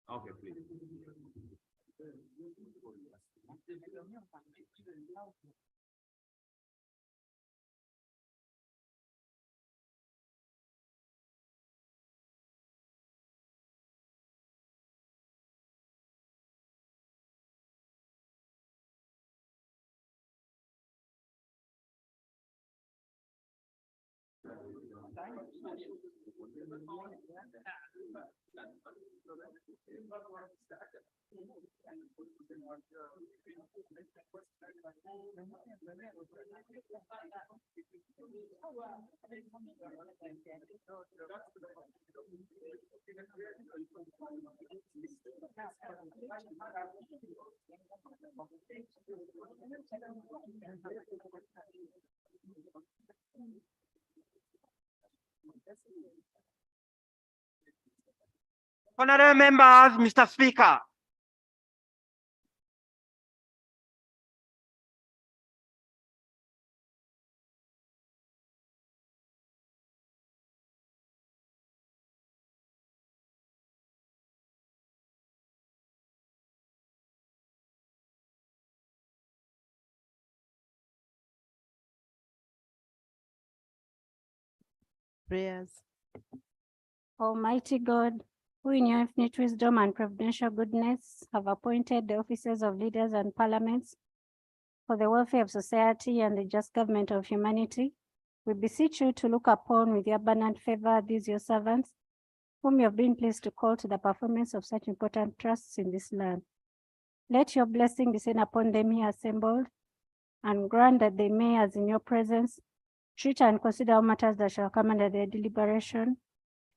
Okay, please. Honorable members, Mr. Speaker. Prayers. Almighty God, who in your infinite wisdom and providential goodness have appointed the offices of leaders and parliaments for the welfare of society and the just government of humanity, we beseech you to look upon with your abundant favor these your servants, whom you have been pleased to call to the performance of such important trusts in this land. Let your blessing descend upon them here assembled, and grant that they may, as in your presence, treat and consider all matters that shall come under their deliberation,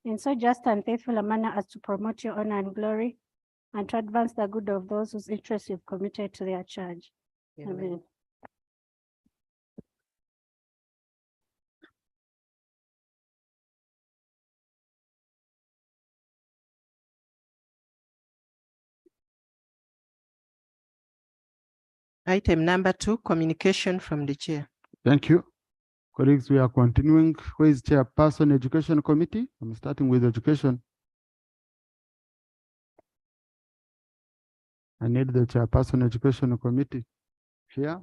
in so just and faithful a manner as to promote your honor and glory, and to advance the good of those whose interests you've committed to their charge. Amen. Item number 2, communication from the chair. Thank you. Colleagues, we are continuing. Who is Chairperson Education Committee? I'm starting with education. I need the Chairperson Education Committee here.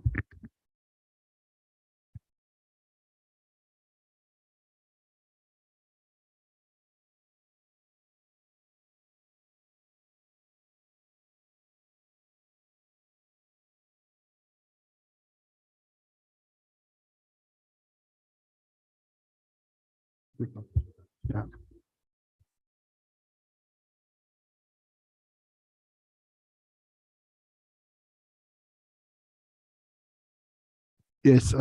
Yeah. Yes,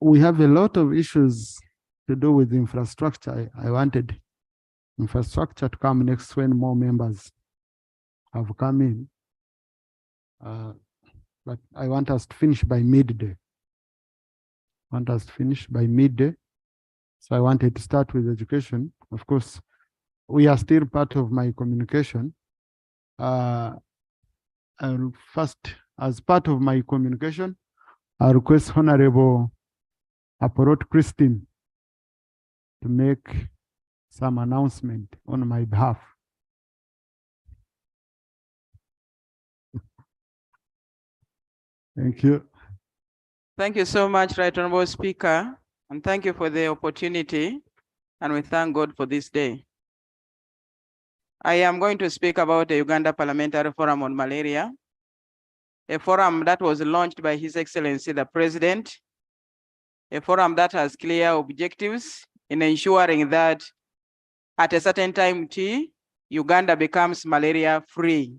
we have a lot of issues to do with infrastructure. I wanted infrastructure to come next when more members have come in. But I want us to finish by midday. So I wanted to start with education. Of course, we are still part of my communication. And first, as part of my communication, I request Honorable Aporot Christine to make some announcement on my behalf. Thank you. Thank you so much, Right Honorable Speaker, and thank you for the opportunity, and we thank God for this day. I am going to speak about the Uganda Parliamentary Forum on Malaria, a forum that was launched by His Excellency the President, a forum that has clear objectives in ensuring that at a certain time T, Uganda becomes malaria-free.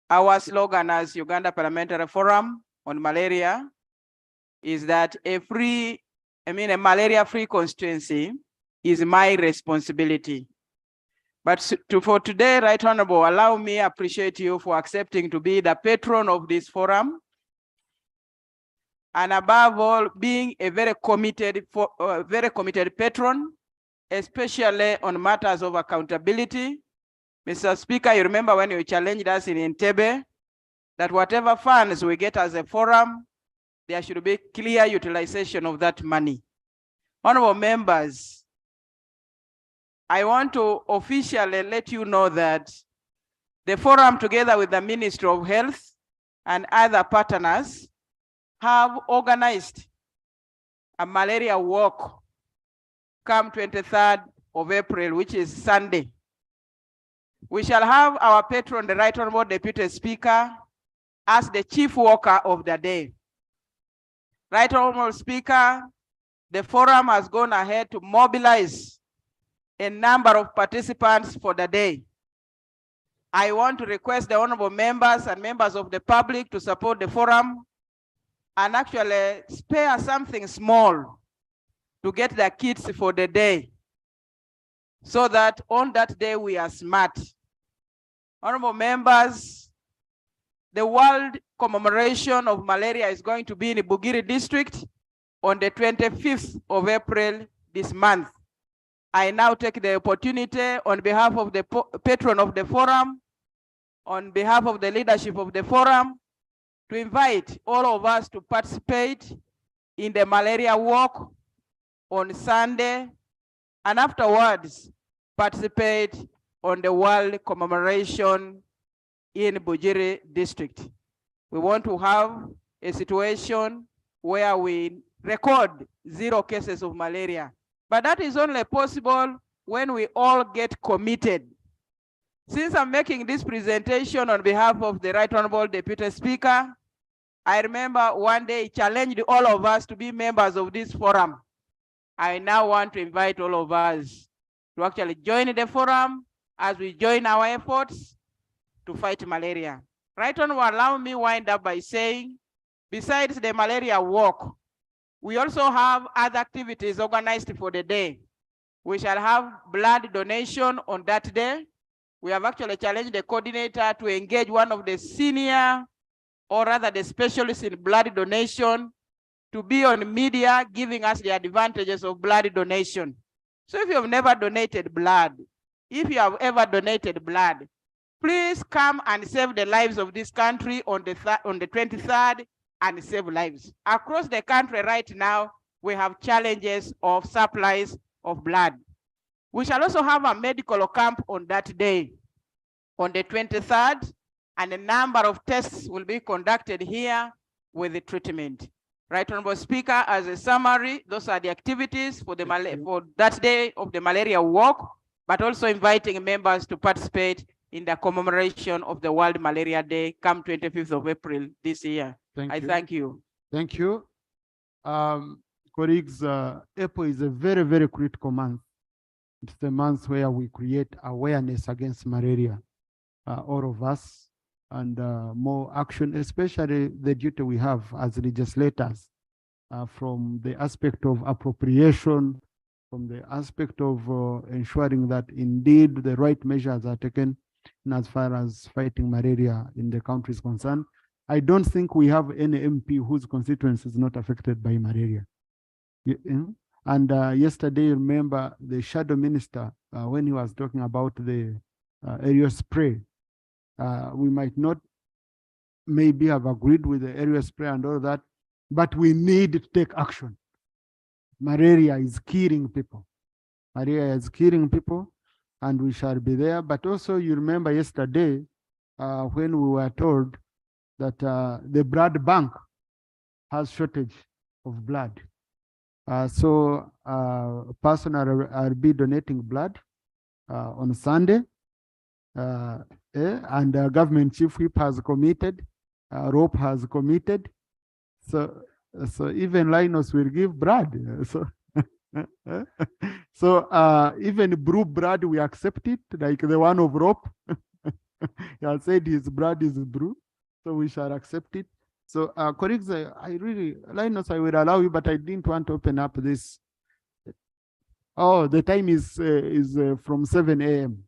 Our slogan as Uganda Parliamentary Forum on Malaria is that a malaria-free constituency is my responsibility. But for today, Right Honorable, allow me to appreciate you for accepting to be the patron of this forum, and above all, being a very committed patron, especially on matters of accountability. Mr. Speaker, you remember when you challenged us in Entebbe that whatever funds we get as a forum, there should be clear utilization of that money. Honorable members, I want to officially let you know that the forum, together with the Ministry of Health and other partners, have organized a malaria walk come 23rd of April, which is Sunday. We shall have our patron, the Right Honorable Deputy Speaker, as the chief walker of the day. Right Honorable Speaker, the forum has gone ahead to mobilize a number of participants for the day. I want to request the honorable members and members of the public to support the forum and actually spare something small to get the kits for the day, so that on that day we are smart. Honorable members, the World Commemoration of Malaria is going to be in Bugiri District on the 25th of April this month. I now take the opportunity on behalf of the patron of the forum, on behalf of the leadership of the forum, to invite all of us to participate in the malaria walk on Sunday, and afterwards participate on the World Commemoration in Bugiri District. We want to have a situation where we record 0 cases of malaria. But that is only possible when we all get committed. Since I'm making this presentation on behalf of the Right Honorable Deputy Speaker, I remember one day he challenged all of us to be members of this forum. I now want to invite all of us to actually join the forum as we join our efforts to fight malaria. Right Honorable, allow me wind up by saying, besides the malaria walk, we also have other activities organized for the day. We shall have blood donation on that day. We have actually challenged the coordinator to engage one of the senior, or rather the specialists in blood donation, to be on media giving us the advantages of blood donation. So if you have never donated blood, if you have ever donated blood, please come and save the lives of this country on the 23rd and save lives. Across the country right now, we have challenges of supplies of blood. We shall also have a medical camp on that day, on the 23rd, and a number of tests will be conducted here with the treatment. Right Honorable Speaker, as a summary, those are the activities for that day of the malaria walk, but also inviting members to participate in the commemoration of the World Malaria Day come 25th of April this year. Thank you. Thank you. Colleagues, April is a very, very critical month. It's the month where we create awareness against malaria, all of us, and more action, especially the duty we have as legislators, from the aspect of appropriation, from the aspect of ensuring that indeed the right measures are taken in as far as fighting malaria in the country is concerned. I don't think we have any MP whose constituency is not affected by malaria. And yesterday, remember the shadow minister, when he was talking about the aerial spray, we might not maybe have agreed with the aerial spray and all that, but we need to take action. Malaria is killing people. Malaria is killing people, and we shall be there. But also, you remember yesterday when we were told that the blood bank has shortage of blood. So personally, I'll be donating blood on Sunday, and government chief whip has committed, Rope has committed. So even Linus will give blood. So even brew blood, we accept it, like the one of Rope. He has said his blood is brew, so we shall accept it. So colleagues, Linus, I will allow you, but I didn't want to open up this. Oh, the time is from 7 a.m.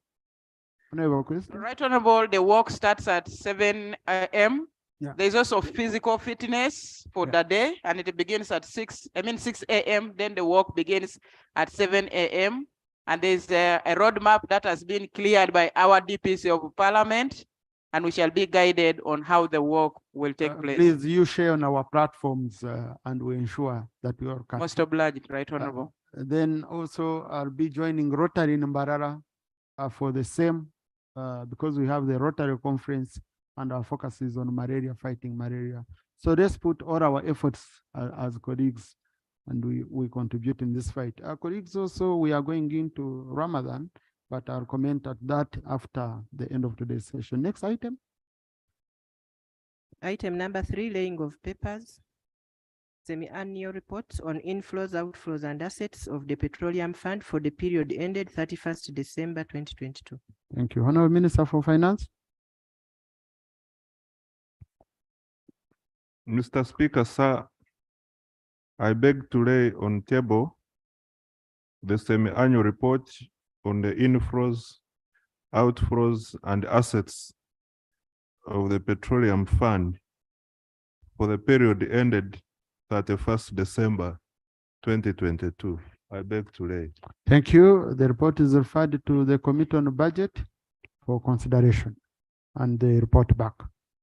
Right Honorable, the walk starts at 7 a.m. Yeah. There's also physical fitness for the day, and it begins at 6 a.m. Then the walk begins at 7 a.m. And there's a roadmap that has been cleared by our DPC of Parliament, and we shall be guided on how the walk will take place. Please, you share on our platforms, and we ensure that you are Most obliged, Right Honorable. Then also I'll be joining Rotary in Mbarara for the same, because we have the Rotary conference and our focus is on malaria, fighting malaria. So let's put all our efforts as colleagues, and we contribute in this fight. Our colleagues also, we are going into Ramadan, but I'll comment at that after the end of today's session. Next item. Item number 3, laying of papers. Semi-annual reports on inflows, outflows, and assets of the Petroleum Fund for the period ended 31st December 2022. Thank you. Honorable Minister for Finance. Mr. Speaker, sir, I beg to lay on table the semi-annual report on the inflows, outflows, and assets of the Petroleum Fund for the period ended 31st December 2022. I beg to lay. Thank you. The report is referred to the Committee on Budget for consideration and the report back.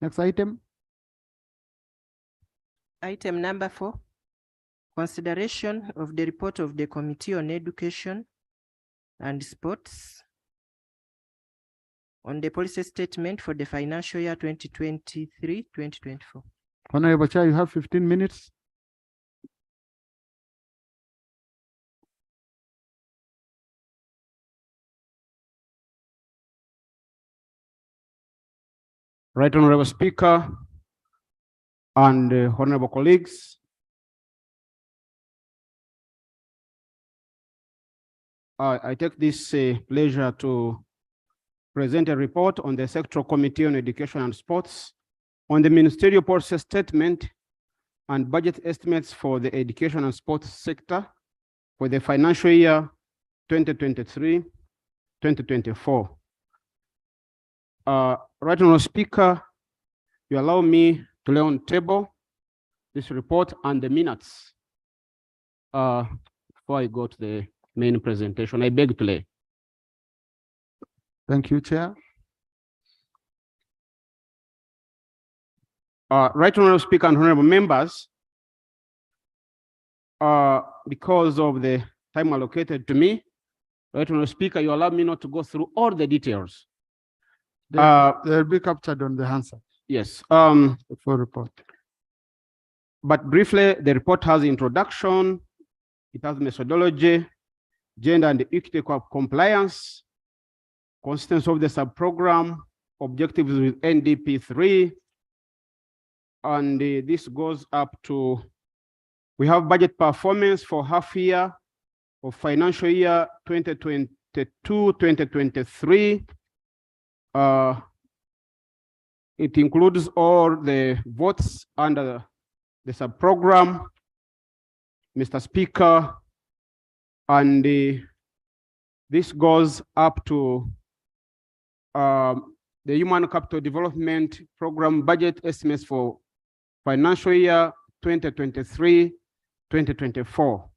Next item. Item number 4, consideration of the report of the Committee on Education and Sports on the policy statement for the financial year 2023-2024. Honorable Chair, you have 15 minutes. Right Honorable Speaker and honorable colleagues, I take this pleasure to present a report on the Sectoral Committee on Education and Sports on the ministerial policy statement and budget estimates for the education and sports sector for the financial year 2023-2024. Right Honorable Speaker, you allow me to lay on the table this report and the minutes before I go to the main presentation. I beg to lay. Thank you, Chair. Right Honorable Speaker and honorable members, because of the time allocated to me, Right Honorable Speaker, you allow me not to go through all the details. They'll be captured on the answer Yes. for report. But briefly, the report has introduction, it has methodology, gender and equity compliance, consistency of the sub-program, objectives with NDP 3, and this goes up to, we have budget performance for half year of financial year 2022-2023. It includes all the votes under the sub-program, Mr. Speaker, and this goes up to the Human Capital Development Program budget estimates for financial year 2023-2024,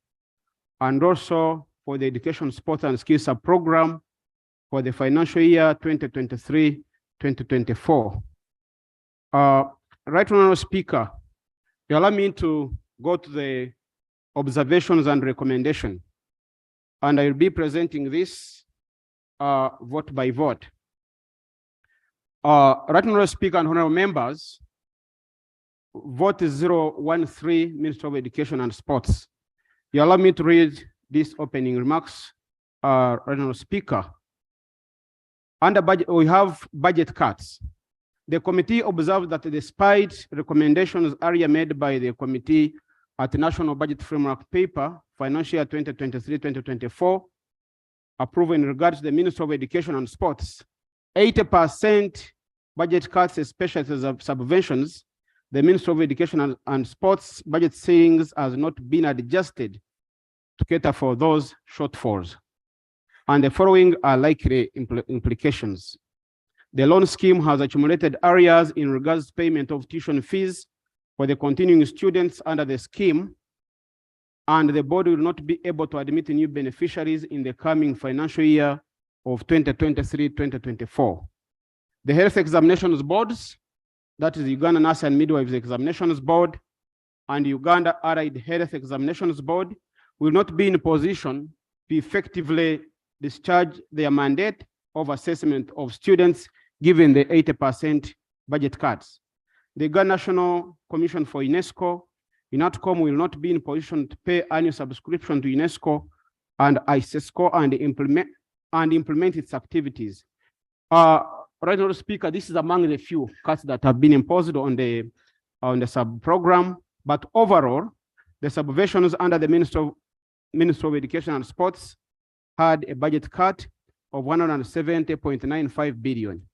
and also for the Education, Sports and Skills sub-program for the financial year 2023-2024. Right Honorable Speaker, you allow me to go to the observations and recommendation, and I will be presenting this vote by vote. Right Honorable Speaker and honorable members, vote 013, Minister of Education and Sports. You allow me to read these opening remarks, Right Honorable Speaker. Under budget, we have budget cuts. The committee observed that despite recommendations earlier made by the committee at the National Budget Framework Paper, financial year 2023-2024, approved in regards to the Minister of Education and Sports, 80% budget cuts, especially subventions, the Minister of Education and Sports budget ceilings has not been adjusted to cater for those shortfalls. And the following are likely implications. The loan scheme has accumulated areas in regards to payment of tuition fees for the continuing students under the scheme, and the board will not be able to admit new beneficiaries in the coming financial year of 2023-2024. The health examinations boards, that is Uganda Nurse and Midwives Examinations Board and Uganda Allied Health Examinations Board, will not be in a position to effectively discharge their mandate of assessment of students given the 80% budget cuts. The Uganda National Commission for UNESCO, UNATCOM, will not be in position to pay annual subscription to UNESCO and ISESCO and implement its activities. Right Honorable Speaker, this is among the few cuts that have been imposed on the sub-program, but overall, the subventions under the Minister of Education and Sports had a budget cut of 170.95 billion.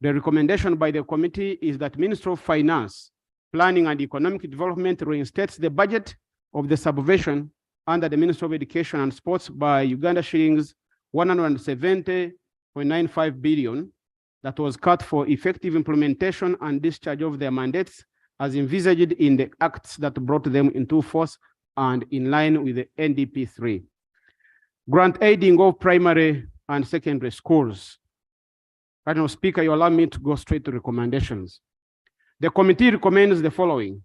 The recommendation by the committee is that Minister of Finance, Planning and Economic Development reinstates the budget of the subvention under the Minister of Education and Sports by Uganda shillings 170.95 billion that was cut for effective implementation and discharge of their mandates as envisaged in the acts that brought them into force and in line with the NDP 3. Grant aiding of primary and secondary schools. Right now, Speaker, you allow me to go straight to recommendations. The committee recommends the following: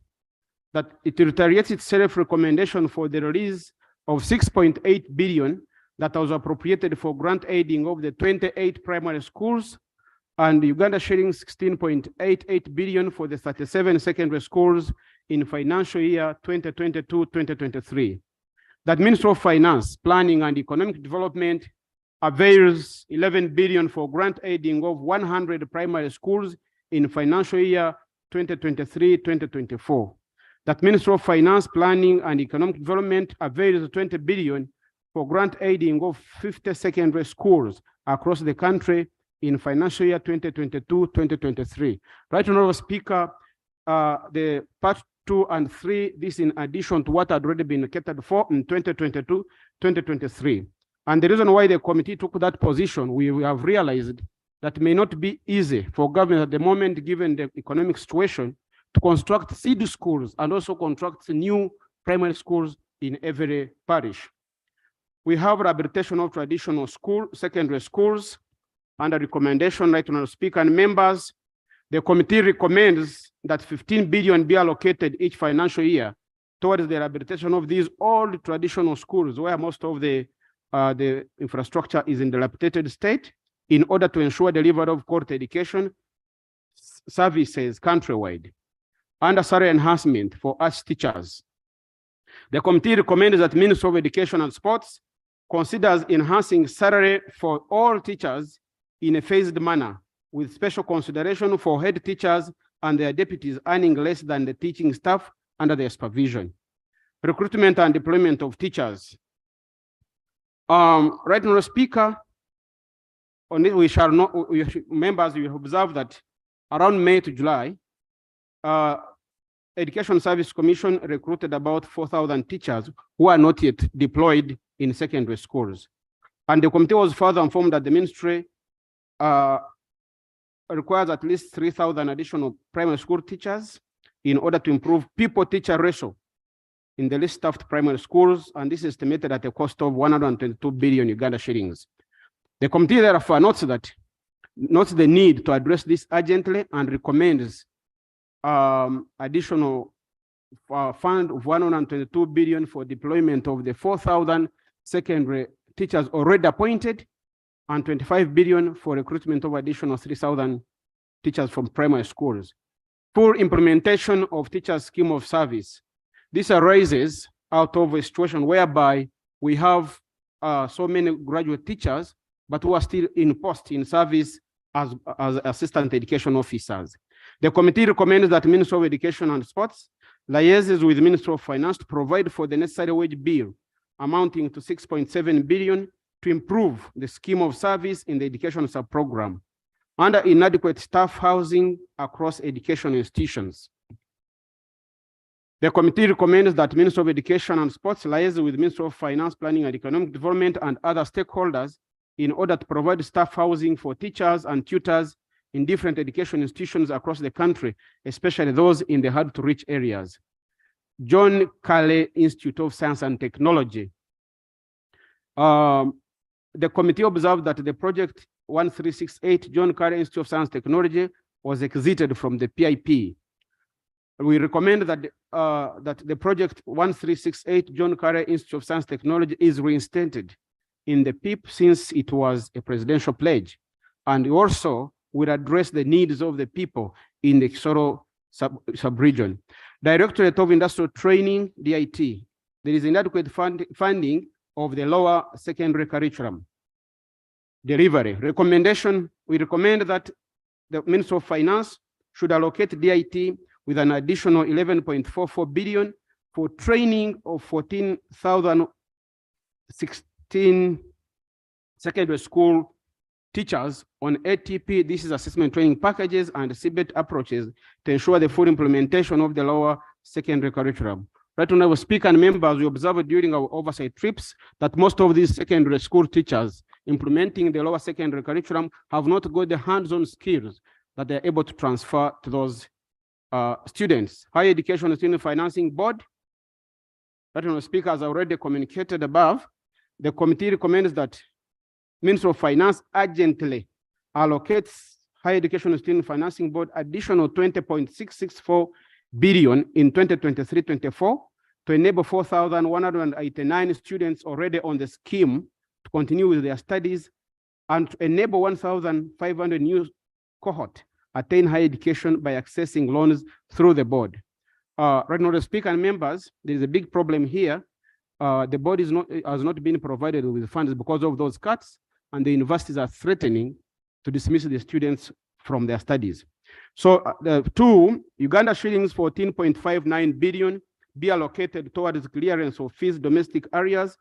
that it reiterates its self-recommendation for the release of 6.8 billion that was appropriated for grant aiding of the 28 primary schools and Uganda sharing 16.88 billion for the 37 secondary schools in financial year 2022-2023. That Minister of Finance, Planning and Economic Development avails 11 billion for grant aiding of 100 primary schools in financial year 2023-2024. That Ministry of Finance, Planning and Economic Development avails 20 billion for grant aiding of 50 secondary schools across the country in financial year 2022-2023. Right, Honorable Speaker, the part 2 and 3, this in addition to what had already been catered for in 2022-2023. And the reason why the committee took that position, we have realized that may not be easy for government at the moment, given the economic situation, to construct seed schools and also construct new primary schools in every parish. We have rehabilitation of traditional secondary schools under recommendation, right, Honorable Speaker and members. The committee recommends that 15 billion be allocated each financial year towards the rehabilitation of these old traditional schools where most of the infrastructure is in dilapidated state, in order to ensure delivery of quality education services countrywide. Under salary enhancement for arts teachers, the committee recommends that Ministry of Education and Sports considers enhancing salary for all teachers in a phased manner, with special consideration for head teachers and their deputies earning less than the teaching staff under their supervision. Recruitment and deployment of teachers. Right, Honorable Speaker, on it, we shall not, members, you observe that around May to July, Education Service Commission recruited about 4,000 teachers who are not yet deployed in secondary schools. And the committee was further informed that the ministry requires at least 3,000 additional primary school teachers in order to improve pupil-teacher ratio in the least staffed primary schools, and this is estimated at a cost of 122 billion Uganda shillings. The committee therefore notes the need to address this urgently and recommends additional fund of 122 billion for deployment of the 4,000 secondary teachers already appointed, and 25 billion for recruitment of additional 3,000 teachers from primary schools. Full implementation of teachers' scheme of service. This arises out of a situation whereby we have so many graduate teachers, but who are still in post in service as assistant education officers. The committee recommends that Ministry of Education and Sports liaises with the Ministry of Finance to provide for the necessary wage bill amounting to 6.7 billion to improve the scheme of service in the education sub-program under inadequate staff housing across education institutions. The committee recommends that Ministry of Education and Sports liaise with Ministry of Finance, Planning and Economic Development and other stakeholders in order to provide staff housing for teachers and tutors in different education institutions across the country, especially those in the hard-to-reach areas. John Carey Institute of Science and Technology. The committee observed that the project 1368 John Carey Institute of Science and Technology was exited from the PIP. We recommend that that the project 1368 John Carey Institute of Science and Technology is reinstated in the PIP since it was a presidential pledge, and also will address the needs of the people in the Kisoro sub-region. Directorate of Industrial Training, DIT. There is inadequate funding of the lower secondary curriculum. Delivery. Recommendation, we recommend that the Ministry of Finance should allocate DIT with an additional 11.44 billion for training of 14,016 secondary school teachers on ATP, this is assessment training packages and CBET approaches to ensure the full implementation of the lower secondary curriculum. Right, Honorable Speaker and members, we observed during our oversight trips that most of these secondary school teachers implementing the lower secondary curriculum have not got the hands-on skills that they're able to transfer to those students. Higher Education Student Financing Board, that Honorable Speaker has already communicated above. The committee recommends that Ministry of Finance urgently allocates Higher Education Student Financing Board additional 20.664 billion in 2023-24 to enable 4,189 students already on the scheme to continue with their studies and to enable 1,500 new cohort attain higher education by accessing loans through the board. Right now, the Speaker and members, there is a big problem here. The board has not been provided with funds because of those cuts, and the universities are threatening to dismiss the students from their studies. So two, Uganda shillings 14.59 billion be allocated towards clearance of fees domestic areas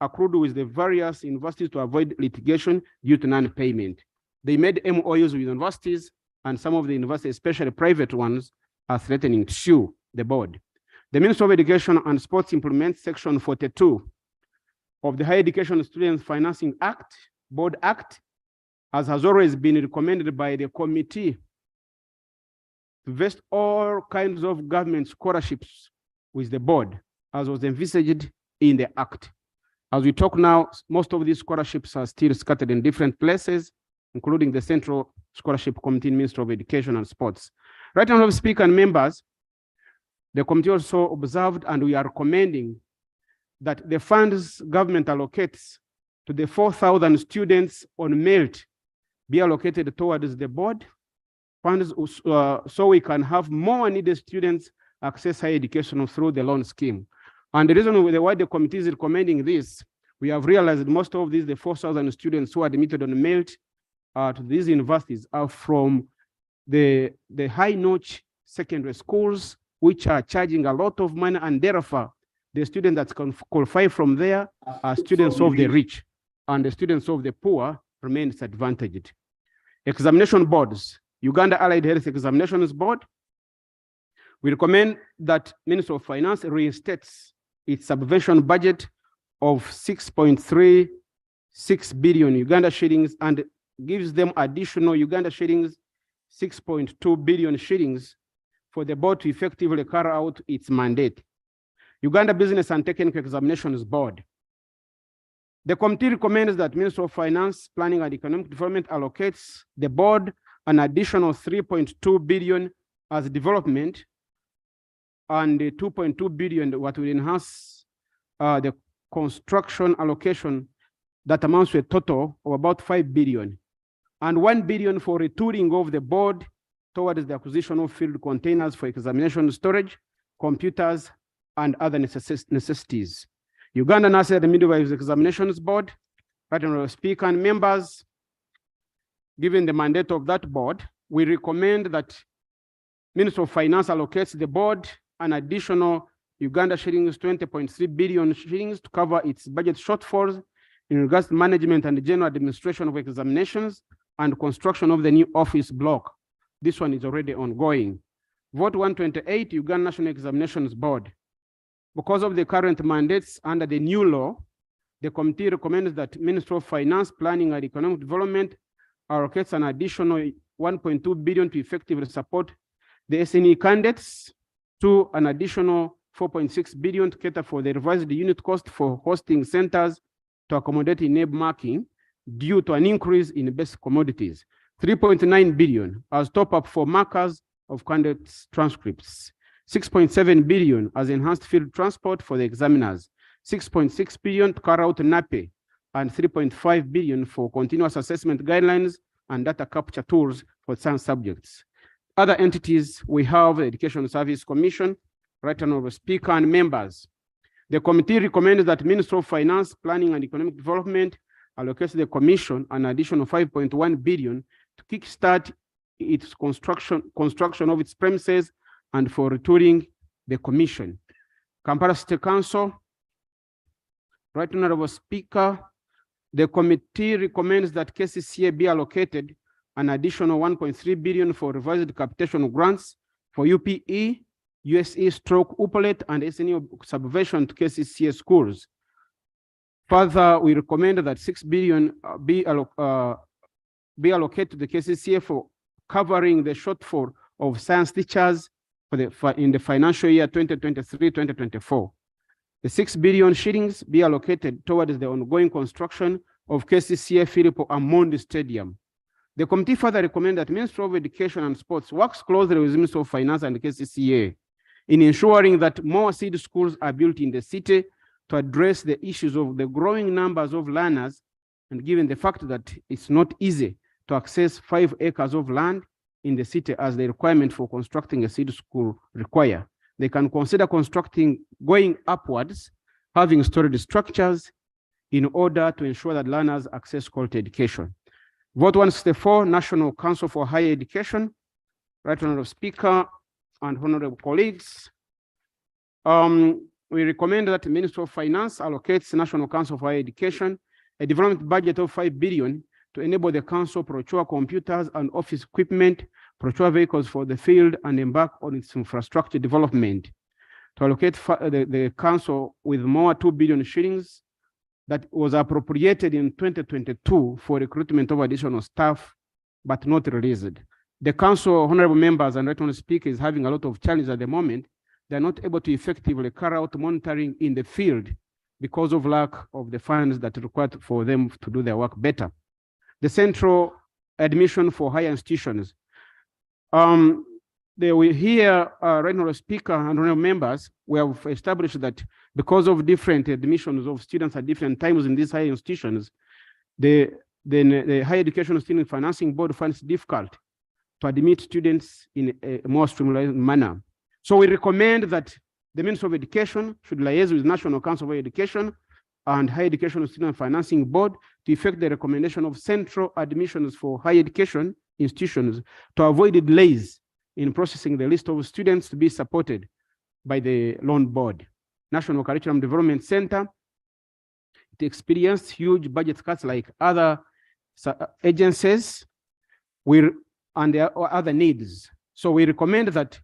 accrued with the various universities to avoid litigation due to non-payment. They made MOUs with universities, and some of the universities, especially private ones, are threatening to sue the board. The Ministry of Education and Sports implements Section 42 of the Higher Education Students Financing Act, Board Act, as has always been recommended by the committee to vest all kinds of government scholarships with the board, as was envisaged in the act. As we talk now, most of these scholarships are still scattered in different places, including the Central Scholarship Committee in Ministry of Education and Sports. Right now, Speaker and members, the committee also observed, and we are recommending that the funds government allocates to the 4,000 students on merit be allocated towards the board funds, so we can have more needed students access higher education through the loan scheme. And the reason why the committee is recommending this, we have realized that most of these, the 4,000 students who are admitted on merit to these universities are from the high-notch secondary schools, which are charging a lot of money, and therefore the students that can qualify from there are students of the rich, and the students of the poor remain disadvantaged. Examination boards, Uganda Allied Health Examinations Board, we recommend that Ministry of Finance reinstates its subvention budget of 6.36 billion Uganda shillings and gives them additional Uganda shillings 6.2 billion shillings for the board to effectively carry out its mandate. Uganda Business and Technical Examinations Board. The committee recommends that Ministry of Finance, Planning and Economic Development allocates the board an additional 3.2 billion as development and 2.2 billion what will enhance the construction allocation that amounts to a total of about 5 billion, and 1 billion for retooling of the board towards the acquisition of field containers for examination storage, computers, and other necessities. Uganda Nursery and Midwives Examinations Board, right, Honorable Speaker and members, given the mandate of that board, we recommend that Ministry of Finance allocates the board an additional Uganda shillings 20.3 billion shillings to cover its budget shortfalls in regards to management and general administration of examinations and construction of the new office block. This one is already ongoing. Vote 128, Uganda National Examinations Board. Because of the current mandates under the new law, the committee recommends that Ministry of Finance, Planning and Economic Development allocates an additional 1.2 billion to effectively support the SNE candidates, to an additional 4.6 billion to cater for the revised unit cost for hosting centers to accommodate in-name marking due to an increase in basic commodities, 3.9 billion as top-up for markers of candidates' transcripts, 6.7 billion as enhanced field transport for the examiners, 6.6 billion to carry out NAPE, and 3.5 billion for continuous assessment guidelines and data capture tools for science subjects. Other entities, we have the Education Service Commission, right, Honorable Speaker and members. The committee recommends that Ministry of Finance, Planning and Economic Development allocates the commission an additional 5.1 billion to kickstart its construction of its premises and for retooling the commission. Kampala City Council, right, Honorable Speaker, the committee recommends that KCCA be allocated an additional 1.3 billion for revised capitation grants for UPE, USE stroke UPOLET, and SNE subversion to KCCA schools. Further, we recommend that 6 billion be allocated to the KCCA for covering the shortfall of science teachers in the financial year 2023-2024. The 6 billion shillings be allocated towards the ongoing construction of KCCA Philip Amondi Stadium. The committee further recommends that Ministry of Education and Sports works closely with Ministry of Finance and KCCA in ensuring that more seed schools are built in the city to address the issues of the growing numbers of learners, and given the fact that it's not easy to access 5 acres of land in the city as the requirement for constructing a seed school require. They can consider constructing going upwards, having storage structures in order to ensure that learners access quality education. Vote 164, National Council for Higher Education. Right Honorable Speaker and honorable colleagues. We recommend that the Ministry of Finance allocates the National Council for Higher Education a development budget of 5 billion to enable the council procure computers and office equipment, procure vehicles for the field, and embark on its infrastructure development. To allocate the council with more 2 billion shillings that was appropriated in 2022 for recruitment of additional staff, but not released. The council, honorable members and right honorable speaker, is having a lot of challenges at the moment. They're not able to effectively carry out monitoring in the field because of lack of the funds that are required for them to do their work better. The central admission for higher institutions. They will hear, right honorable speaker and honorable members, we have established that because of different admissions of students at different times in these higher institutions, the Higher Education Student Financing Board finds it difficult to admit students in a more streamlined manner. So we recommend that the Ministry of Education should liaise with National Council for Education and Higher Education Student Financing Board to effect the recommendation of central admissions for higher education institutions to avoid delays in processing the list of students to be supported by the loan board. National Curriculum Development Center, it experienced huge budget cuts like other agencies and there are other needs. So we recommend that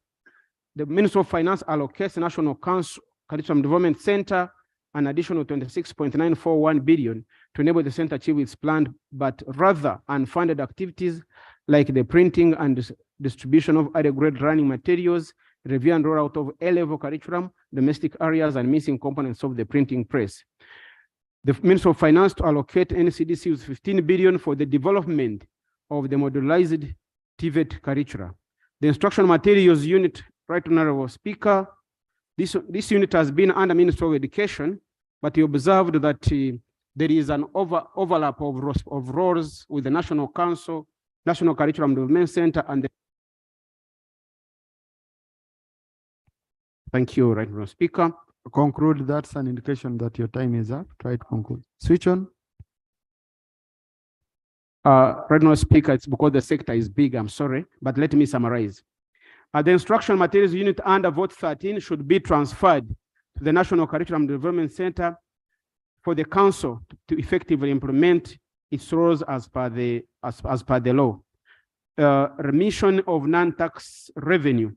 the Ministry of Finance allocates the National Council Curriculum Development Center an additional 26.941 billion to enable the center achieve its planned but rather unfunded activities like the printing and distribution of other grade running materials, review and rollout of A-level curriculum, domestic areas, and missing components of the printing press. The Ministry of Finance to allocate NCDC with 15 billion for the development of the modularized TVET curricula. The instructional materials unit, right honorable speaker, this unit has been under Ministry of Education, but you observed that there is an overlap of roles with the National Council, National Curriculum Development Center, and the Thank you, right honorable speaker. Conclude. That's an indication that your time is up. Try to conclude. Switch on. Right honorable speaker, it's because the sector is big, I'm sorry, but let me summarize. The instructional materials unit under vote 13 should be transferred to the National Curriculum Development Center for the council to effectively implement its roles as per the law. Remission of non-tax revenue.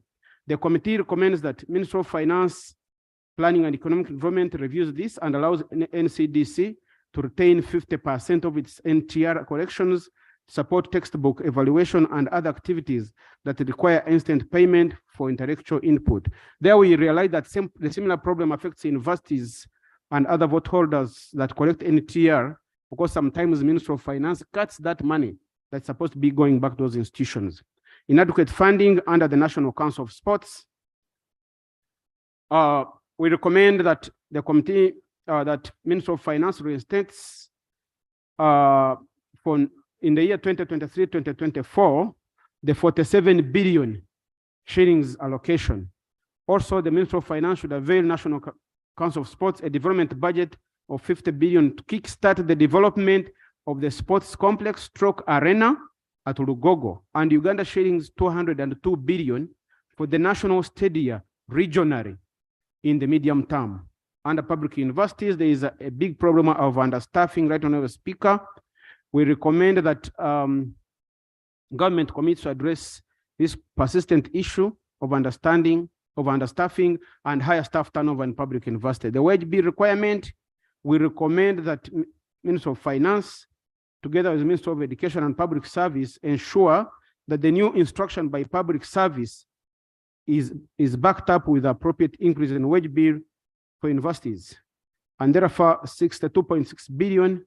The committee recommends that Ministry of Finance, Planning and Economic Development reviews this and allows NCDC to retain 50% of its NTR collections, support textbook evaluation and other activities that require instant payment for intellectual input. There we realize that the similar problem affects universities and other vote holders that collect NTR, because sometimes the Ministry of Finance cuts that money that's supposed to be going back to those institutions. Inadequate funding under the National Council of Sports. We recommend that the committee, that Ministry of Finance reinstates in the year 2023-2024, the 47 billion shillings allocation. Also, the Ministry of Finance should avail National Council of Sports a development budget of 50 billion to kickstart the development of the sports complex stroke arena at Lugogo, and Uganda shillings 202 billion for the national stadia regionally in the medium term. Under public universities, there is a big problem of understaffing, right honorable speaker. We recommend that government commits to address this persistent issue of understaffing and higher staff turnover in public university. The wage bill requirement, we recommend that Minister of Finance, together with the Minister of Education and Public Service, ensure that the new instruction by public service is backed up with appropriate increase in wage bill for universities. And therefore, 62.6 billion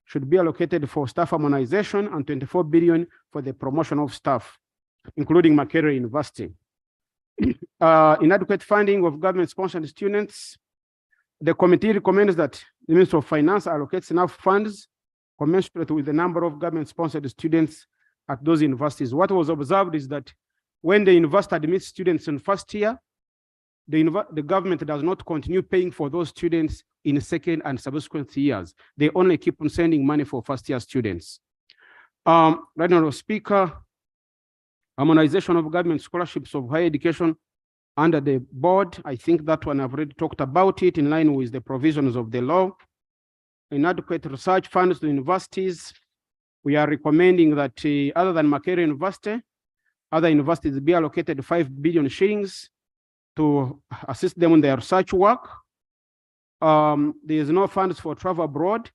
should be allocated for staff harmonization and 24 billion for the promotion of staff, including Makerere University. Inadequate funding of government-sponsored students. The committee recommends that the Minister of Finance allocates enough funds commensurate with the number of government-sponsored students at those universities. What was observed is that when the university admits students in first year, the government does not continue paying for those students in second and subsequent years. They only keep on sending money for first year students. Right, Honorable Speaker, harmonization of government scholarships of higher education under the board. I think that one I've already talked about it in line with the provisions of the law. Inadequate research funds to universities. We are recommending that other than Makerere University, other universities be allocated 5 billion shillings to assist them in their research work. There is no funds for travel abroad.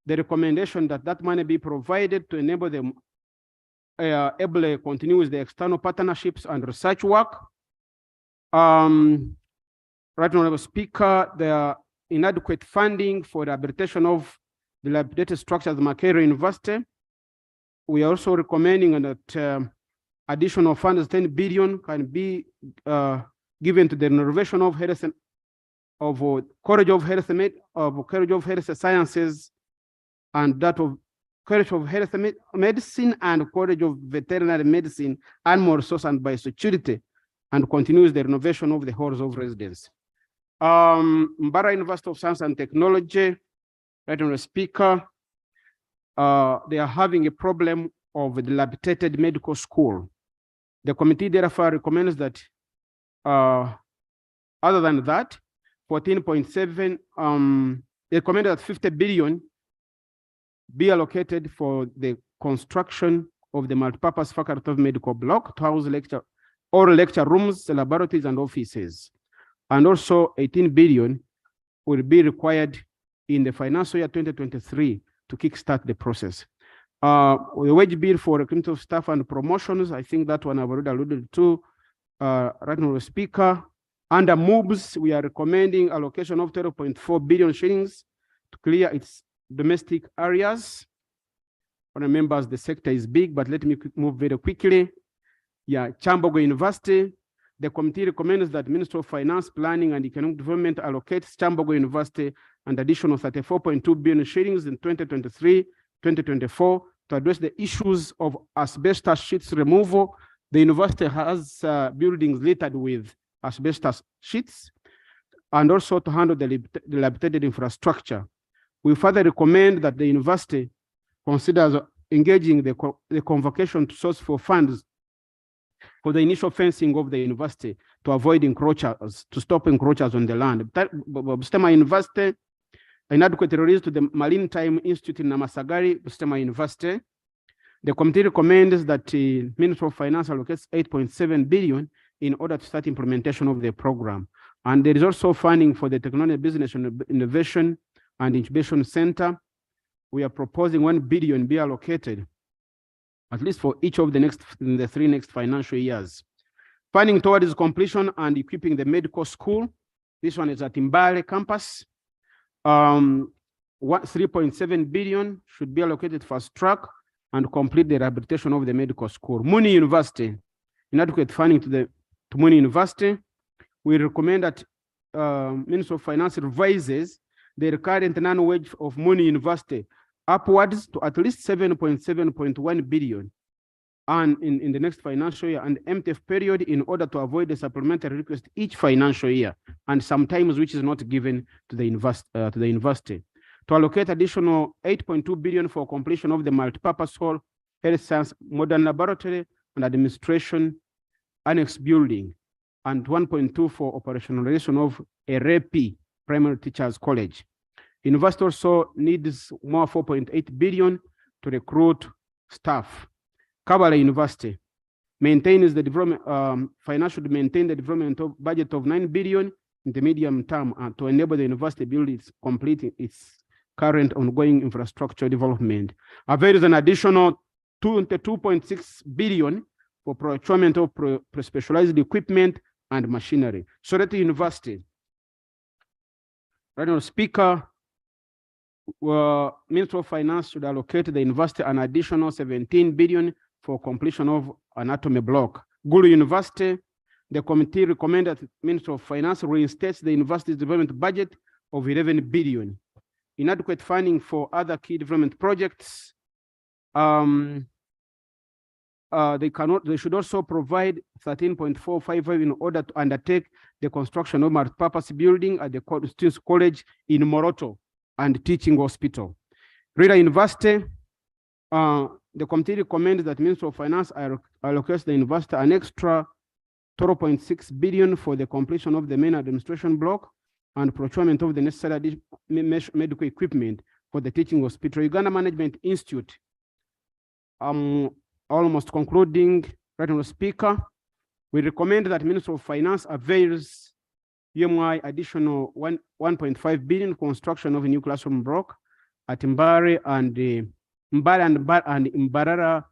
The recommendation that money be provided to enable them able to continue with the external partnerships and research work. Right, Honorable Speaker, there are inadequate funding for the rehabilitation of the dilapidated structures at Makerere University. We are also recommending that additional funds, 10 billion, can be given to the renovation of College of Health Sciences, and that of College of Health Medicine and College of Veterinary Medicine, Animal Resource and Biosecurity, and continues the renovation of the halls of residence. Mbara University of Science and Technology, right, Honorable Speaker, they are having a problem of a dilapidated medical school. The committee therefore recommends that, other than that, 14.7, they recommended that 50 billion be allocated for the construction of the multipurpose faculty of medical block to house all lecture rooms, laboratories, and offices. And also 18 billion will be required in the financial year 2023 to kickstart the process. The wage bill for recruitment of staff and promotions, I think that one I've already alluded to. Right, Honorable Speaker, under moves, we are recommending allocation of 12.4 billion shillings to clear its domestic areas. Honorable members, the sector is big, but let me move very quickly. Yeah, Chambogo University, the committee recommends that Ministry of Finance, Planning and Economic Development allocates Chambogo University an additional 34.2 billion shillings in 2023-2024 to address the issues of asbestos sheets removal. The university has buildings littered with asbestos sheets, and also to handle the dilapidated infrastructure. We further recommend that the university considers engaging the convocation to source for funds for the initial fencing of the university to avoid encroachers, to stop encroachers on the land. Bustema University, inadequate release to the Maritime Institute in Namasagari, Bustema University. The committee recommends that the Ministry of Finance allocates 8.7 billion in order to start implementation of the program. And there is also funding for the Technology Business Innovation and Incubation Center. We are proposing 1 billion be allocated, at least for each of the 3 next financial years. Funding towards completion and equipping the medical school. This one is at Mbale campus. 3.7 billion should be allocated fast track and complete the rehabilitation of the medical school. Muni University, inadequate funding to Muni University. We recommend that Ministry of Finance revises the current non-wage of Muni University upwards to at least 7.1 billion and in the next financial year and MTF period in order to avoid the supplementary request each financial year, and sometimes which is not given to the university. To allocate additional 8.2 billion for completion of the multipurpose hall, health science, modern laboratory, and administration annex building, and 1.2 for operationalization of a REPI, Primary Teachers College. University also needs more 4.8 billion to recruit staff. Kabbalah University maintains the development, financial to maintain the development of budget of 9 billion in the medium term to enable the university build complete its current ongoing infrastructure development. There is an additional 22.6 billion for procurement of specialized equipment and machinery. Sorete University, right now, Speaker, Ministry of Finance should allocate the university an additional 17 billion for completion of anatomy block. Gulu University, the committee recommended that Ministry of Finance reinstates the university's development budget of 11 billion. Inadequate funding for other key development projects. They should also provide 13.455 in order to undertake the construction of multipurpose building at the Students' College in Moroto and teaching hospital. Rita University, the committee recommends that Ministry of Finance allocates the investor an extra 12.6 billion for the completion of the main administration block and procurement of the necessary medical equipment for the teaching hospital. Uganda Management Institute, almost concluding, right, Honourable Speaker, we recommend that Ministry of Finance avails UMI additional 1.5 billion construction of a new classroom block at Mbare and Mbarara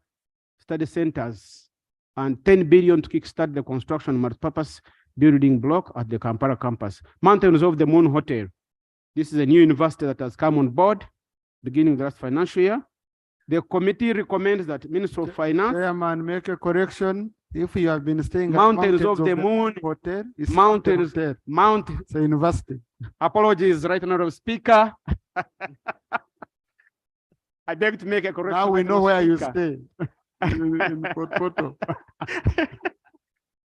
study centers, and 10 billion to kickstart the construction of multi-purpose building block at the Kampala campus. Mountains of the Moon Hotel. This is a new university that has come on board beginning the last financial year. The committee recommends that Minister of Finance. Chairman, make a correction. If you have been staying at Mountains of the Moon Hotel, it's Mountains, not a hotel, Mount. it's a university. Apologies, Right Honourable Speaker. I beg to make a correction. Now we Right know where you Honourable stay. In Kototo.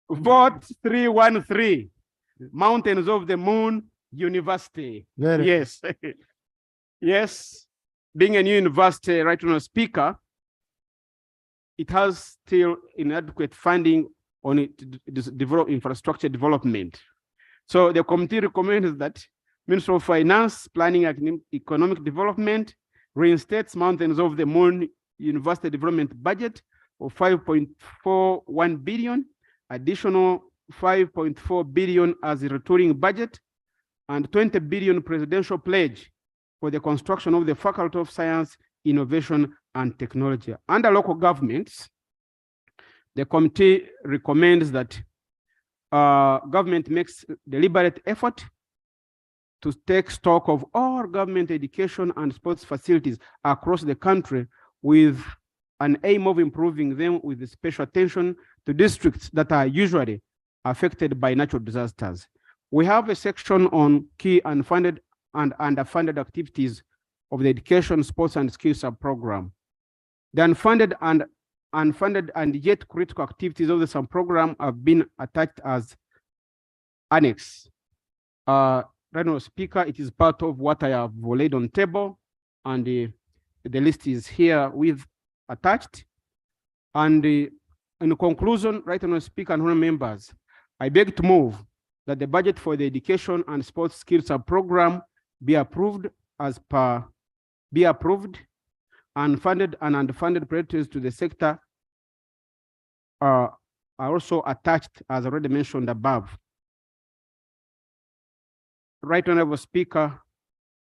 Vote 313. Mountains of the Moon University. Very Yes. Yes. Being a new university, Right Honourable Speaker, it has still inadequate funding on it to develop infrastructure development. So the committee recommends that Ministry of Finance, Planning and Economic Development reinstates Mountains of the Moon University Development budget of 5.41 billion, additional 5.4 billion as a retooling budget, and 20 billion presidential pledge for the construction of the Faculty of Science, Innovation, and Technology. Under local governments, the committee recommends that government makes deliberate effort to take stock of all government education and sports facilities across the country with an aim of improving them with special attention to districts that are usually affected by natural disasters. We have a section on key unfunded and underfunded activities of the Education, Sports, and Skills Sub-Program. The unfunded and yet critical activities of the sub-program have been attached as annex. Right now, Speaker, it is part of what I have laid on table, and the list is here with attached. And in conclusion, right now, Speaker and honorable members, I beg to move that the budget for the Education and Sports Skills Sub-Program be approved and funded and underfunded priorities to the sector are also attached, as already mentioned above. Right Honorable Speaker,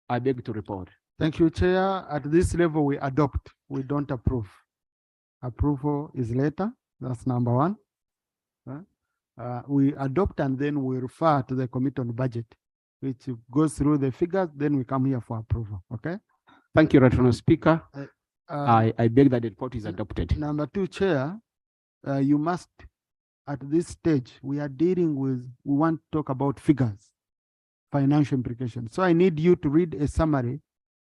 I beg to report. Thank you, Chair. At this level, we adopt, we don't approve. Approval is later, that's number one. We adopt and then we refer to the Committee on Budget, which goes through the figures, then we come here for approval, okay? Thank you, Right Honorable Speaker. I beg that the report is adopted. Number two, Chair, you must, at this stage, we are dealing with, we want to talk about figures, financial implications. So I need you to read a summary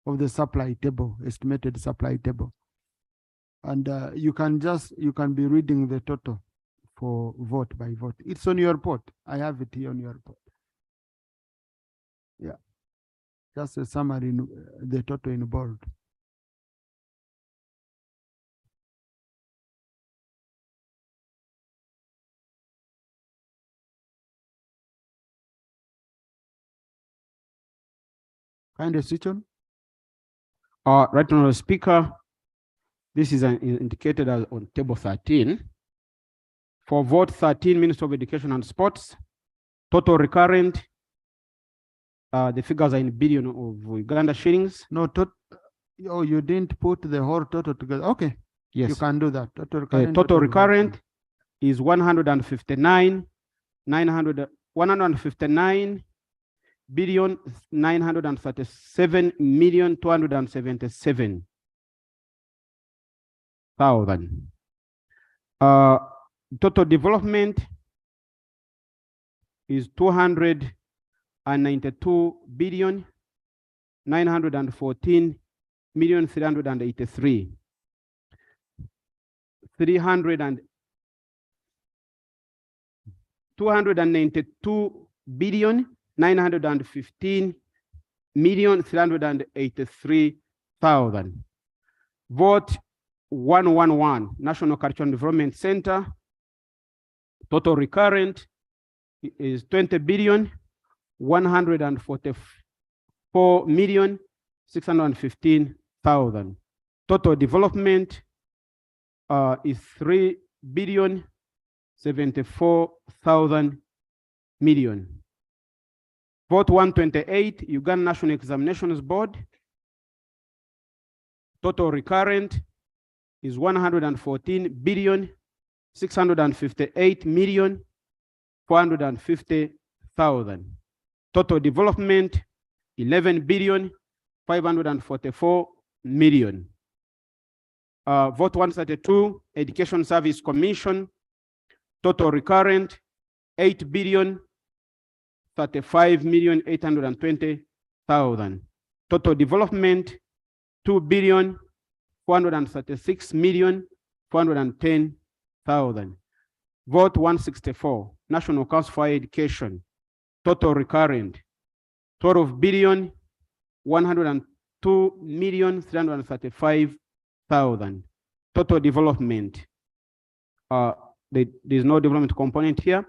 of the supply table, estimated supply table. And you can be reading the total for vote by vote. It's on your report. I have it here on your report. Yeah, just a summary, the total in bold. Kind of switch on. Right Honorable Speaker, this is indicated as on table 13. For vote 13, Minister of Education and Sports, total recurrent, the figures are in billion of Uganda shillings. No, oh, you didn't put the whole total together. Okay, yes, you can do that. Total recurrent is 159 billion 937 million 277,000. Total development is 292 billion 914 million 383. 292 billion 915 million 383,000. Vote 111, National Cultural Development Center. Total recurrent is 20 billion, 144,615,000. Total development is 3 billion, 74,000 million. Vote 128, Uganda National Examinations Board. Total recurrent is 114 billion, 658,450,000. Total development, 11 billion, 544 million. Vote 132, Education Service Commission. Total recurrent, 8 billion, 35,820,000. Total development, 2 billion, 436,410,000. Vote 164, National Council for Education. Total recurrent, 12 billion, 102,335,000. Total development, there's no development component here.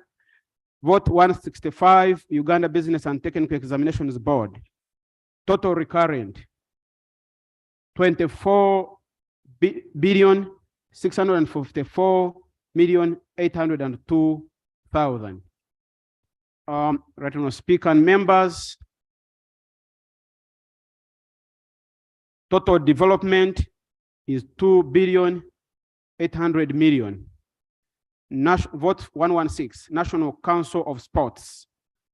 Vote 165, Uganda Business and Technical Examinations Board. Total recurrent, 24 billion, 654,802,000. Right now, speaker and members. Total development is 2 billion, 800 million. Vote 116, National Council of Sports.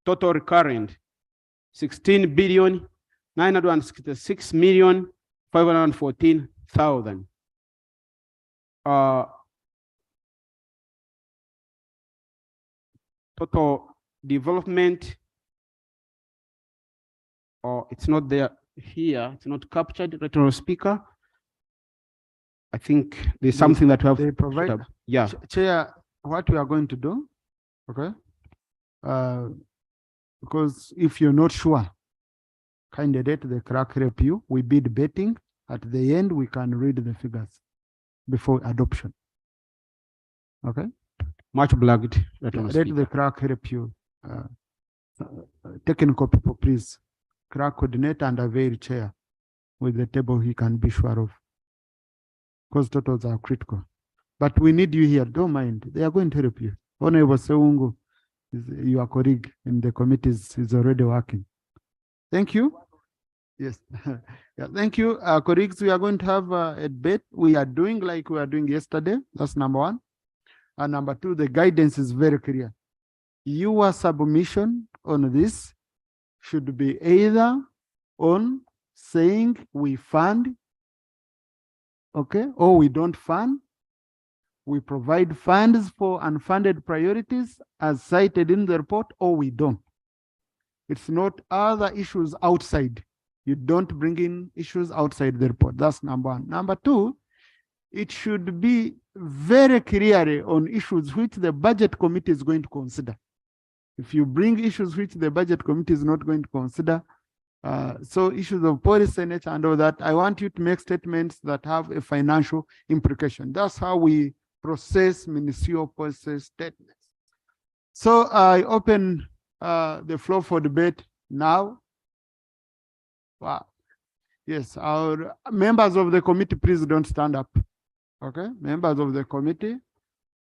Total recurrent, 16 billion, 966,514,000. Total development, it's not there here, it's not captured, Retro Speaker. I think there's something that we have They to provide. put up. Yeah. Chair, what we are going to do, okay? Because if you're not sure, candidate, the clerk help you. We bid betting. At the end, we can read the figures before adoption. Okay? Much obliged. Let the clerk help you. Technical people, please. Clerk coordinator and avail chair with the table he can be sure of. Because totals are critical. But we need you here. Don't mind. They are going to help you. Honorable Seungu, your colleague in the committees, is already working. Thank you. Yes. Yeah, thank you. Colleagues, we are going to have a debate. We are doing like we were doing yesterday. That's number one. And number two, the guidance is very clear. Your submission on this should be either on saying we fund, okay, or we don't fund. We provide funds for unfunded priorities as cited in the report, or we don't. It's not other issues outside. You don't bring in issues outside the report. That's number one. Number two, it should be very clearly on issues which the budget committee is going to consider. If you bring issues which the budget committee is not going to consider, so issues of policy nature and all that, I want you to make statements that have a financial implication. That's how we process ministerial policy statements. So I open the floor for debate now. Wow. Yes, our members of the committee, please don't stand up. Okay, members of the committee.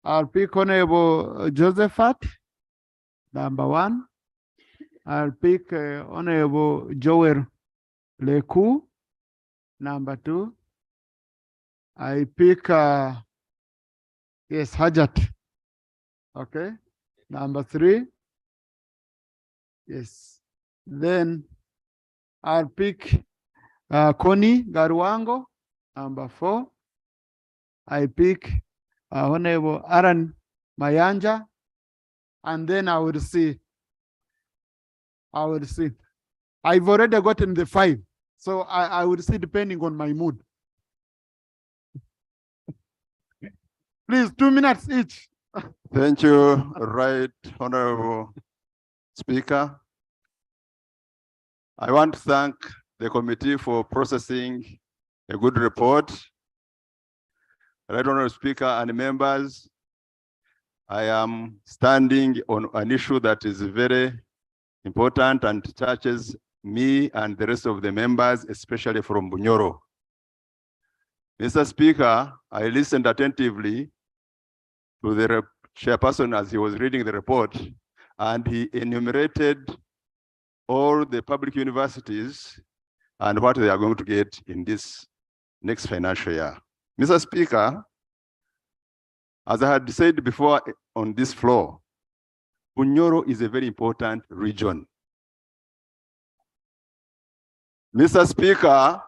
I'll pick Honorable Josephat, number one. I'll pick Honorable Joel Leku, number two. I pick, yes, Hajat. Okay, number three. Yes, then I'll pick Connie Garuango, number four. I pick Honorable Aaron Mayanja, and then I will see. I've already gotten the 5, so I will see depending on my mood. Please, 2 minutes each. Thank you, Right Honorable Speaker. I want to thank the committee for processing a good report. Right Honorable Speaker and members, I am standing on an issue that is very important and touches me and the rest of the members, especially from Bunyoro. Mr. Speaker, I listened attentively to the chairperson as he was reading the report, and he enumerated all the public universities and what they are going to get in this next financial year. Mr. Speaker, as I had said before on this floor, Bunyoro is a very important region. Mr. Speaker,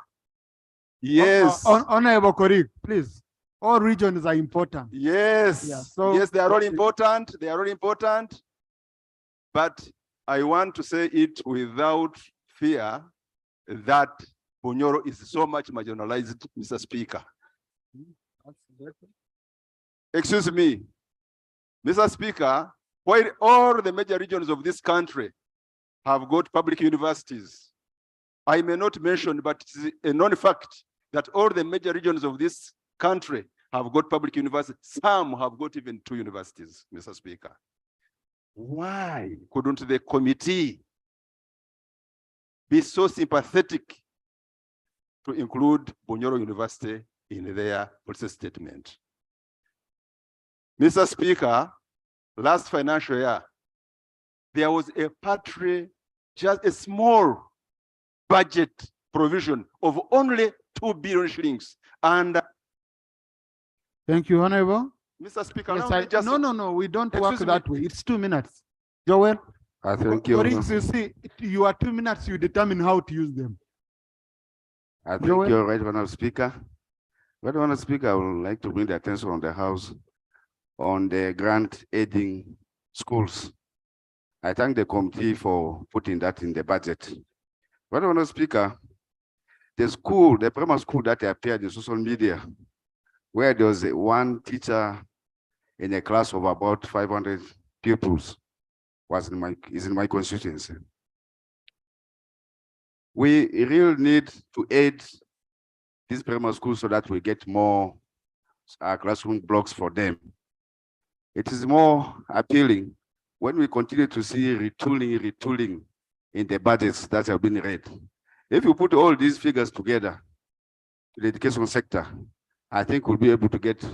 yes. Honorable colleague, please. All regions are important. Yes, Yeah, so- yes, they are all important. They are all important. But I want to say it without fear that Bunyoro is so much marginalized, Mr. Speaker. Excuse me, Mr. Speaker, while all the major regions of this country have got public universities, I may not mention, but it's a known fact that all the major regions of this country have got public universities. Some have got even 2 universities, Mr. Speaker. Why couldn't the committee be so sympathetic to include Bunyoro University in their policy statement? Mr. Speaker, last financial year, there was a patry, just a small budget provision of only 2 billion shillings. And Thank you, Honorable. Mr. Speaker, Yes, now we just no, we don't work Excuse that way. It's 2 minutes. Joel? thank Colleagues, you see, you are 2 minutes, you determine how to use them. Thank Joel? you, Right Honorable Speaker. Right Honorable Speaker, I would like to bring the attention of the House on the grant aiding schools. I thank the committee for putting that in the budget. Right Honorable Speaker, the primary school that appeared in social media, where there was one teacher in a class of about 500 pupils, is in my constituency. We really need to aid these primary schools so that we get more classroom blocks for them. It is more appealing when we continue to see retooling in the budgets that have been read. If you put all these figures together to the education sector, I think we'll be able to get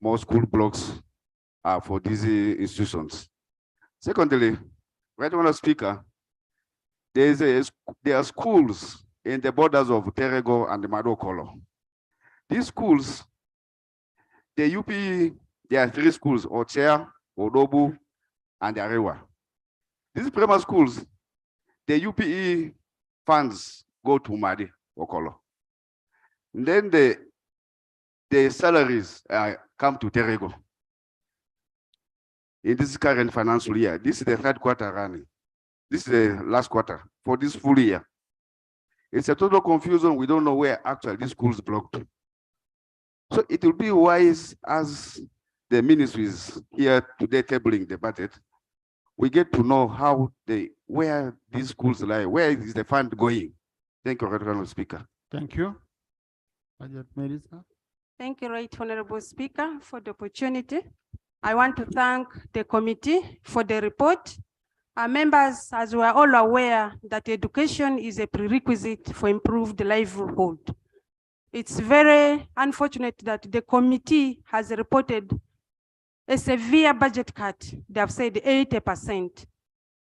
more school blocks for these institutions. Secondly, Right Honorable Speaker, there are schools in the borders of Terego and Madokolo. These schools, the UP, there are 3 schools, Ochea, Odobu, and Arewa. These primary schools, the UPE funds go to Madi, Okolo. And then the salaries come to Terego. In this current financial year, this is the 3rd quarter running. This is the last quarter for this full year. It's a total confusion. We don't know where actually these schools blocked. So it will be wise, as the ministry is here today tabling the budget, we get to know where these schools lie, where is the fund going. Thank you, Honorable Speaker. Thank you. Budget Minister. Thank you, Right Honorable Speaker, for the opportunity. I want to thank the committee for the report. Our members, as we are all aware, that education is a prerequisite for improved livelihood. It's very unfortunate that the committee has reported a severe budget cut. They have said 80%.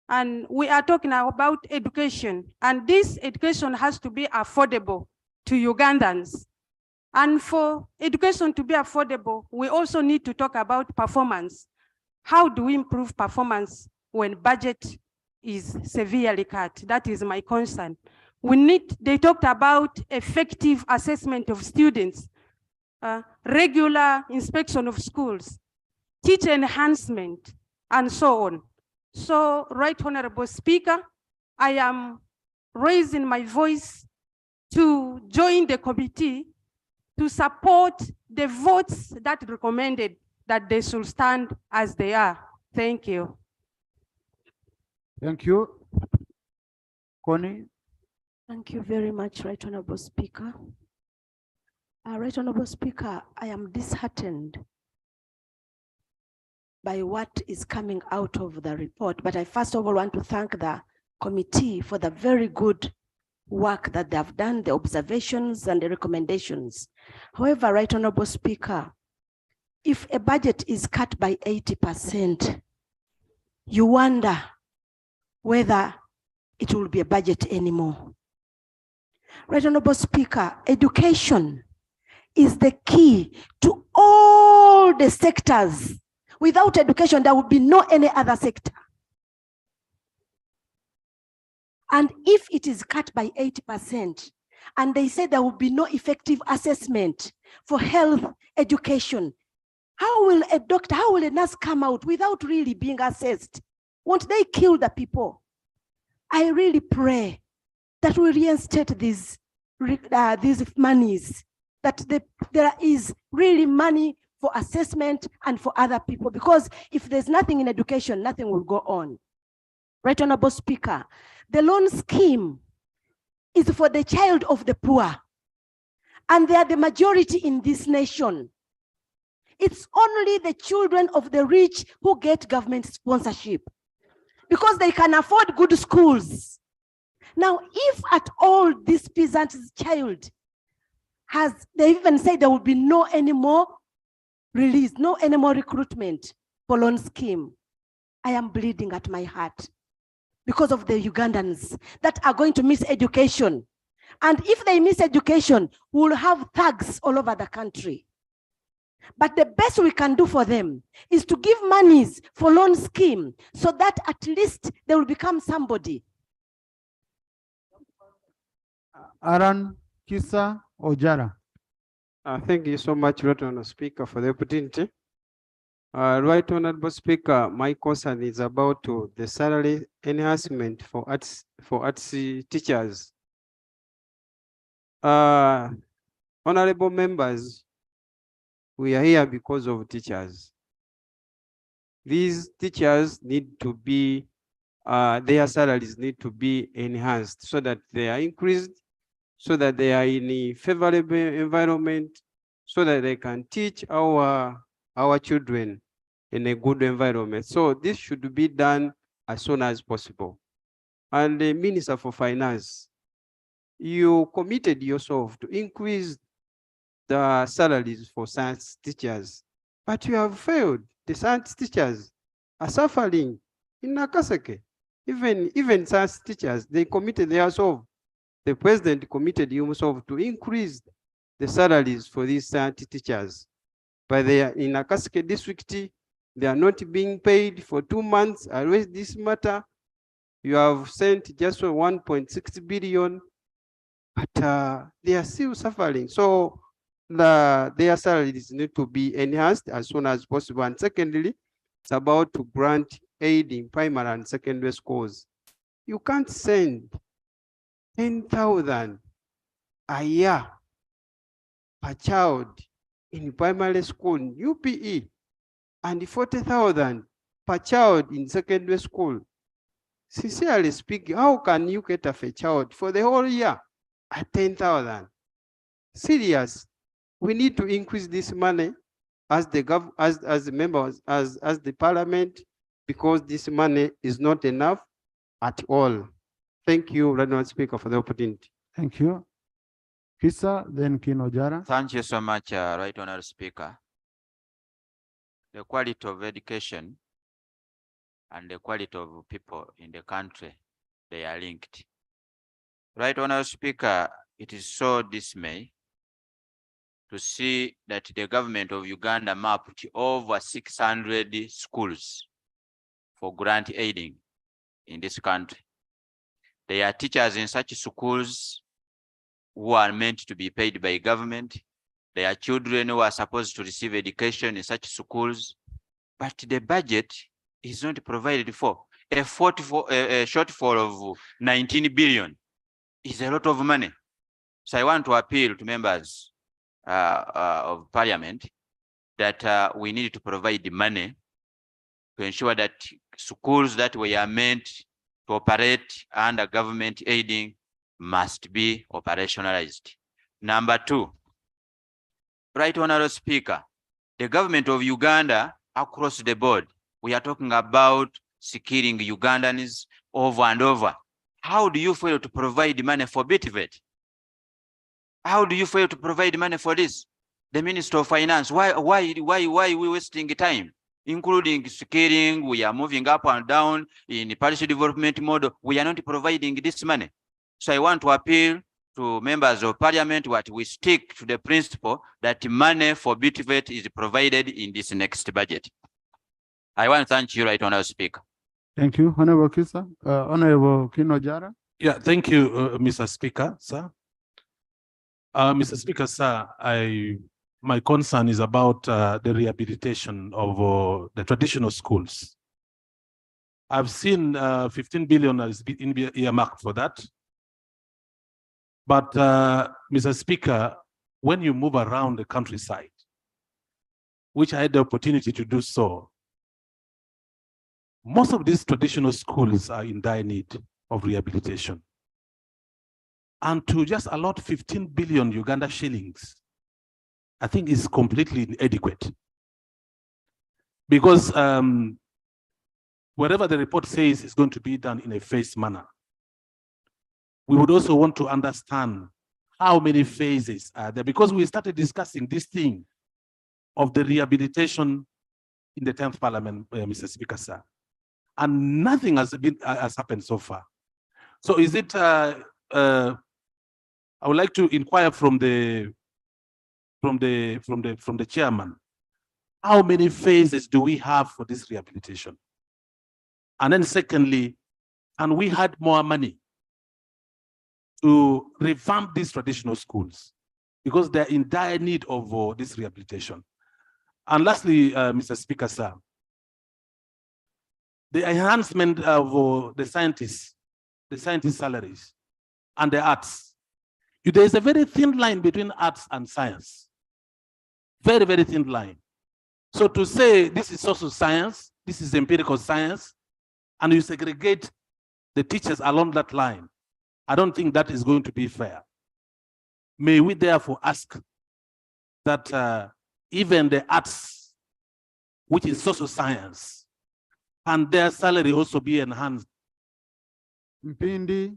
And we are talking about education, and this education has to be affordable to Ugandans. And for education to be affordable, we also need to talk about performance. How do we improve performance when budget is severely cut? That is my concern. They talked about effective assessment of students, regular inspection of schools, teacher enhancement, and so on. So, Right Honorable Speaker, I am raising my voice to join the committee to support the votes that recommended that they should stand as they are. Thank you. Thank you. Connie? Thank you very much, Right Honorable Speaker. Right Honorable Speaker, I am disheartened by what is coming out of the report, but I first of all want to thank the committee for the very good work that they have done, the observations and the recommendations. However, Right Honorable Speaker, if a budget is cut by 80%, you wonder whether it will be a budget anymore. Right Honorable Speaker, education is the key to all the sectors. Without education, there would be no any other sector. And if it is cut by 80%, and they say there will be no effective assessment for health education, how will a doctor, how will a nurse come out without really being assessed? Won't they kill the people? I really pray that we reinstate these monies, that there is really money for assessment and for other people, because if there's nothing in education, nothing will go on. Right Honorable Speaker, the loan scheme is for the child of the poor, and they are the majority in this nation. It's only the children of the rich who get government sponsorship because they can afford good schools. Now, if at all this peasant's child has, they even say there will be no any more release, no any more recruitment for loan scheme, I am bleeding at my heart because of the Ugandans that are going to miss education. And if they miss education, we'll have thugs all over the country. But the best we can do for them is to give monies for loan scheme so that at least they will become somebody. Aaron Kisa Ojara. Thank you so much, Right Honorable Speaker, for the opportunity. Right Honorable Speaker, my concern is about the salary enhancement for arts teachers. Honorable members, we are here because of teachers. These teachers need to be, their salaries need to be enhanced so that they are increased, so that they are in a favorable environment, so that they can teach our children in a good environment. So this should be done as soon as possible. And the Minister for Finance, you committed yourself to increase the salaries for science teachers, but you have failed. The science teachers are suffering in Nakaseke. Even science teachers, they committed themselves. The president committed himself to increase the salaries for these science teachers. But they are in Nakaseke district, they are not being paid for 2 months. I raised this matter. You have sent just 1.6 billion, but they are still suffering. So their salaries need to be enhanced as soon as possible. And secondly, it's about to grant aid in primary and secondary schools. You can't send 10,000 a year per child in primary school, UPE, and 40,000 per child in secondary school. Sincerely speaking, how can you get a child for the whole year at 10,000? Serious. We need to increase this money as the members, as the parliament, because this money is not enough at all. Thank you, Right Honorable Speaker, for the opportunity. Thank you. Kisa, then Kinojara. Thank you so much, Right Honorable Speaker. The quality of education and the quality of people in the country, they are linked. Right Honorable Speaker, it is so dismay to see that the government of Uganda mapped over 600 schools for grant aiding in this country. There are teachers in such schools who are meant to be paid by government. There are children who are supposed to receive education in such schools, but the budget is not provided for. A shortfall of 19 billion is a lot of money. So I want to appeal to members of parliament that we need to provide the money to ensure that schools that we are meant to operate under government aiding must be operationalized. Number two, Right Honorable Speaker, the government of Uganda across the board, we are talking about securing Ugandans over and over. How do you fail to provide money for BTVET? How do you fail to provide money for this? The Minister of Finance, why are we wasting time? Including scaling, we are moving up and down in the parish development model. We are not providing this money. So I want to appeal to members of parliament what we stick to the principle that money for BTVET is provided in this next budget. I want to thank you, Right Honorable Speaker. Thank you, Honorable Kisa. Honorable Kinojara. Yeah, thank you, Mr. Speaker, sir. Mr. Speaker, sir, my concern is about the rehabilitation of the traditional schools. I've seen 15 billion has been earmarked for that. But Mr. Speaker, when you move around the countryside, which I had the opportunity to do so, most of these traditional schools are in dire need of rehabilitation. And to just allot 15 billion Uganda shillings, I think is completely inadequate. Because whatever the report says is going to be done in a phased manner. We would also want to understand how many phases are there, because we started discussing this thing of the rehabilitation in the 10th Parliament, Mr. Speaker, sir. And nothing has happened so far. So is it, I would like to inquire from the chairman, how many phases do we have for this rehabilitation? And then secondly, can we add more money to revamp these traditional schools? Because they're in dire need of this rehabilitation. And lastly, Mr. Speaker, sir, the enhancement of the scientists' salaries and the arts. There is a very thin line between arts and science. Very, very thin line. So to say this is social science, this is empirical science, and you segregate the teachers along that line, I don't think that is going to be fair. May we therefore ask that even the arts, which is social science, and their salary also be enhanced. Mpindi,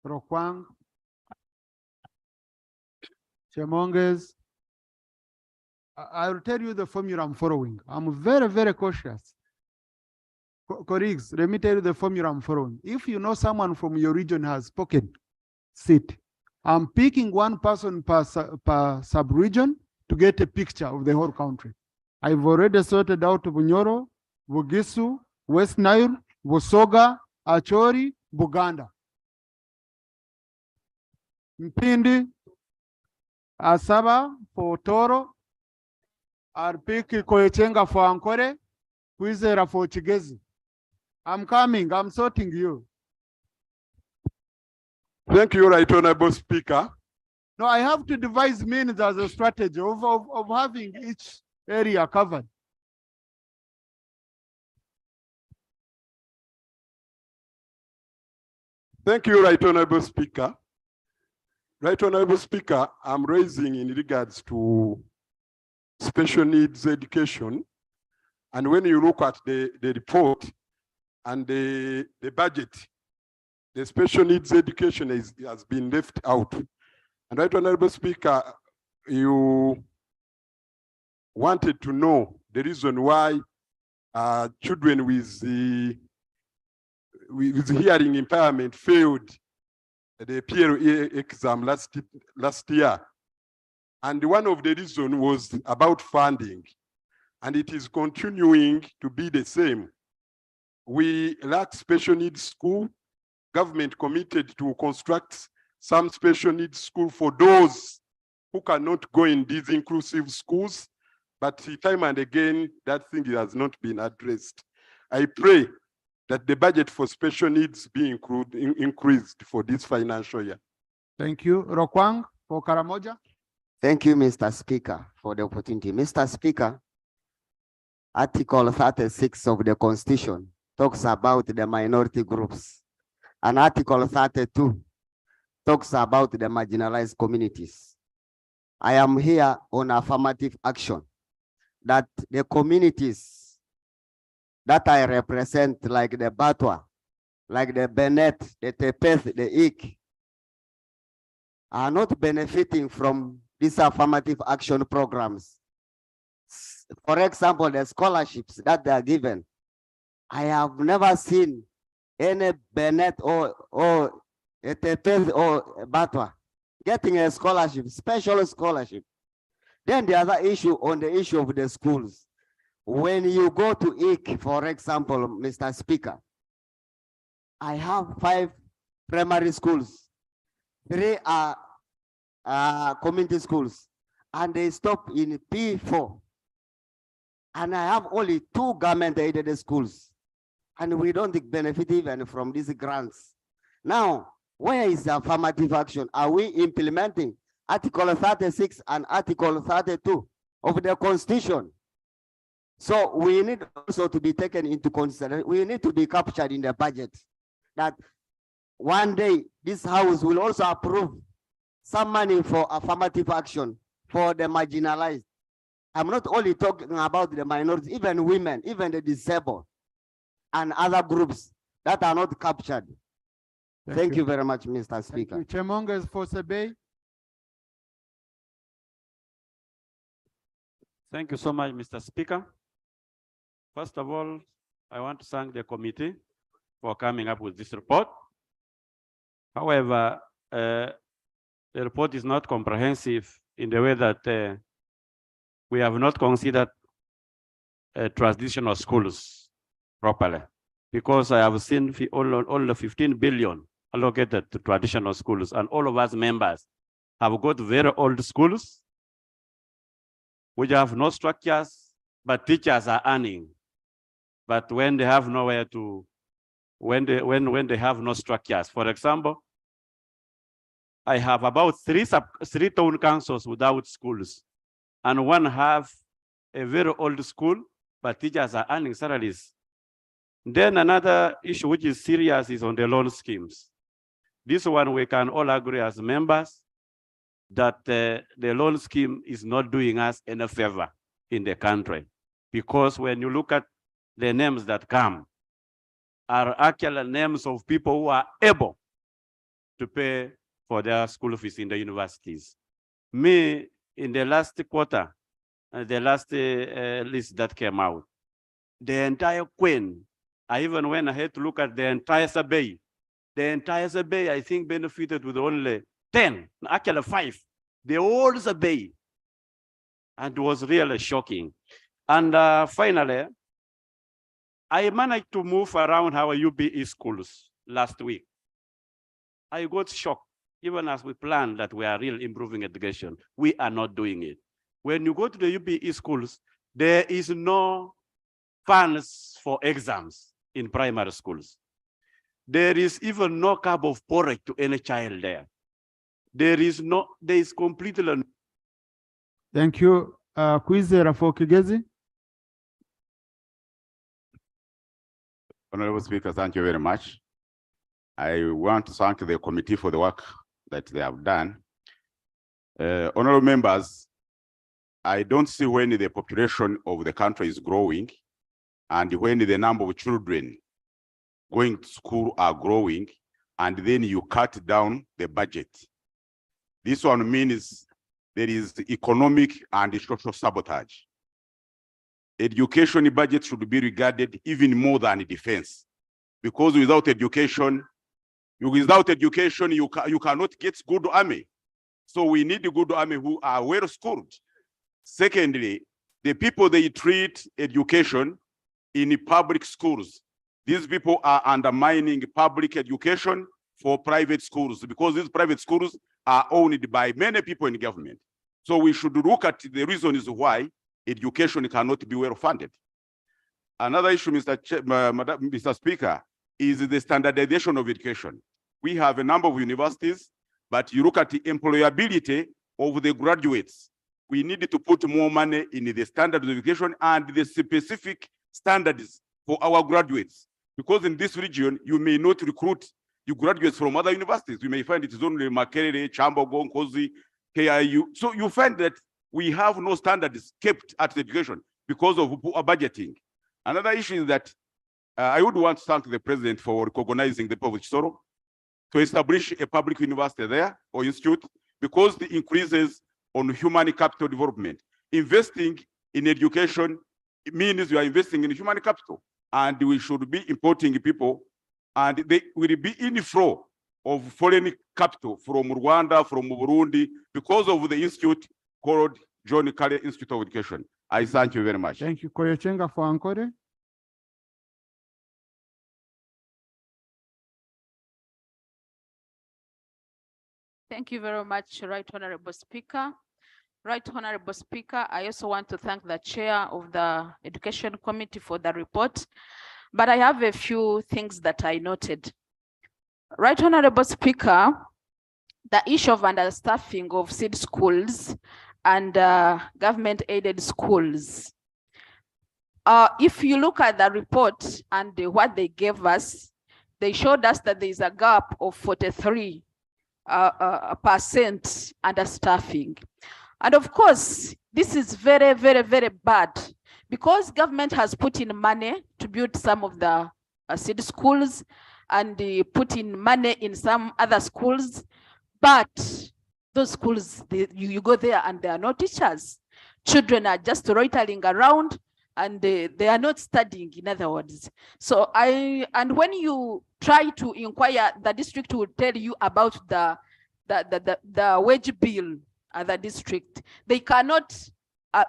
Rokwang, Chemonges. I will tell you the formula I'm following. I'm very, very cautious. Colleagues, let me tell you the formula I'm following. If you know someone from your region has spoken, sit. I'm picking one person per sub-region to get a picture of the whole country. I've already sorted out Bunyoro, Bugisu, West Nile, Busoga, Achori, Buganda. Mpindi, Asaba for Toro, Arpiki Koyechenga for Ankore, Kwizera for Chigezi. I'm coming, I'm sorting you. Thank you, Right Honorable Speaker. No, I have to devise means as a strategy of having each area covered. Thank you, Right Honorable Speaker. Right Honorable Speaker, I'm raising in regards to special needs education. And when you look at the report and the budget, the special needs education has been left out. And Right Honorable Speaker, you wanted to know the reason why children with hearing impairment failed the PLA exam last year. And one of the reasons was about funding. And it is continuing to be the same. We lack special needs school. Government committed to construct some special needs school for those who cannot go in these inclusive schools. But time and again, that thing has not been addressed. I pray that the budget for special needs be increased for this financial year. Thank you. Rokwang for Karamoja. Thank you, Mr. Speaker, for the opportunity. Mr. Speaker, Article 36 of the Constitution talks about the minority groups. And Article 32 talks about the marginalized communities. I am here on affirmative action that the communities that I represent, like the Batwa, like the Bennett, the Tepeth, the Ik, are not benefiting from these affirmative action programs. For example, the scholarships that they are given. I have never seen any Bennett or a Tepeth or a Batwa getting a scholarship, special scholarship. Then the other issue on the issue of the schools. When you go to Ik, for example, Mr. Speaker, I have 5 primary schools. 3 are community schools, and they stop in P4. And I have only 2 government-aided schools, and we don't benefit even from these grants. Now, where is the affirmative action? Are we implementing Article 36 and Article 32 of the Constitution? So we need also to be taken into consideration. We need to be captured in the budget that one day this House will also approve some money for affirmative action for the marginalized. I'm not only talking about the minorities, even women, even the disabled, and other groups that are not captured. Thank you very much, Mr. Speaker. Chemonges for Sebei. Thank you so much, Mr. Speaker. First of all, I want to thank the committee for coming up with this report. However, the report is not comprehensive in the way that we have not considered traditional schools properly, because I have seen all the 15 billion allocated to traditional schools, and all of us members have got very old schools which have no structures, but teachers are earning. But when they have nowhere to, when they have no structures, for example, I have about 3 town councils without schools, and one have a very old school, but teachers are earning salaries. Then another issue which is serious is on the loan schemes. This one we can all agree as members that the loan scheme is not doing us any favor in the country, because when you look at the names that come are actual names of people who are able to pay for their school fees in the universities. Me, in the last quarter, the last list that came out, the entire Queen, I even went ahead to look at the entire survey. The entire survey, I think, benefited with only 10, actually 5. The whole survey. And it was really shocking. And finally, I managed to move around our UBE schools last week. I got shocked, even as we planned that we are really improving education. We are not doing it. When you go to the UBE schools, there is no funds for exams in primary schools. There is even no cup of porridge to any child there. There is completely. Thank you. Kwizera for Kigezi. Honorable Speaker, thank you very much. I want to thank the committee for the work that they have done. Honorable members, I don't see when the population of the country is growing and when the number of children going to school are growing, and then you cut down the budget. This one means there is economic and social sabotage. Education budget should be regarded even more than defense, because without education, you cannot get good army. So we need a good army who are well schooled. Secondly, the people they treat education in public schools. These people are undermining public education for private schools, because these private schools are owned by many people in government. So we should look at the reasons why education cannot be well funded. Another issue, Mr. Speaker, is the standardization of education. We have a number of universities, but you look at the employability of the graduates. We need to put more money in the standard of education and the specific standards for our graduates. Because in this region, you may not recruit you graduate from other universities. You may find it is only Makerere, Chambogo, Nkozi, KIU. So you find that we have no standards kept at the education because of poor budgeting. Another issue is that I would want to thank the president for recognizing the people of Chisoro to establish a public university there or institute, because the increases on human capital development. Investing in education means you are investing in human capital, and we should be importing people, and they will be inflow of foreign capital from Rwanda, from Burundi, because of the institute called John Kale Institute of Education. I thank you very much. Thank you. Koyechenga for Ankore. Thank you very much, Right Honorable Speaker. Right Honorable Speaker, I also want to thank the Chair of the Education Committee for the report, but I have a few things that I noted. Right Honorable Speaker, the issue of understaffing of seed schools and government-aided schools. If you look at the report and what they gave us, they showed us that there is a gap of 43% understaffing. And of course, this is very, very, very bad, because government has put in money to build some of the seed schools, and put in money in some other schools, but those schools, you go there and there are no teachers. Children are just loitering around, and they are not studying, in other words. So and when you try to inquire, the district will tell you about the wage bill at the district. They cannot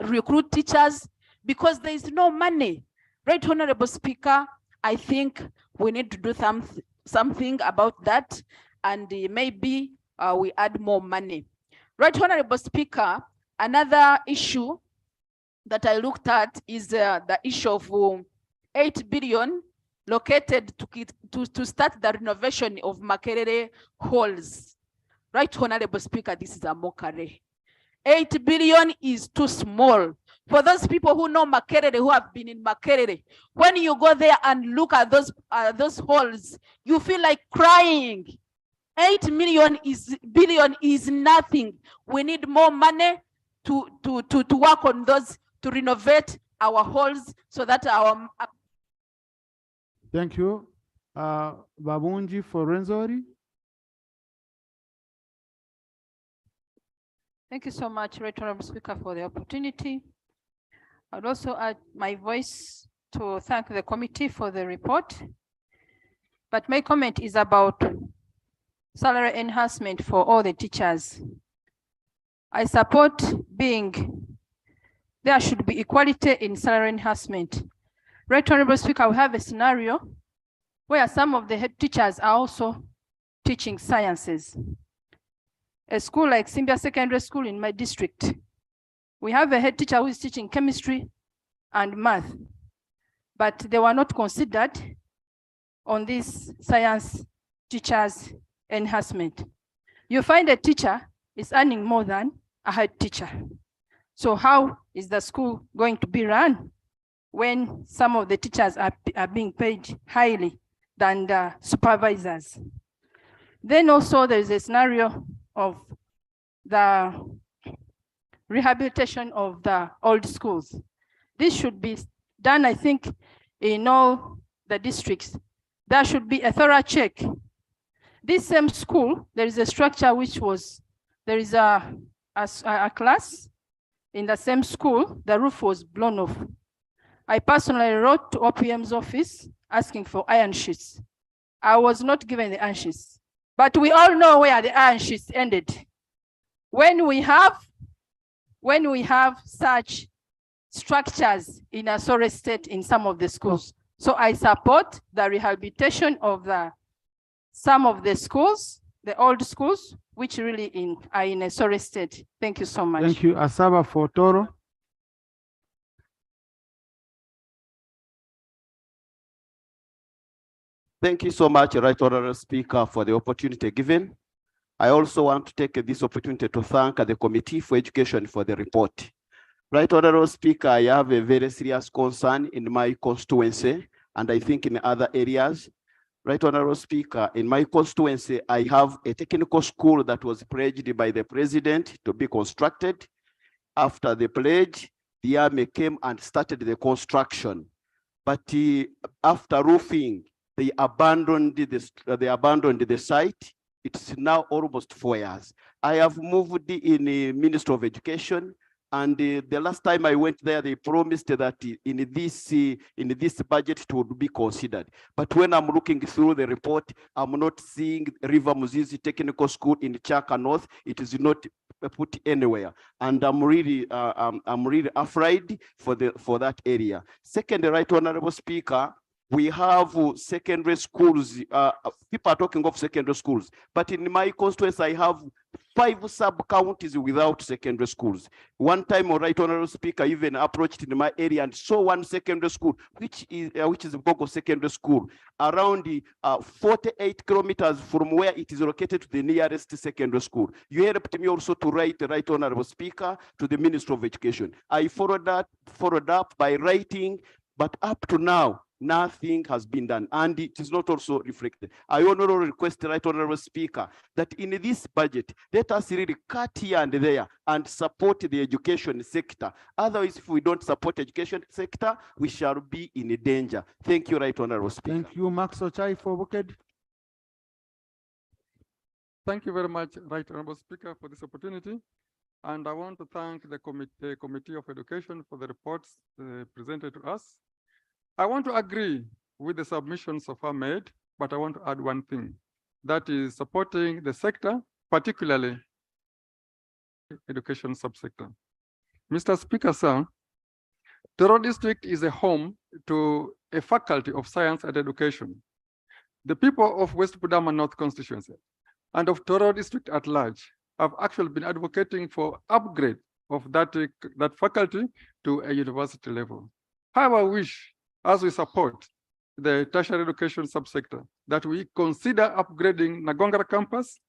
recruit teachers because there is no money. Right, Honorable Speaker, I think we need to do something about that, and maybe we add more money. Right, Honorable Speaker, another issue that I looked at is the issue of 8 billion located to start the renovation of Makerere halls. Right, Honorable Speaker, this is a mockery. 8 billion is too small. For those people who know Makerere, who have been in Makerere, when you go there and look at those halls, you feel like crying. 8 billion is nothing. We need more money to work on those, to renovate our halls so that our... Thank you. Babunji for Renzori. Thank you so much, Right Honorable Speaker, for the opportunity. I'd also add my voice to thank the committee for the report. But my comment is about salary enhancement for all the teachers. I support there should be equality in salary enhancement. Right Honorable Speaker, we have a scenario where some of the head teachers are also teaching sciences. A school like Simbia Secondary School in my district, we have a head teacher who is teaching chemistry and math, but they were not considered on this science teachers enhancement. You find a teacher is earning more than a head teacher. So how is the school going to be run when some of the teachers are being paid highly than the supervisors? Then also there is a scenario of the rehabilitation of the old schools. This should be done, I think, in all the districts. There should be a thorough check. This same school, there is a structure which was, there is a class in the same school, the roof was blown off. I personally wrote to OPM's office asking for iron sheets. I was not given the iron sheets. But we all know where the iron sheets ended. When we have such structures in a sorry state in some of the schools. So I support the rehabilitation of some of the schools, the old schools, which really are in a sorry state. Thank you so much. Thank you. Asaba for Toro. Thank you so much, Right Honorable Speaker, for the opportunity given. I also want to take this opportunity to thank the Committee for Education for the report. Right Honorable Speaker, I have a very serious concern in my constituency, and I think in other areas. Right Honorable Speaker, in my constituency, I have a technical school that was pledged by the president to be constructed. After the pledge, the army came and started the construction. But after roofing, they abandoned the site. It's now almost 4 years. I have moved in the Ministry of Education, and the last time I went there, they promised that in this budget it would be considered. But when I'm looking through the report, I'm not seeing River Muzizi Technical School in Chaka North. It is not put anywhere, and I'm really afraid for that area. Second, Right Honorable Speaker, we have secondary schools. People are talking of secondary schools, but in my constituency, I have 5 sub-counties without secondary schools. One time, Right Honorable Speaker, even approached in my area and saw one secondary school, which is Gogo Secondary School, around 48 kilometers from where it is located to the nearest secondary school. You helped me also to write, Right Honorable Speaker, to the Ministry of Education. I followed up by writing, but up to now, nothing has been done, and it is not also reflected. I want to request, Right Honorable Speaker, that in this budget, let us really cut here and there and support the education sector. Otherwise, if we don't support the education sector, we shall be in danger. Thank you, Right Honorable Speaker. Thank you, Max Ochai for Buked. Thank you very much, Right Honorable Speaker, for this opportunity. And I want to thank the Committee of Education for the reports presented to us. I want to agree with the submissions so far made, but I want to add one thing, that is supporting the sector, particularly education subsector. Mr. Speaker, sir, Toro District is a home to a faculty of science and education. The people of West Budama North constituency and of Toro District at large have actually been advocating for upgrade of that faculty to a university level. However, I wish, as we support the tertiary education subsector, that we consider upgrading Nagongara campus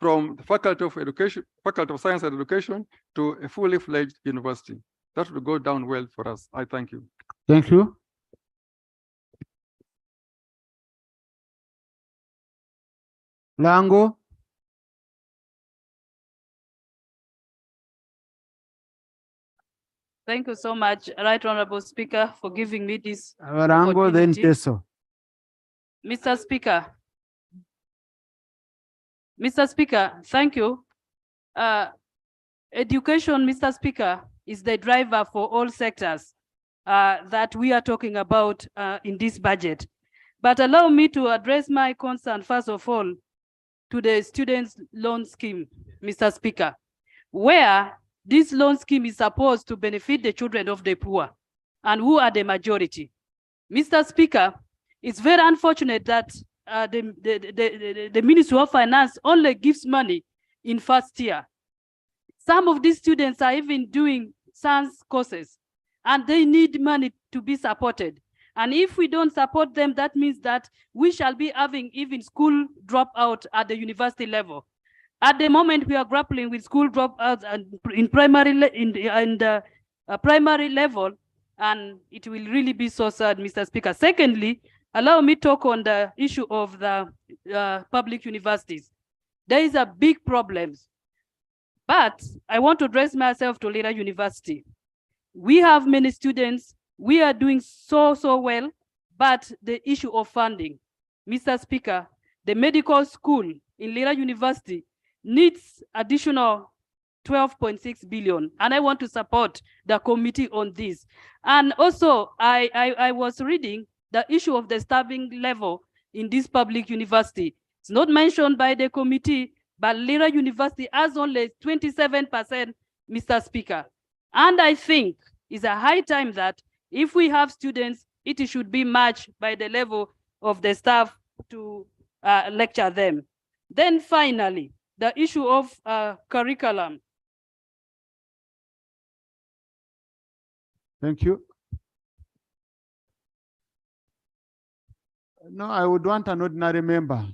from the Faculty of Science and Education to a fully fledged university. That will go down well for us. I thank you. Thank you. Lango. Thank you so much, Right Honorable Speaker, for giving me this Rango, then opportunity. Teso. Mr. Speaker, thank you. Education, Mr. Speaker, is the driver for all sectors that we are talking about in this budget. But allow me to address my concern, first of all, to the students' loan scheme, Mr. Speaker, where this loan scheme is supposed to benefit the children of the poor and who are the majority. Mr. Speaker, it's very unfortunate that the Ministry of Finance only gives money in first year. Some of these students are even doing science courses and they need money to be supported. And if we don't support them, that means that we shall be having even school dropout at the university level. At the moment, we are grappling with school dropouts in primary level, and it will really be so sad, Mr. Speaker. Secondly, allow me to talk on the issue of the public universities. There is a big problem, but I want to address myself to Lira University. We have many students. We are doing so well, but the issue of funding, Mr. Speaker, the medical school in Lira University needs additional 12.6 billion, and I want to support the committee on this. And also, I was reading the issue of the staffing level in this public university. It's not mentioned by the committee, but Lira University has only 27%, Mr. Speaker. And I think it's a high time that if we have students, it should be matched by the level of the staff to lecture them. Then finally, the issue of curriculum. Thank you. No, I would want an ordinary member.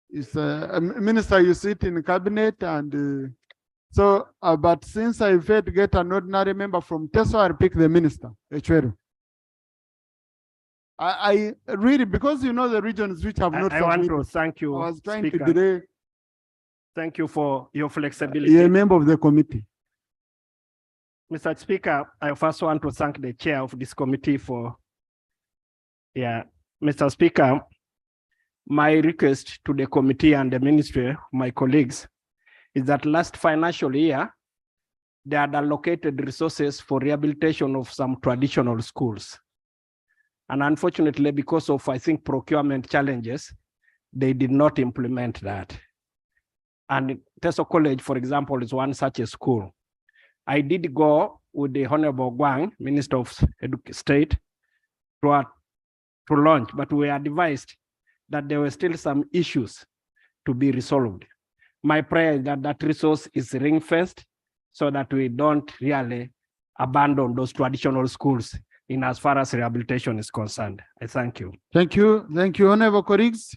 It's a minister, you sit in cabinet, and but since I failed to get an ordinary member from Teso, I'll pick the minister, Echweru. I really, because you know the regions which have not I want to submitted, thank you, I was trying Speaker. to delay. Thank you for your flexibility. You're a member of the committee. Mr. Speaker, I first want to thank the chair of this committee for, Mr. Speaker, my request to the committee and the ministry, my colleagues, is that last financial year, they had allocated resources for rehabilitation of some traditional schools. And unfortunately, because of, I think, procurement challenges, they did not implement that. And Teso College, for example, is one such a school. I did go with the Honorable Gwang, Minister of State, to launch, but we advised that there were still some issues to be resolved. My prayer is that that resource is ring-fenced so that we don't really abandon those traditional schools in as far as rehabilitation is concerned. I thank you. Thank you. Thank you, Honorable colleagues.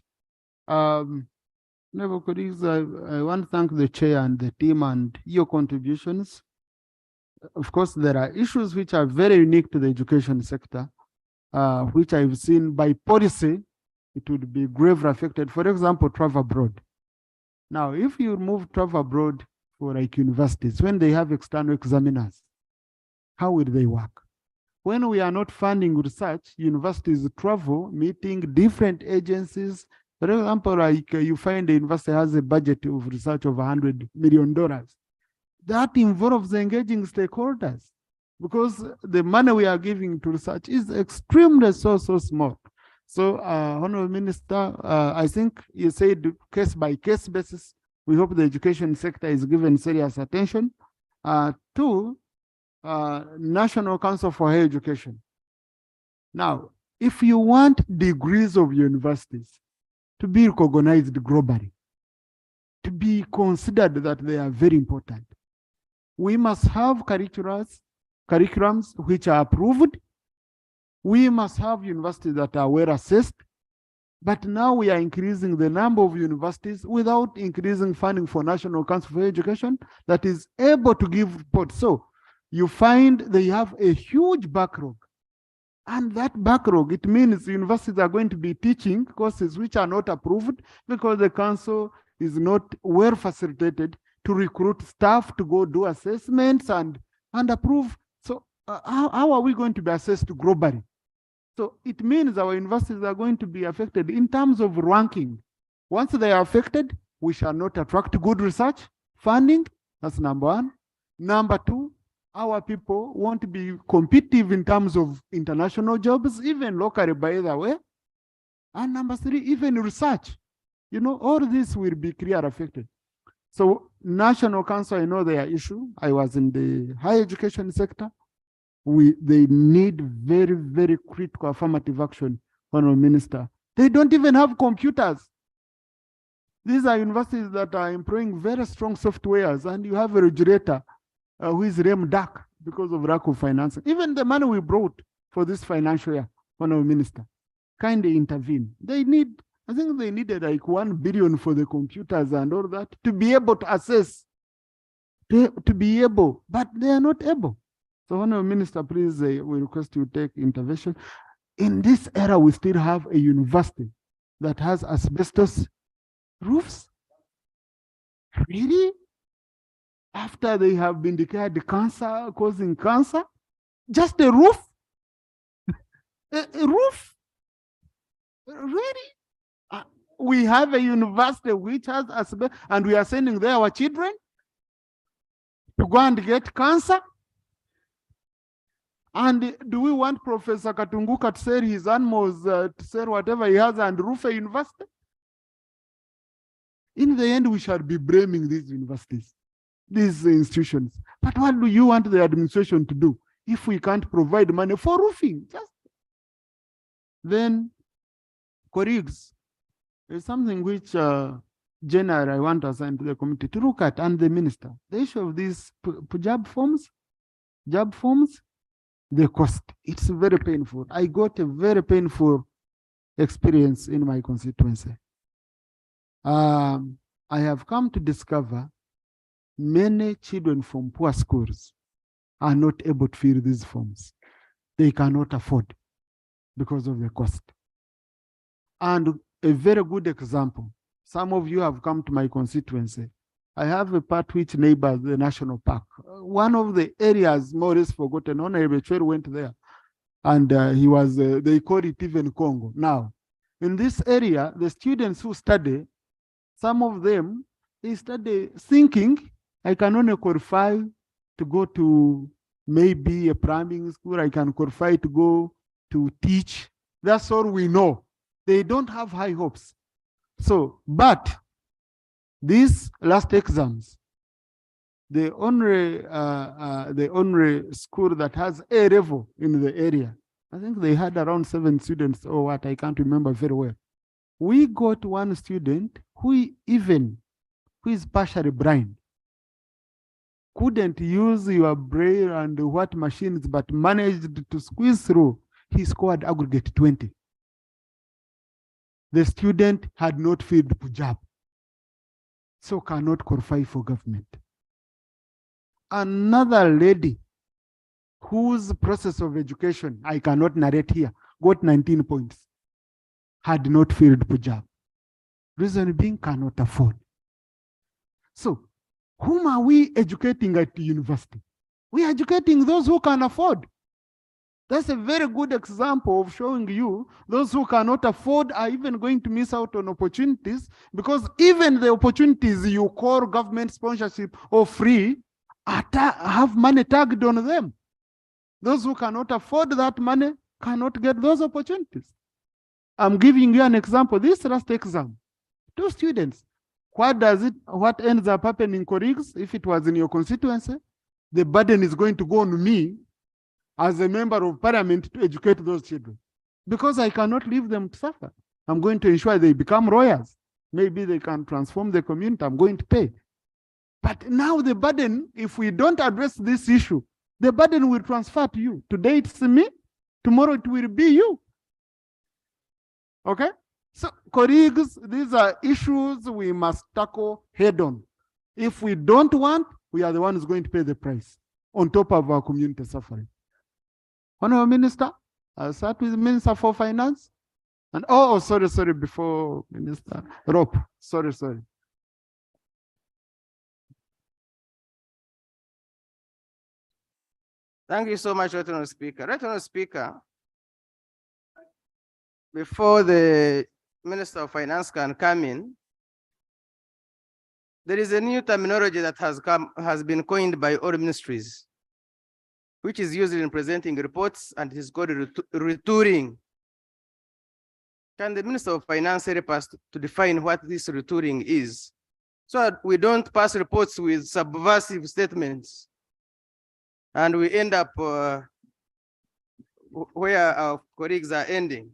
Honorable colleagues, I want to thank the chair and the team and your contributions. Of course, there are issues which are very unique to the education sector, which I've seen by policy, it would be gravely affected. For example, travel abroad. Now, if you move travel abroad for like universities, when they have external examiners, how will they work? When we are not funding research, universities travel, meeting different agencies. For example, like you find the university has a budget of research of $100 million. That involves engaging stakeholders because the money we are giving to research is extremely so small. So, Honorable Minister, I think you said case by case basis. We hope the education sector is given serious attention. Two, National Council for Higher Education. Now, if you want degrees of universities to be recognized globally, to be considered that they are very important, we must have curriculums which are approved. We must have universities that are well assessed. But now we are increasing the number of universities without increasing funding for National Council for Education that is able to give reports. So you find they have a huge backlog. And that backlog, it means universities are going to be teaching courses which are not approved because the council is not well facilitated to recruit staff to go do assessments and approve. So how are we going to be assessed globally? So it means our universities are going to be affected in terms of ranking. Once they are affected, we shall not attract good research funding. That's number one. Number two, our people won't be competitive in terms of international jobs, even locally, by the way. And number three, even research. You know, all this will be clearly affected. So National Council, I know their issue. I was in the higher education sector. They need very, very critical affirmative action, Honorable Minister. They don't even have computers. These are universities that are employing very strong softwares, and you have a regulator who is lame duck because of lack of financing. Even the money we brought for this financial year, Honorable Minister, kindly intervene. They need, I think they needed like 1 billion for the computers and all that to be able to assess, to be able, but they are not able. So, Honorable Minister, please, we request you take intervention. In this era, we still have a university that has asbestos roofs. Really? After they have been declared cancer, causing cancer? Just a roof? A roof? Really? We have a university which has asbestos, and we are sending there our children to go and get cancer? And do we want Professor Katunguka to sell his animals, to sell whatever he has and roof a university? In the end, we shall be blaming these universities, these institutions. But what do you want the administration to do if we can't provide money for roofing? Then, colleagues, there's something which generally I want to assign to the committee to look at, and the minister. The issue of these job forms, the cost, it's very painful. I got a very painful experience in my constituency. I have come to discover many children from poor schools are not able to fill these forms. They cannot afford. because of the cost. And a very good example, some of you have come to my constituency. I have a part which neighbors the national park. One of the areas more is forgotten. Honorable Chwer went there, and he was, they call it even Congo. Now, in this area, the students who study, some of them, they study thinking, I can only qualify to go to maybe a primary school, I can qualify to go to teach. That's all we know. They don't have high hopes. So, but these last exams, the only school that has A level in the area, I think they had around 7 students or what, I can't remember very well. We got one student who is partially blind, couldn't use your brain and what machines, but managed to squeeze through. He scored aggregate 20. The student had not filled Punjab, so cannot qualify for government. Another lady whose process of education, I cannot narrate here, got 19 points, had not filled Punjab. Reason being, cannot afford. So, whom are we educating at the university? We are educating those who can afford. That's a very good example of showing you those who cannot afford are even going to miss out on opportunities, because even the opportunities you call government sponsorship or free have money tagged on them. Those who cannot afford that money cannot get those opportunities. I'm giving you an example. This last exam, 2 students. What ends up happening, colleagues, if it was in your constituency? The burden is going to go on me as a member of parliament to educate those children, because I cannot leave them to suffer. I'm going to ensure they become lawyers. Maybe they can transform the community. I'm going to pay. But now the burden, if we don't address this issue, the burden will transfer to you. Today it's me, tomorrow it will be you. Okay? So, colleagues, these are issues we must tackle head on. If we don't want, we are the ones going to pay the price on top of our community suffering. Honorable Minister, I'll start with the Minister for Finance. And sorry, before Minister Rope. Sorry. Thank you so much, Honorable Speaker. Honorable Speaker, before the Minister of Finance can come in, there is a new terminology that has been coined by all ministries, which is used in presenting reports, and it is called retooling. Can the Minister of Finance help us to define what this retooling is, so that we don't pass reports with subversive statements and we end up where our colleagues are ending?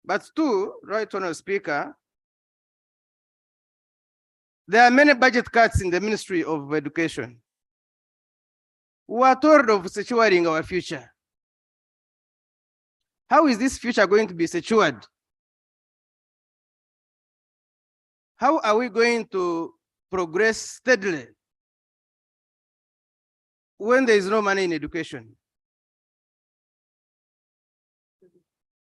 But 2, Right Honorable Speaker, there are many budget cuts in the Ministry of Education. We are told of securing our future. How is this future going to be secured? How are we going to progress steadily when there is no money in education?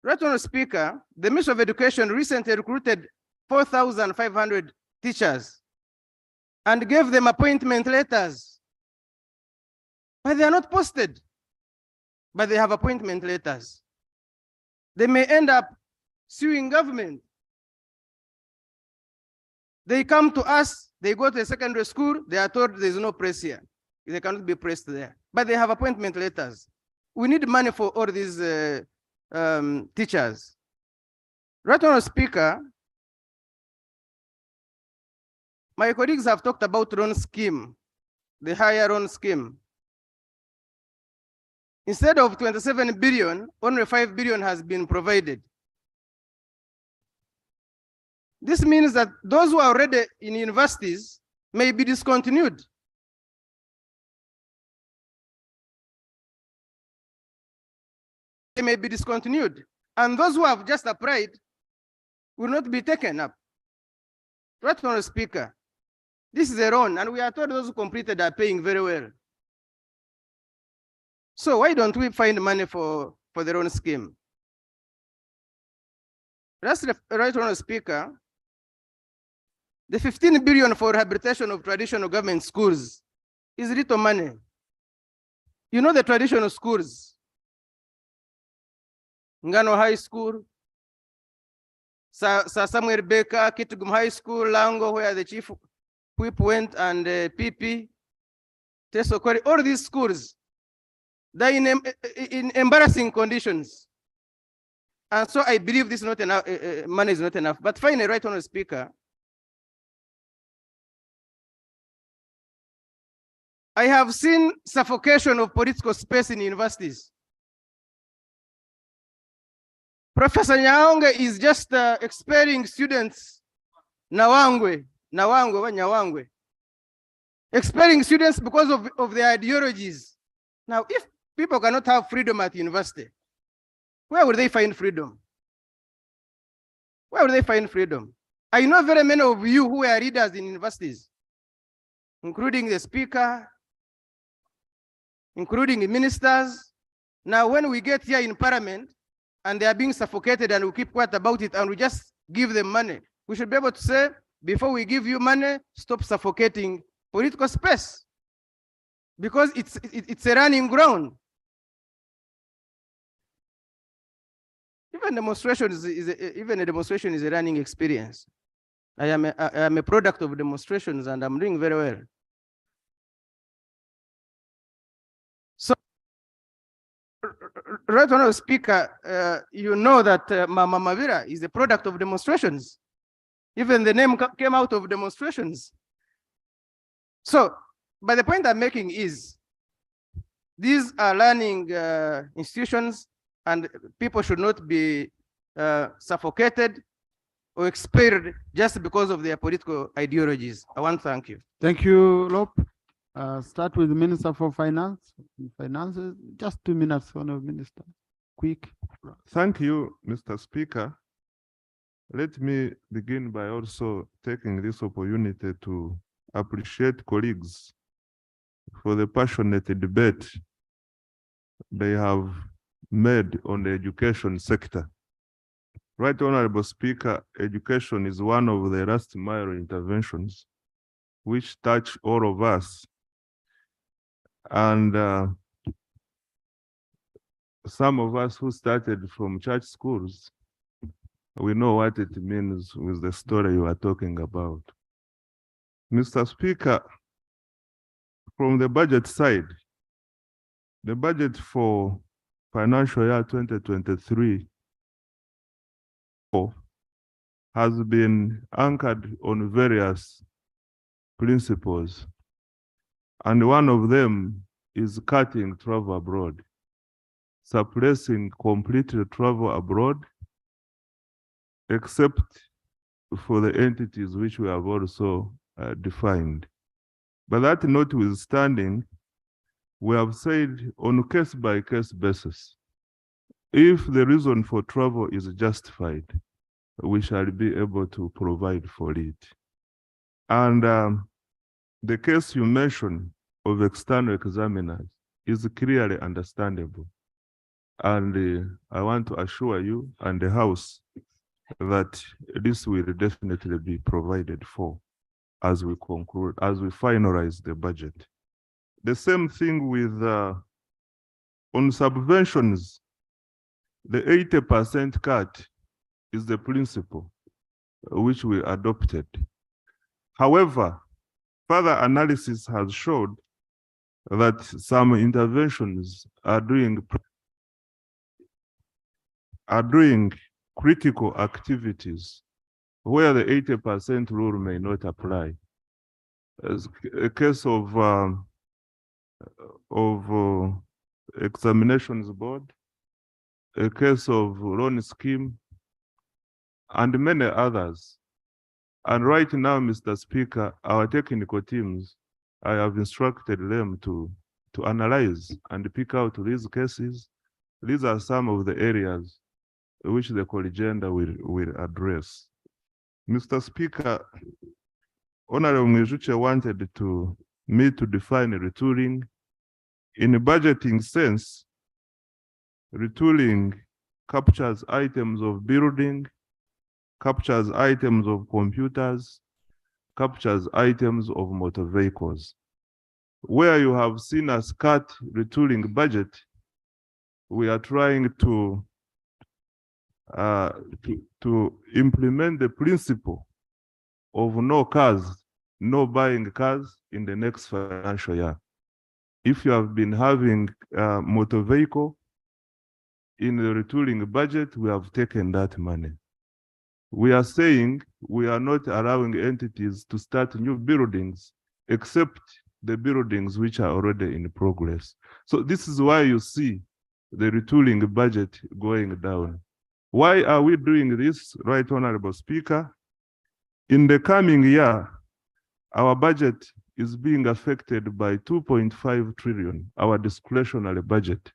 Right Honorable Speaker, the Ministry of Education recently recruited 4,500 teachers and gave them appointment letters. But they are not posted, but they have appointment letters. They may end up suing government. They come to us, they go to a secondary school, they are told there is no press here. They cannot be pressed there, but they have appointment letters. We need money for all these teachers. Right Honorable Speaker, my colleagues have talked about loan scheme, the higher loan scheme. Instead of 27 billion, only 5 billion has been provided. This means that those who are already in universities may be discontinued. They may be discontinued. And those who have just applied will not be taken up. Right Honorable Speaker, this is a loan, and we are told those who completed are paying very well. So why don't we find money for the loan scheme? That's right, Honourable Speaker. The 15 billion for rehabilitation of traditional government schools is little money. You know the traditional schools, Ngano High School, Sir Samuel Baker, Kitgum High School, Lango, where the chief whip went, and PP, Tesokori, all these schools, they're in embarrassing conditions. And so I believe this is not enough, money is not enough. But finally, right, Honourable Speaker, I have seen suffocation of political space in universities. Professor Nyaonge is just expelling students, Nawangwe, expelling students because of their ideologies. Now, if people cannot have freedom at university, where would they find freedom? Where would they find freedom? I know very many of you who are leaders in universities, including the speaker, including the ministers. Now, when we get here in parliament and they are being suffocated and we keep quiet about it and we just give them money, we should be able to say, before we give you money, stop suffocating political space, because it's a running ground. Even demonstration even a demonstration is a running experience. I am a product of demonstrations and I'm doing very well. So, right, Honourable Speaker, you know that Mama Mavira is a product of demonstrations. Even the name came out of demonstrations. So, but the point I'm making is, these are learning institutions, and people should not be suffocated or expelled just because of their political ideologies. I want to thank you. Thank you, Lop. Start with the Minister for Finance. Finances, just 2 minutes, Honourable Minister. Quick. Thank you, Mr. Speaker. Let me begin by also taking this opportunity to appreciate colleagues for the passionate debate they have made on the education sector. Right, Honorable Speaker, education is one of the last mile interventions which touch all of us. And some of us who started from church schools, we know what it means with the story you are talking about. Mr. Speaker, from the budget side, the budget for financial year 2023 has been anchored on various principles. And one of them is cutting travel abroad, suppressing completely travel abroad, except for the entities which we have also defined. But that notwithstanding, we have said on case-by-case basis, if the reason for travel is justified, we shall be able to provide for it. And the case you mentioned of external examiners is clearly understandable. And I want to assure you and the House that this will definitely be provided for as we conclude, as we finalize the budget. The same thing with on subventions, the 80% cut is the principle which we adopted. However, further analysis has showed that some interventions are doing critical activities where the 80% rule may not apply. As a case of examinations board, a case of loan scheme, and many others. And right now, Mr. Speaker, our technical teams, I have instructed them to analyze and pick out these cases. These are some of the areas which the Collegenda will address. Mr. Speaker, Honorable Mwijuche wanted me to define retooling. In a budgeting sense, retooling captures items of building, captures items of computers, captures items of motor vehicles. Where you have seen us cut retooling budget, we are trying to implement the principle of no cars, no buying cars in the next financial year. If you have been having a motor vehicle in the retooling budget, we have taken that money. We are saying we are not allowing entities to start new buildings except the buildings which are already in progress. So this is why you see the retooling budget going down. Why are we doing this, Right Honorable Speaker? In the coming year, our budget is being affected by 2.5 trillion. Our discretionary budget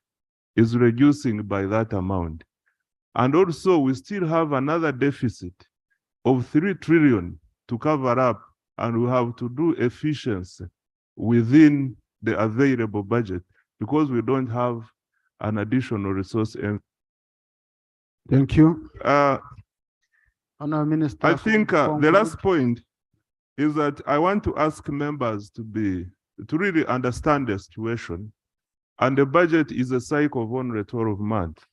is reducing by that amount. And also we still have another deficit of 3 trillion to cover up, and we have to do efficiency within the available budget because we don't have an additional resource. Thank you. Honourable Minister. I think the last point is that I want to ask members to really understand the situation. And the budget is a cycle of only 12 months.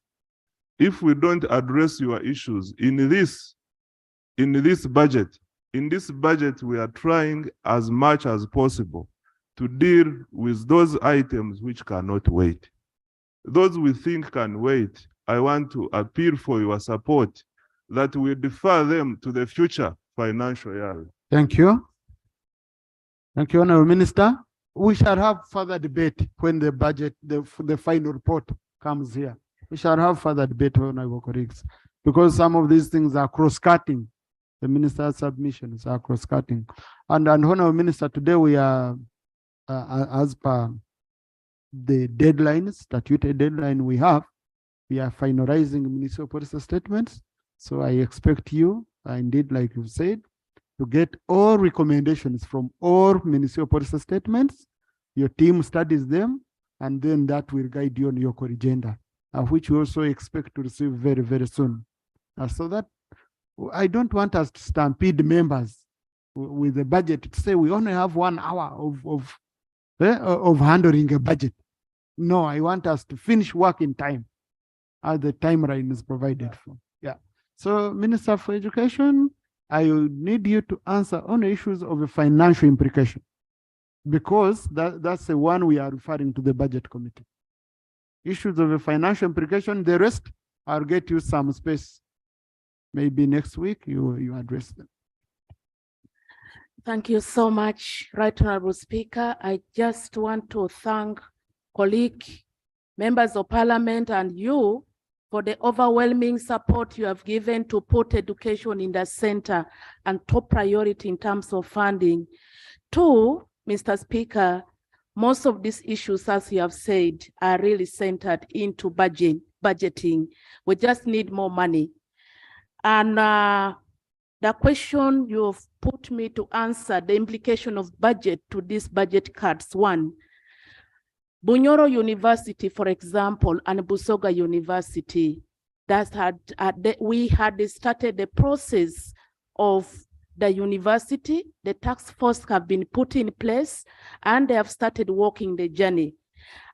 If we don't address your issues in this budget, we are trying as much as possible to deal with those items which cannot wait. Those we think can wait, I want to appeal for your support that we defer them to the future financial year. Thank you. Thank you, Honourable Minister. We shall have further debate when the budget, the final report comes here. We shall have further debate, Honourable colleagues, because some of these things are cross-cutting. The minister's submissions are cross-cutting. And Honourable Minister, today we are, as per the deadlines, statutory deadline we are finalizing municipal policy statements. So I expect you, indeed, like you said, to get all recommendations from all municipal policy statements. Your team studies them, and then that will guide you on your core agenda, which we also expect to receive very, very soon. So that I don't want us to stampede members with the budget to say we only have 1 hour of handling a budget. No, I want us to finish work in time as the timeline is provided for. Yeah. So, Minister for Education, I need you to answer on issues of a financial implication, because that's the one we are referring to the budget committee. Issues of a financial implication, the rest, I'll get you some space. Maybe next week you address them. Thank you so much, Right Honorable Speaker. I just want to thank colleagues, members of parliament, and you for the overwhelming support you have given to put education in the center and top priority in terms of funding. Two, Mr. Speaker, most of these issues, as you have said, are really centered into budgeting. We just need more money. And the question you've put me to answer, the implication of budget to these budget cuts. One, Bunyoro University, for example, and Busoga University, we had started the process of the university. The task force have been put in place and they have started walking the journey.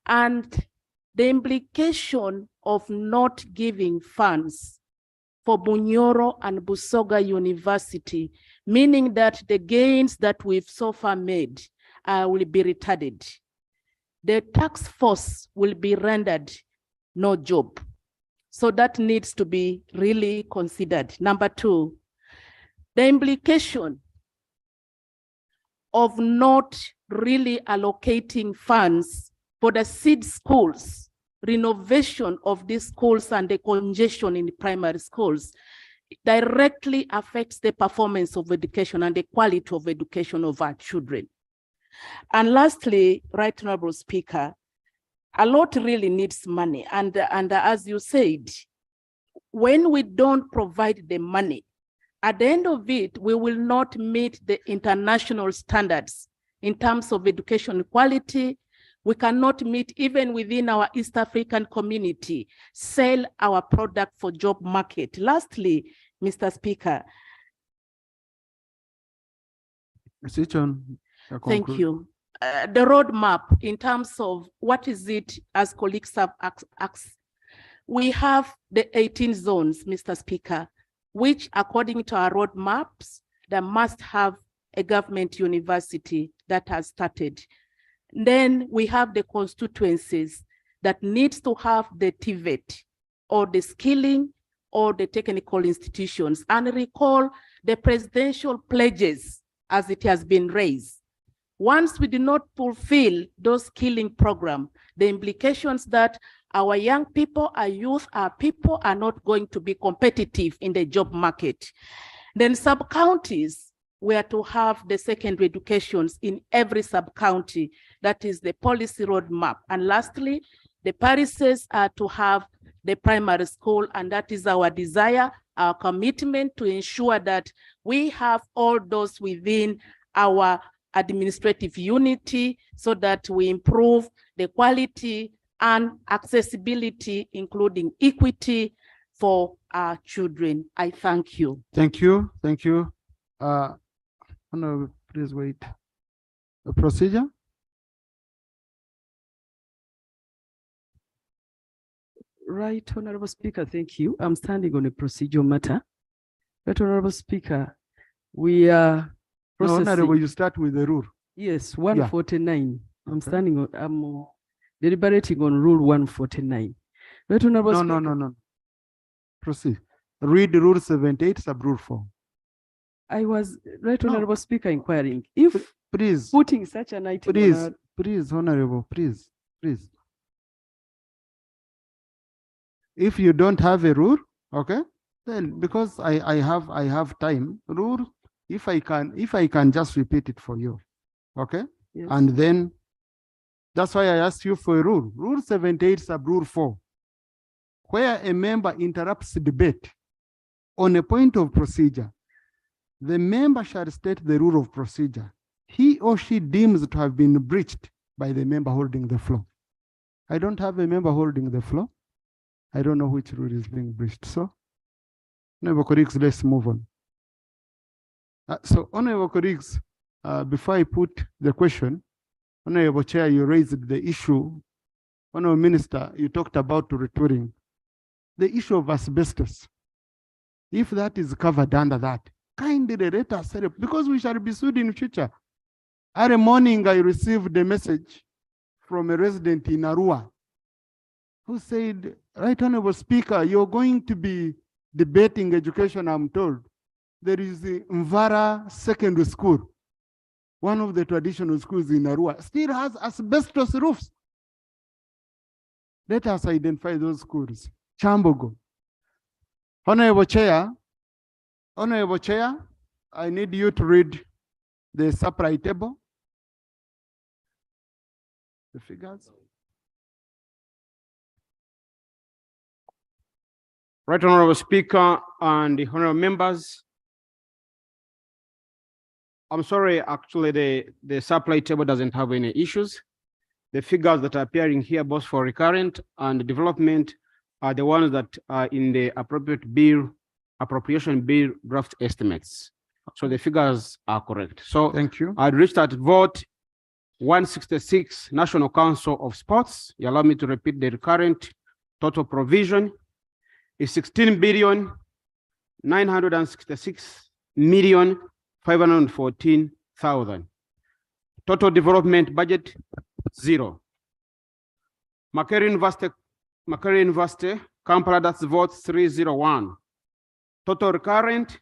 And the implication of not giving funds for Bunyoro and Busoga University, meaning that the gains that we've so far made will be retarded. The task force will be rendered no job. So that needs to be really considered. Number two, the implication of not really allocating funds for the seed schools, renovation of these schools and the congestion in the primary schools directly affects the performance of education and the quality of education of our children. And lastly, Right Honorable Speaker, a lot really needs money. And as you said, when we don't provide the money, at the end of it, we will not meet the international standards in terms of education quality. We cannot meet, even within our East African community, sell our product for job market. Lastly, Mr. Speaker. Thank you. The roadmap in terms of what is it as colleagues have asked. We have the 18 zones, Mr. Speaker, which according to our roadmaps, they must have a government university that has started. Then we have the constituencies that needs to have the TVET or the skilling or the technical institutions, and recall the presidential pledges as it has been raised. Once we do not fulfill those skilling program, the implications that our young people, our youth, our people are not going to be competitive in the job market. Then sub-counties were to have the secondary educations in every sub-county. That is the policy roadmap. And lastly, the parishes are to have the primary school, and that is our desire, our commitment to ensure that we have all those within our administrative unity so that we improve the quality and accessibility, including equity for our children. I thank you. Thank you. Thank you. No, please wait. A procedure? Right, Honorable Speaker, thank you. I'm standing on a procedural matter. Right, Honorable Speaker, we are processing. No, Honorable, you start with the rule. Yes, 149. Yeah. I'm standing on, I'm deliberating on rule 149. Right, Honorable Speaker. No. Proceed. Read rule 78, sub rule 4. I was, right, Honorable Speaker, inquiring if please putting such an item. Please, Honorable, please. If you don't have a rule, okay, then because I have time, rule, if I can just repeat it for you, okay? Yes. And then that's why I asked you for a rule. Rule 78 sub rule 4, where a member interrupts debate on a point of procedure, the member shall state the rule of procedure he or she deems to have been breached by the member holding the floor. I don't have a member holding the floor. I don't know which rule is being breached. So, honorable colleagues, let's move on. So, honorable colleagues, before I put the question, Honorable Chair, you raised the issue. Honorable Minister, you talked about retooling. The issue of asbestos. If that is covered under that, kindly let us set up, because we shall be sued in future. Early morning, I received a message from a resident in Arua who said, Right Honorable Speaker, you're going to be debating education, I'm told. There is the Mvara Secondary School, one of the traditional schools in Arua, still has asbestos roofs. Let us identify those schools. Chambogo. Honorable Chair, I need you to read the supply table, the figures. Right, Honorable Speaker and the honorable members. I'm sorry, actually the supply table doesn't have any issues. The figures that are appearing here, both for recurrent and development, are the ones that are in the appropriation bill draft estimates. So the figures are correct. So thank you. I'd reached at vote 166, National Council of Sports. You allow me to repeat the recurrent total provision is 16,966,514,000. Total development budget, 0. Makere University, Kampala, that's vote 301. Total recurrent,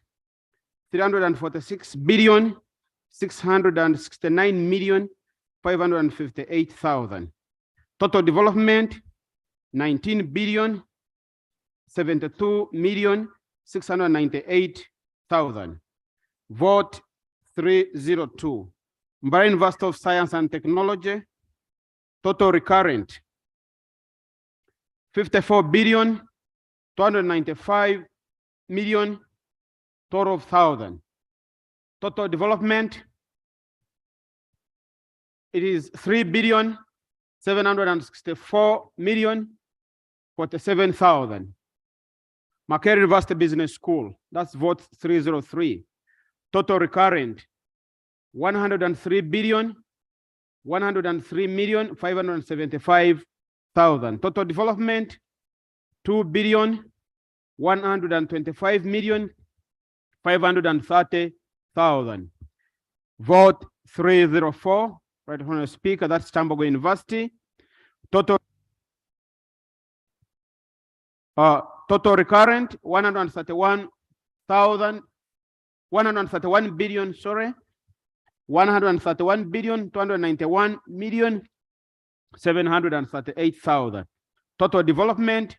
346,669,558,000. Total development, 19,072,698,000. Vote 302. Mbara University of Science and Technology, total recurrent, 54,295,000,000 total of thousand. Total development, it is 3,764,047,000. Makerere University Business School, that's vote 303. Total recurrent, 103 billion, 103,575,000. Total development, 2,125,530,000. Vote 304, right honorable speaker, that's Chambogo University. Total recurrent, 131 billion, sorry, 131,291,738,000. Total development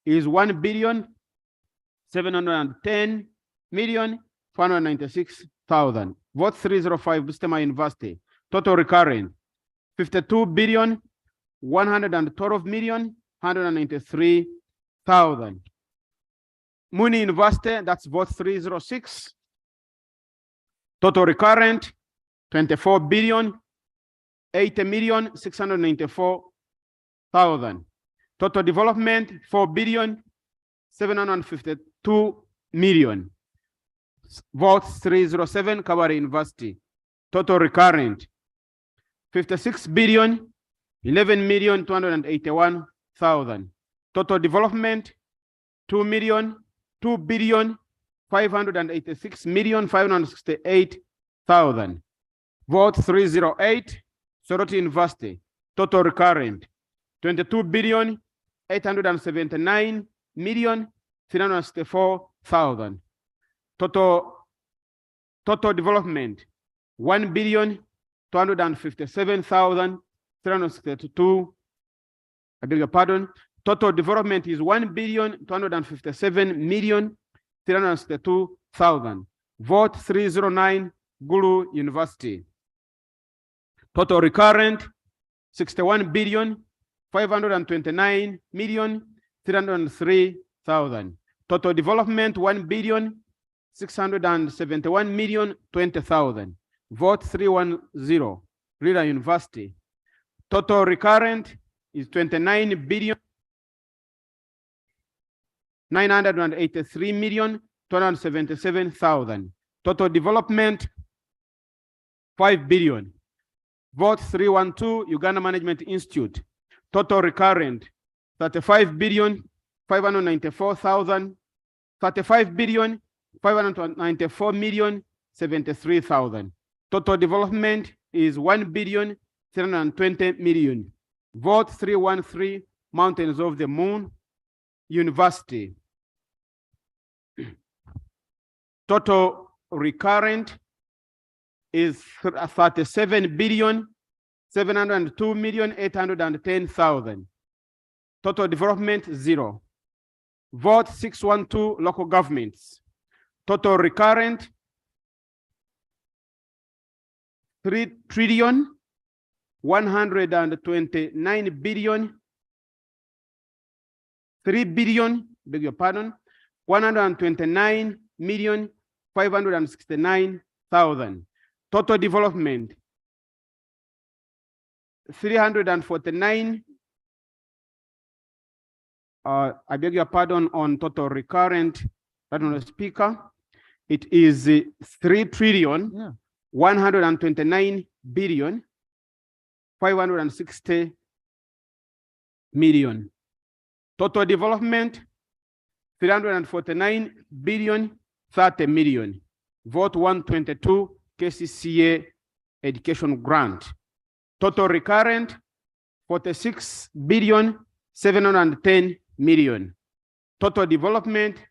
is 1,710,496,000. Vote 305, Bustema University. Total recurrent, 52,112,193,000. Muni University, that's vote 306. Total recurrent, 24,080,694,000. Total development, 4,752,000,000. Vote 307, Kabari University. Total recurrent, 56,011,281,000. Total development, 2,586,568,000. Vote 308, Soroti University. Total recurrent, 22,879,364,000. Total development, 1,257,362. I beg your pardon. Total development is 1,257,362,000. Vote 309, Gulu University. Total recurrent, 61,529,303,000. Total development, 1,671,020,000. Vote 310, Rila University. Total recurrent is 29,983,277,000. Total development, 5 billion. Vote 312, Uganda Management Institute. Total recurrent, 35,594,000. 35,594,073,000. Total development is 1,320,000,000. Vote 313, Mountains of the Moon University. Total recurrent is 37,702,810,000. Total development, 0. Vote 612, local governments. Total recurrent, 3,129,000,000,000. 3 billion, beg your pardon, 129,569,000. Total development, 349. I beg your pardon on total recurrent, Madam Speaker. It is 3,129,560,000,000. Total development, 349,030,000,000. Vote 122, KCCA education grant. Total recurrent, 46,710,000,000. Total development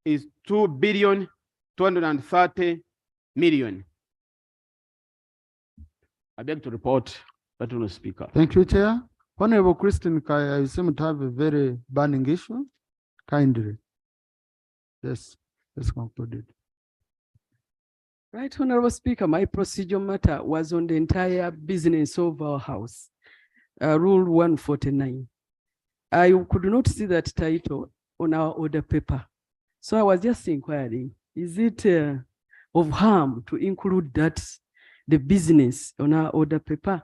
is 2,230,000,000. I beg to report, Madam Speaker. Thank you, Chair. Honorable Christine Kaya, you seem to have a very burning issue. Kindly. Yes, let's conclude it. Right, Honorable Speaker, my procedure matter was on the entire business of our house, Rule 149. I could not see that title on our order paper. So I was just inquiring, is it of harm to include that, the business on our order paper?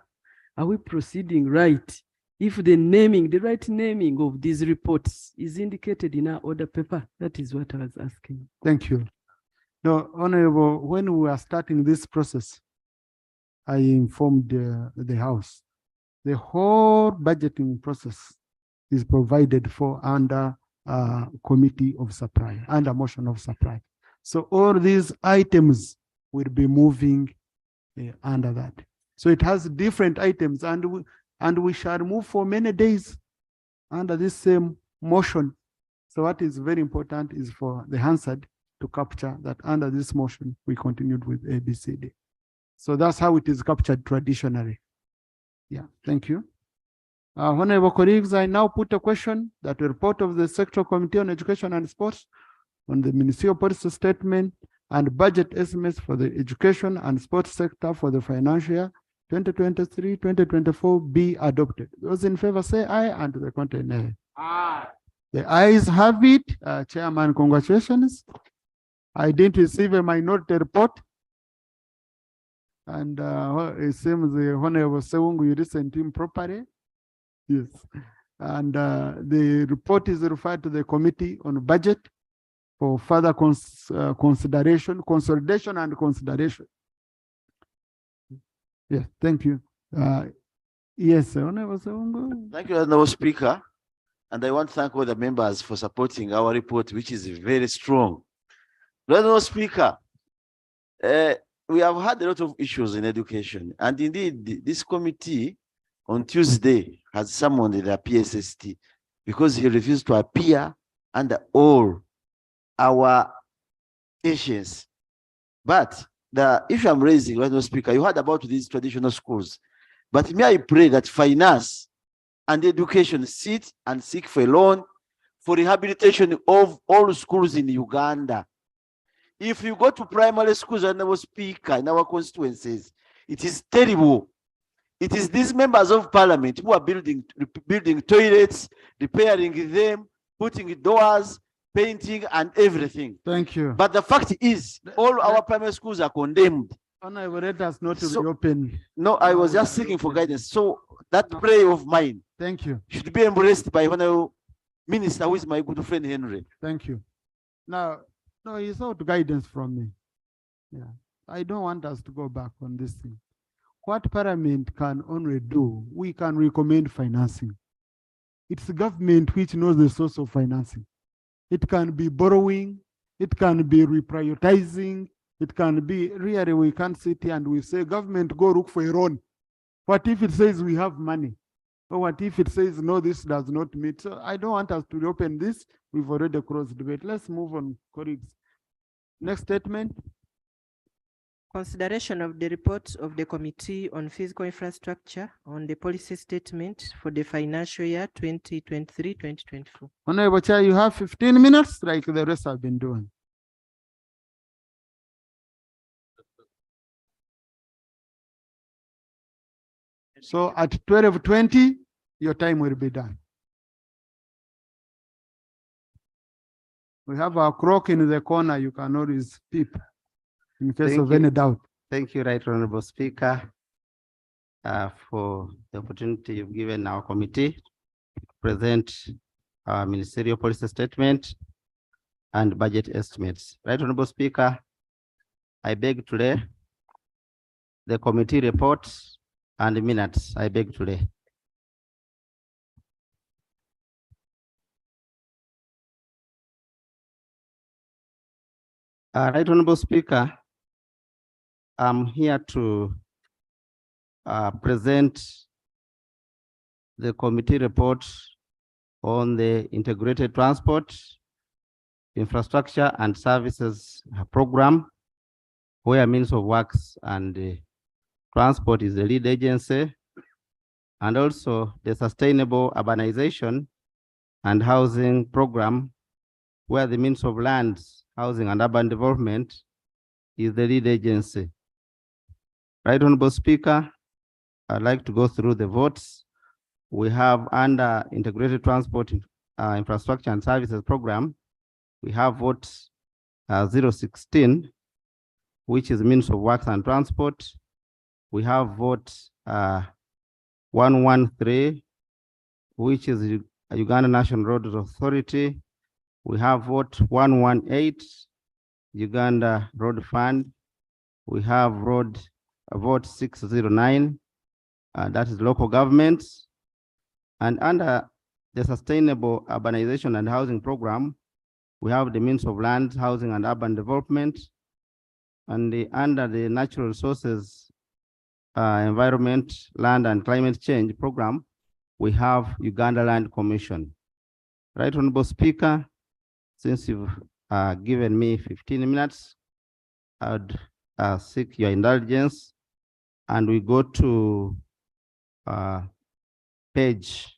Are we proceeding right if the naming, the right naming of these reports is indicated in our order paper. That is what I was asking. Thank you. No, Honorable, when we are starting this process, I informed the House. The whole budgeting process is provided for under committee of supply, under motion of supply. So all these items will be moving under that. So it has different items, and we shall move for many days under this same motion. So what is very important is for the Hansard to capture that under this motion, we continued with ABCD. So that's how it is captured traditionally. Yeah, thank you. Honorable colleagues, I now put a question that the report of the Sectoral Committee on Education and Sports on the ministerial policy statement and budget estimates for the education and sports sector for the financial year 2023-2024 be adopted. Those in favor say aye, and the contrary nay. Aye. The ayes have it. Chairman, congratulations. I didn't receive a minority report. And it seems the Honorable Sewungu, you listened to him properly. Yes. And the report is referred to the Committee on Budget for further consideration, consolidation and consideration. Yes, thank you. Yes, Honorable Sewungu. Thank you, Honorable Speaker. And I want to thank all the members for supporting our report, which is very strong. Honorable Speaker, we have had a lot of issues in education. And indeed, this committee on Tuesday has summoned the PSST because he refused to appear under all our issues. But the issue I'm raising, Honorable Speaker, you heard about these traditional schools. But may I pray that finance and education sit and seek for a loan for rehabilitation of all schools in Uganda. If you go to primary schools, Honorable Speaker, in our constituencies, it is terrible. It is these members of parliament who are building toilets, repairing them, putting doors, painting, and everything. Thank you. But the fact is, all our primary schools are condemned. Honorable, let us not reopen. No, I was just seeking for guidance. So that prayer of mine, thank you, should be embraced by Honorable Minister, who is my good friend Henry. Thank you. Now, no, it's not guidance from me. Yeah, I don't want us to go back on this thing. What Parliament can only do, we can recommend financing. It's the government which knows the source of financing. It can be borrowing, it can be reprioritizing, it can be really, we can't sit here and we say, government, go look for a loan. What if it says we have money? Or what if it says, no, this does not meet? So I don't want us to reopen this. We've already crossed debate. Let's move on, colleagues. Next statement. Consideration of the report of the Committee on Physical Infrastructure on the policy statement for the financial year 2023-2024. Honorable Chair, you have 15 minutes like the rest have been doing. So at 12:20, your time will be done. We have our clock in the corner. You can always peep in case of any doubt. Thank you, Right Honorable Speaker, for the opportunity you've given our committee to present our ministerial policy statement and budget estimates. Right Honorable Speaker, I beg today the committee reports and minutes. I beg today. Right Honorable Speaker, I'm here to present the committee report on the integrated transport, infrastructure and services program, where Means of Works and Transport is the lead agency, and also the Sustainable Urbanization and Housing Program, where the Means of Lands, Housing and Urban Development is the lead agency. Right Honorable Speaker, I'd like to go through the votes. We have under Integrated Transport Infrastructure and Services Program, we have votes 016, which is Means of Works and Transport. We have votes 113, which is Uganda National Roads Authority. We have vote 118, Uganda Road Fund. We have vote 609, that is local governments. And under the Sustainable Urbanization and Housing Program, we have the means of land, housing, and urban development. And under the Natural Resources, Environment, Land, and Climate Change Program, we have Uganda Land Commission. Right, Honorable Speaker, since you've given me 15 minutes, I would seek your indulgence, and we go to page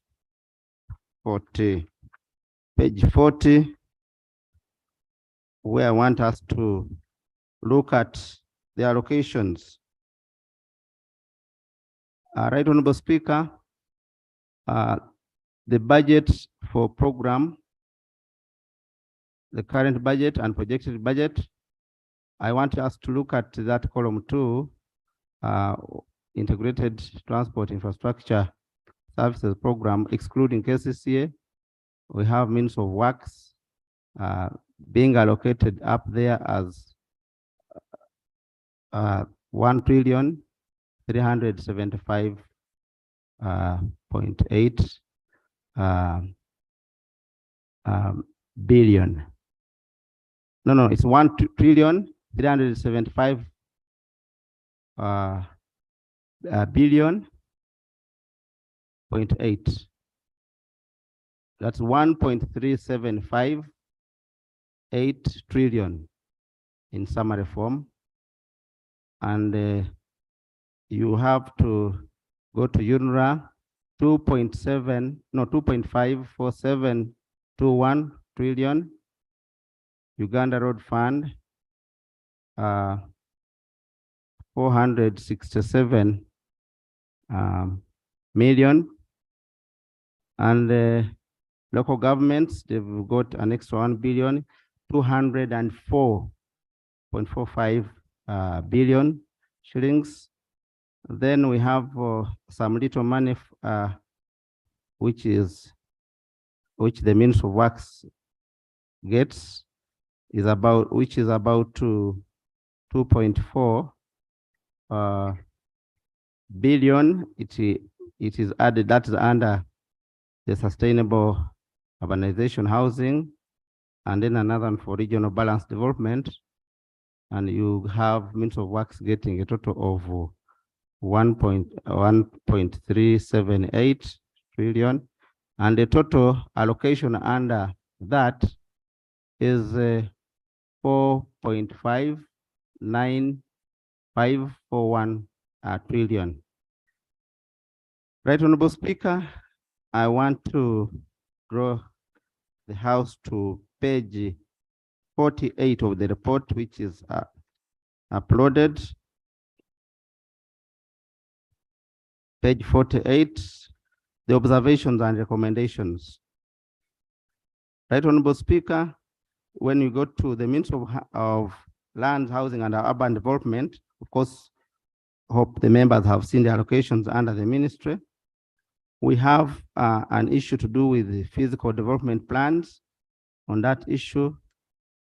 40. Page 40, where I want us to look at the allocations. Right, Honorable Speaker, the budget for program, the current budget and projected budget, I want us to look at that column 2, Integrated Transport Infrastructure Services Program, excluding KCCA. We have means of works being allocated up there as 1,375.8 billion. No, it's 1,375 billion 0.8. That's 1.3758 trillion in summary form. And you have to go to UNRWA, 2.54721 trillion. Uganda Road Fund, 467 million. And local governments, they've got an extra 1,204.45 billion shillings. Then we have some little money, which the means of works gets, which is about 2.4 billion. It is added, that is under the Sustainable Urbanization Housing, and then another one for regional balanced development. And you have means of works getting a total of 1.378 trillion. And the total allocation under that is 4.59541 trillion. Right, Honorable Speaker, I want to draw the House to page 48 of the report, which is uploaded. Page 48, the observations and recommendations. Right, Honorable Speaker, when you go to the means of land, housing, and urban development, of course, hope the members have seen the allocations under the ministry. We have an issue to do with the physical development plans. On that issue,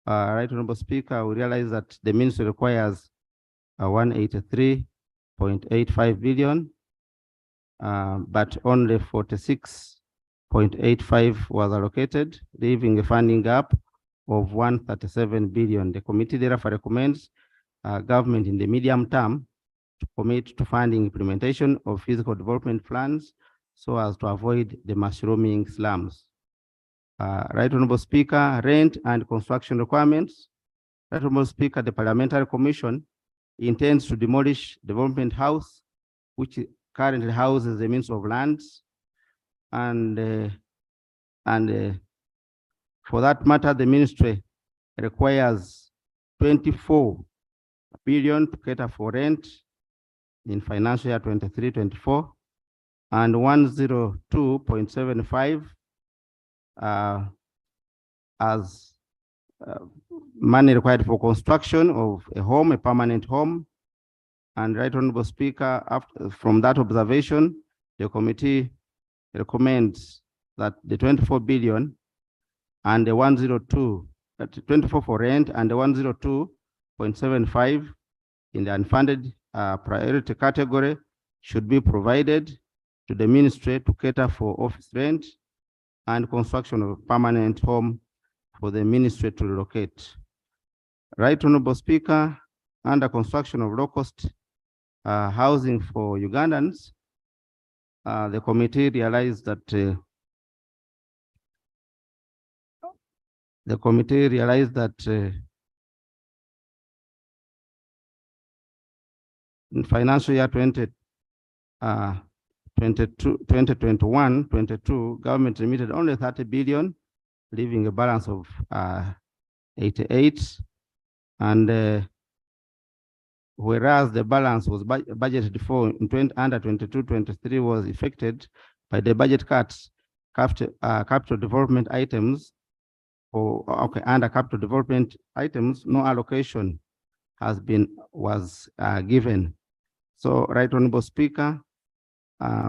Right, Honorable Speaker, we realize that the ministry requires 183.85 billion, but only 46.85 was allocated, leaving a funding gap of 137 billion. The committee therefore recommends government in the medium term to commit to funding implementation of physical development plans so as to avoid the mushrooming slums. Right, Honorable Speaker, rent and construction requirements. Right, Honorable Speaker, the Parliamentary Commission intends to demolish Development House, which currently houses the means of lands. And for that matter, the ministry requires 24 billion to cater for rent in financial year 23-24, and 102.75 as money required for construction of a home, a permanent home. And Right, Honorable Speaker, from that observation, the committee recommends that the 24 billion and the 102, 24 for rent and the 102.75 in the unfunded priority category should be provided to the ministry to cater for office rent and construction of a permanent home for the ministry to relocate. Right, Honorable Speaker, under construction of low-cost housing for Ugandans, the committee realized that in financial year 2021-22, government remitted only 30 billion, leaving a balance of 88, and whereas the balance was budgeted for in under 22-23 was affected by the budget cuts, capital development items, under capital development items, no allocation was given. So, Right Honorable Speaker,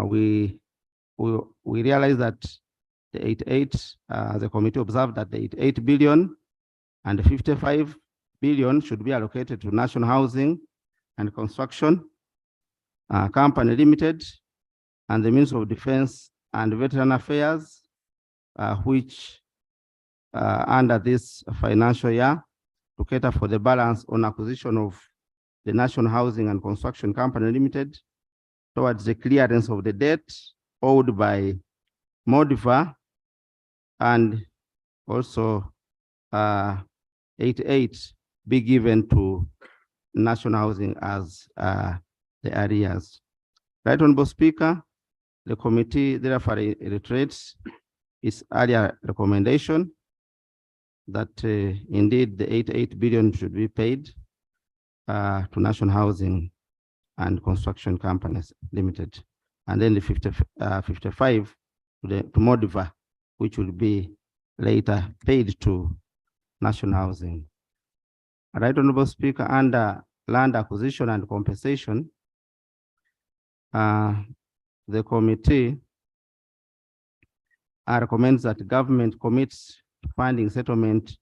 we realize that the 88, the committee observed that the 88 billion and the 55 billion should be allocated to National Housing and Construction Company Limited and the Ministry of Defense and Veteran Affairs, which under this financial year to cater for the balance on acquisition of the National Housing and Construction Company Limited towards the clearance of the debt owed by Modifa, and also 88 be given to National Housing as the arrears. Right Honorable Speaker, the committee therefore reiterates its earlier recommendation that indeed the 88 billion should be paid to National Housing and Construction Companies Limited, and then the 55 to Modiva, which will be later paid to National Housing. Right Honorable Speaker, under land acquisition and compensation, the committee recommends that government commits to funding settlement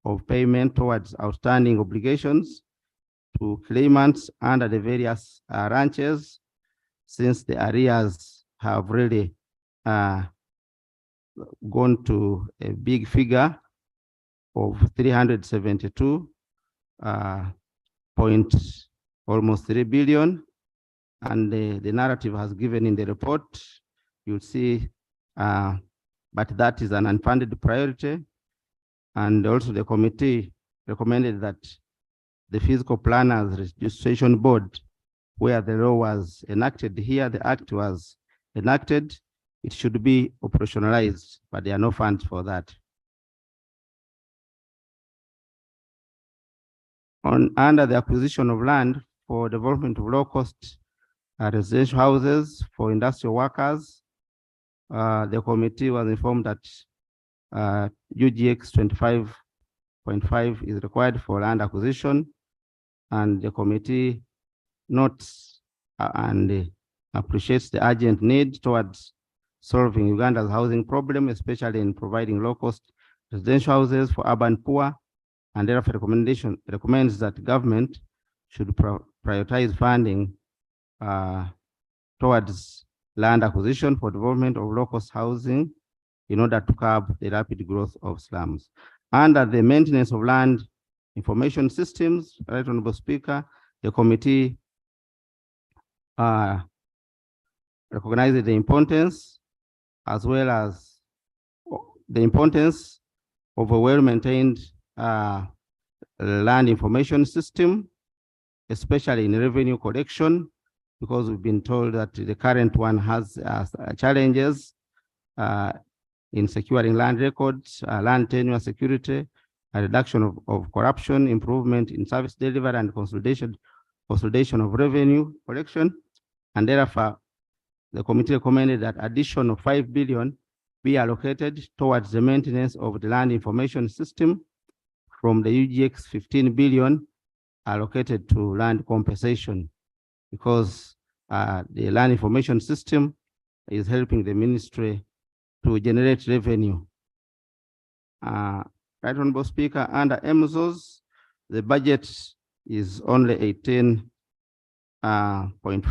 of payment towards outstanding obligations to claimants under the various ranches, since the arrears have really gone to a big figure of 372 point almost 3 billion, and the narrative has given in the report, you'll see, but that is an unfunded priority. And also the committee recommended that the Physical Planners Registration Board, where the law was enacted here, the act was enacted, it should be operationalized, but there are no funds for that. Under the acquisition of land for development of low-cost residential houses for industrial workers, the committee was informed that UGX 25.5 is required for land acquisition, and the committee notes and appreciates the urgent need towards solving Uganda's housing problem, especially in providing low-cost residential houses for urban poor, and therefore recommends that government should prioritize funding towards land acquisition for development of low-cost housing in order to curb the rapid growth of slums. Under the maintenance of land information systems, Right Honorable Speaker, the committee recognizes the importance as well as the importance of a well-maintained land information system, especially in revenue collection, because we've been told that the current one has challenges in securing land records, land tenure security, a reduction of corruption, improvement in service delivery, and consolidation of revenue collection. And therefore, the committee recommended that addition of 5 billion be allocated towards the maintenance of the land information system from the UGX 15 billion allocated to land compensation, because the land information system is helping the ministry to generate revenue. Right Honorable Speaker, under MSOs, the budget is only 18.4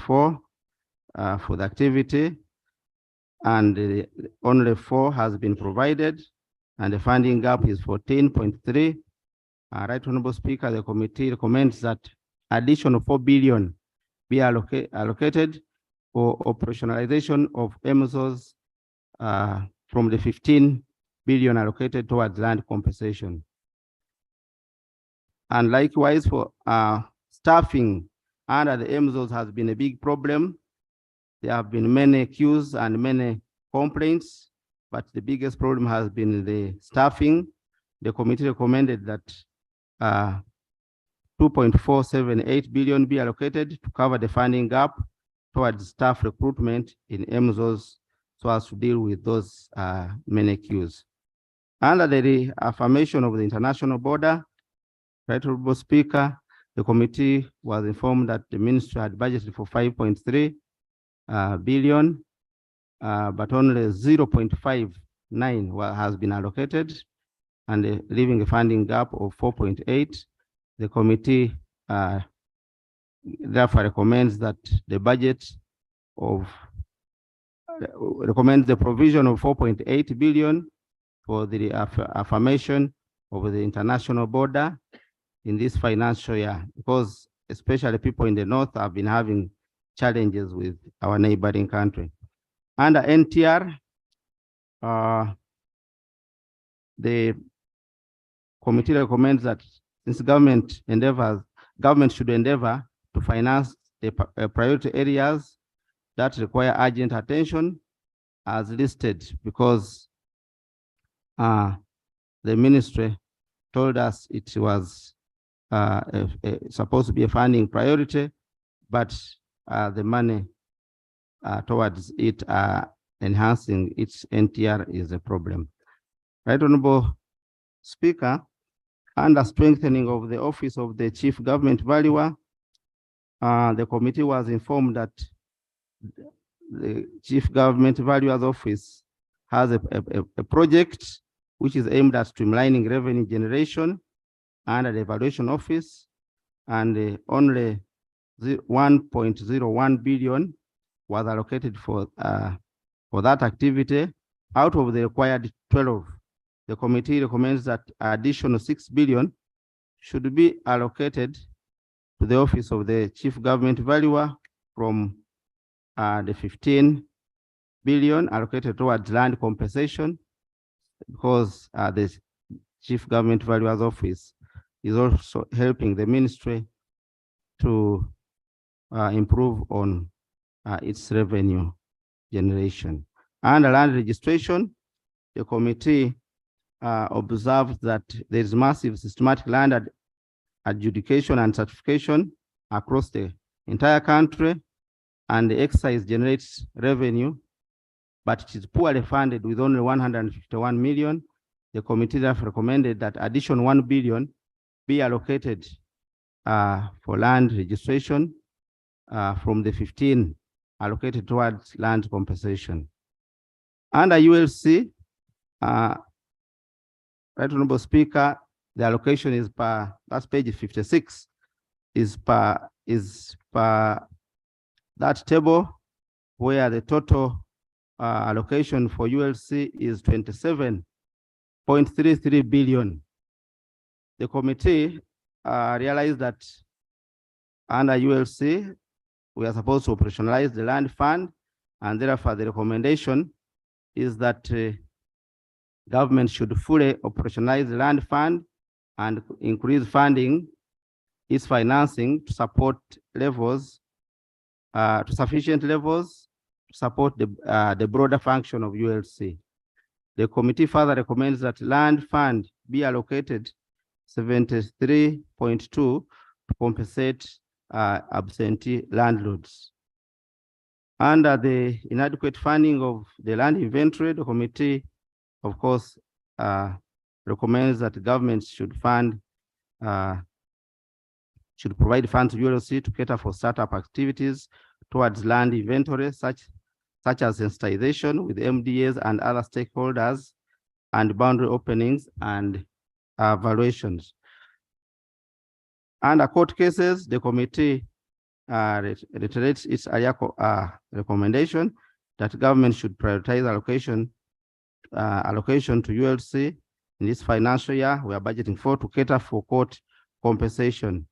for the activity, and only 4 has been provided, and the funding gap is 14.3. Right Honorable Speaker, the committee recommends that additional 4 billion be allocated for operationalization of MSOs from the 15 billion allocated towards land compensation. And likewise for staffing under the MSOs has been a big problem. There have been many queues and many complaints, but the biggest problem has been the staffing. The committee recommended that 2.478 billion be allocated to cover the funding gap towards staff recruitment in MSOs so as to deal with those many queues. Under the reaffirmation of the international border, Right Honorable Speaker, the committee was informed that the ministry had budgeted for 5.3 billion, but only 0.59 has been allocated, and leaving a funding gap of 4.8. The committee therefore recommends that the budget of recommends the provision of 4.8 billion for the affirmation of the international border in this financial year, because especially people in the north have been having challenges with our neighboring country. Under NTR, the committee recommends that since government should endeavor to finance the priority areas that require urgent attention as listed, because the ministry told us it was supposed to be a funding priority, but the money towards it enhancing its NTR is a problem. Right Honorable Speaker, under strengthening of the office of the Chief Government Valuer, the committee was informed that the Chief Government Valuer's office has a project which is aimed at streamlining revenue generation under the evaluation office, and only 1.01 billion was allocated for that activity out of the required 12. The committee recommends that additional 6 billion should be allocated to the office of the Chief Government Valuer from the 15 billion allocated towards land compensation, because the Chief Government Valuer's office is also helping the ministry to improve on its revenue generation. Under land registration, the committee observed that there is massive systematic land adjudication and certification across the entire country, and the exercise generates revenue, but it is poorly funded with only 151 million. The committee therefore recommended that additional 1 billion be allocated for land registration from the 15 allocated towards land compensation. Under ULC, Right Honorable Speaker, the allocation is per, that's page 56, is per that table, where the total allocation for ULC is 27.33 billion. The committee realized that under ULC, we are supposed to operationalize the land fund, and therefore the recommendation is that government should fully operationalize the land fund and increase funding, its financing to support levels, to sufficient levels to support the broader function of ULC. The committee further recommends that land fund be allocated 73.2 to compensate absentee landlords. Under the inadequate funding of the land inventory, the committee, of course, recommends that the government should fund, should provide funds to ULC to cater for startup activities towards land inventory, such such as sensitization with MDAs and other stakeholders, and boundary openings and valuations. Under court cases, the committee reiterates its earlier recommendation that government should prioritize allocation to ULC in this financial year. We are budgeting for to cater for court compensation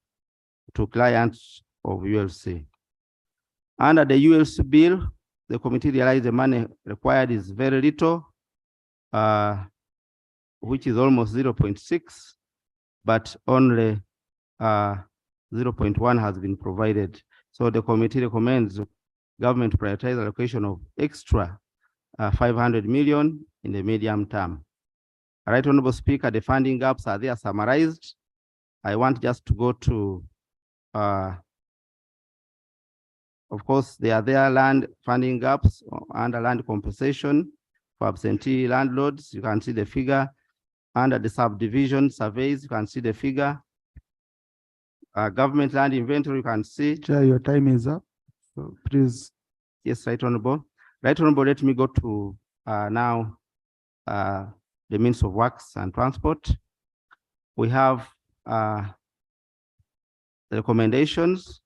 to clients of ULC. Under the ULC bill, the committee realized the money required is very little, which is almost 0.6, but only 0.1 has been provided. So the committee recommends government prioritize allocation of extra 500 million in the medium term. Right, Honorable Speaker, the funding gaps are there summarized. I want just to go to, of course, there are land funding gaps under land compensation for absentee landlords. You can see the figure. Under the subdivision surveys, you can see the figure. Government land inventory, you can see. Chair, your time is up. So please. Yes, Right Honorable. Right Honorable, let me go to now the means of works and transport. We have the recommendations.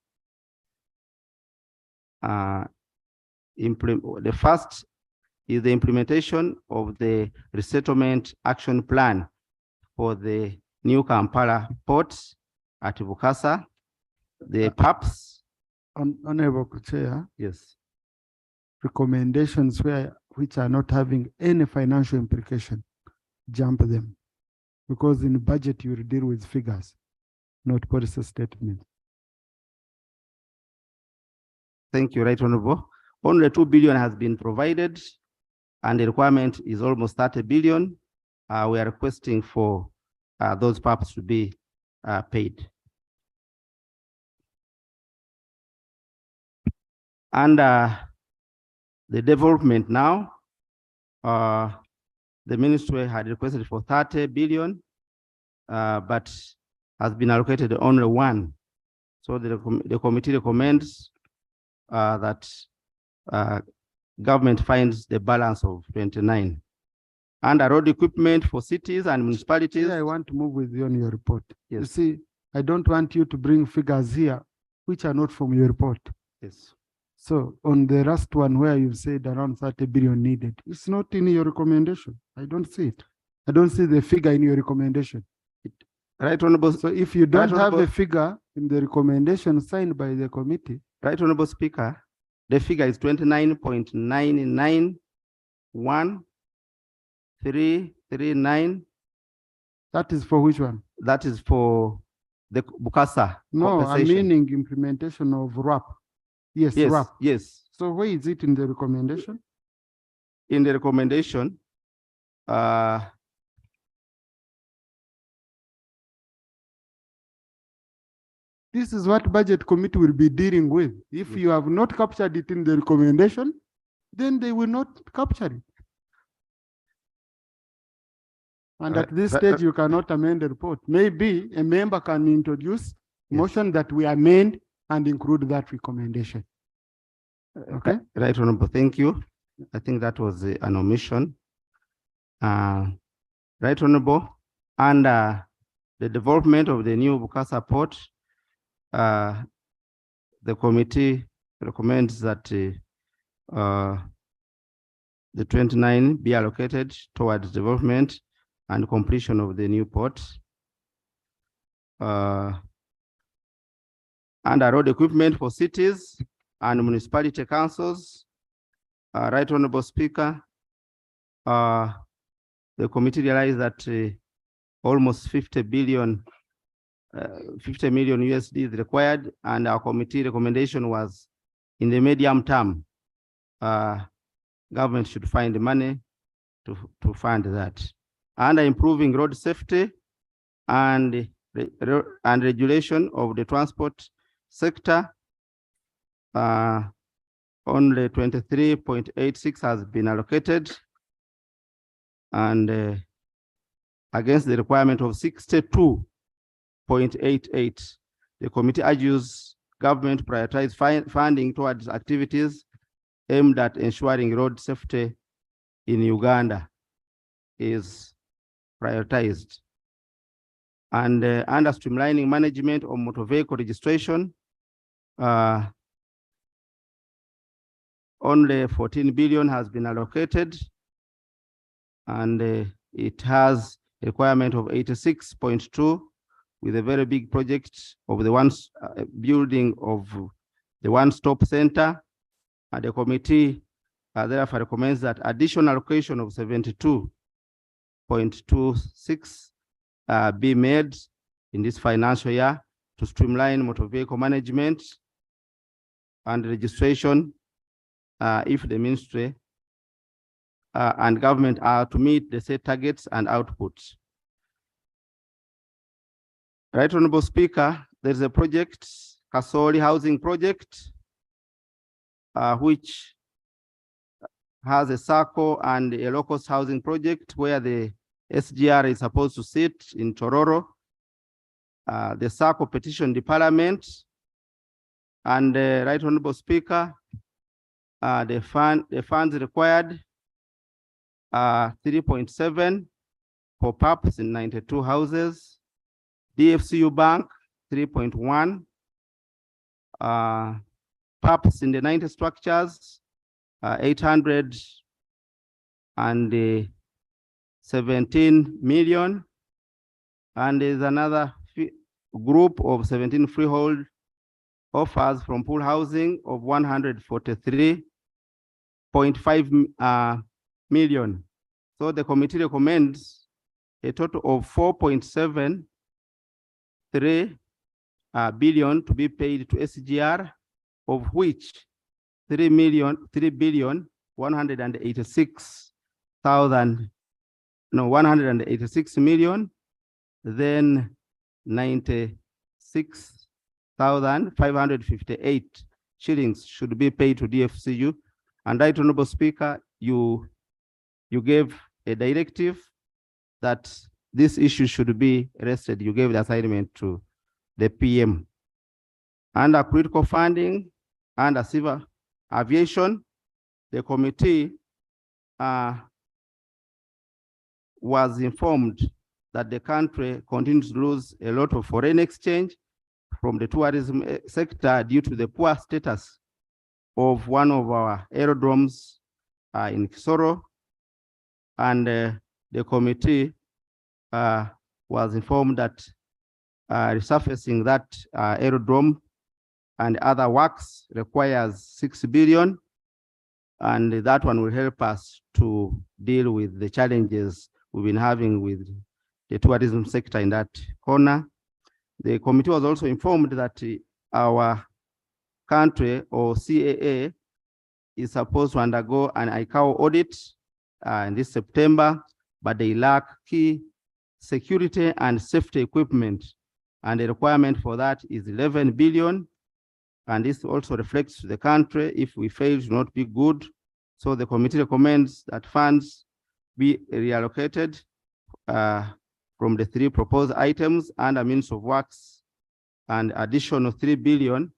The first is the implementation of the resettlement action plan for the new Kampala port at Bukasa, the PAPs. Honorable Chair. Yes. Recommendations which are not having any financial implication, jump them. Because in budget, you will deal with figures, not policy statements. Thank you, Right Honorable. Only 2 billion has been provided, and the requirement is almost 30 billion. We are requesting for those PAPs to be paid. And the development now, the ministry had requested for 30 billion, but has been allocated only 1. So the committee recommends that government finds the balance of 29. Under road equipment for cities and municipalities. I want to move with you on your report. Yes. You see, I don't want you to bring figures here which are not from your report. Yes. So on the last one where you said around 30 billion needed, it's not in your recommendation. I don't see it. I don't see the figure in your recommendation. Right, Honorable. So if you don't Right, have Honorable. the figure in the recommendation signed by the committee. Right, Honorable Speaker, the figure is 29.991,339. That is for which one? That is for the Bukasa. No, I'm compensation. meaning implementation of RAP. Yes, Yes, RAP. yes. So where is it in the recommendation? In the recommendation, This is what budget committee will be dealing with. If you have not captured it in the recommendation, then they will not capture it. And at this stage, you cannot amend the report. Maybe a member can introduce motion that we amend and include that recommendation. Okay. Right, Honorable, thank you. I think that was an omission. Right, Honorable, under the development of the new Bukasa port, the committee recommends that the 29 be allocated towards development and completion of the new port. Under road equipment for cities and municipality councils, Right Honorable Speaker, the committee realized that almost 50 million USD is required, and our committee recommendation was in the medium term, government should find the money to fund that. Under improving road safety and regulation of the transport sector, only 23.86 has been allocated, and against the requirement of 62.88, the committee urges government to prioritize funding towards activities aimed at ensuring road safety in Uganda is prioritized. And under streamlining management of motor vehicle registration, only 14 billion has been allocated, and it has a requirement of 86.2 with a very big project of the building of the one-stop center. And the committee therefore recommends that additional allocation of 72.26 be made in this financial year to streamline motor vehicle management and registration if the ministry and government are to meet the set targets and outputs. Right Honorable Speaker, there's a project, Kasoli Housing Project, which has a SACCO and a low-cost housing project where the SGR is supposed to sit in Tororo. The SACCO petitioned the Parliament, and Right Honorable Speaker, the funds required 3.7 for PAPs in 92 houses, DFCU Bank 3.1, PAPs in the 90 structures 817 million, and there's another group of 17 freehold offers from pool housing of 143.5 million. So the committee recommends a total of 4.73 billion to be paid to SGR, of which 186 million, then 96,558 shillings should be paid to DFCU. And Right Honorable Speaker, you gave a directive that this issue should be arrested. You gave the assignment to the PM. Under critical funding, under civil aviation, the committee was informed that the country continues to lose a lot of foreign exchange from the tourism sector due to the poor status of one of our aerodromes in Kisoro. And the committee was informed that resurfacing that aerodrome and other works requires 6 billion, and that one will help us to deal with the challenges we've been having with the tourism sector in that corner. The committee was also informed that our country, or CAA, is supposed to undergo an ICAO audit in this September, but they lack key security and safety equipment, and the requirement for that is 11 billion. And this also reflects to the country if we fail to not be good. So the committee recommends that funds be reallocated from the 3 proposed items under means of works, and additional 3 billion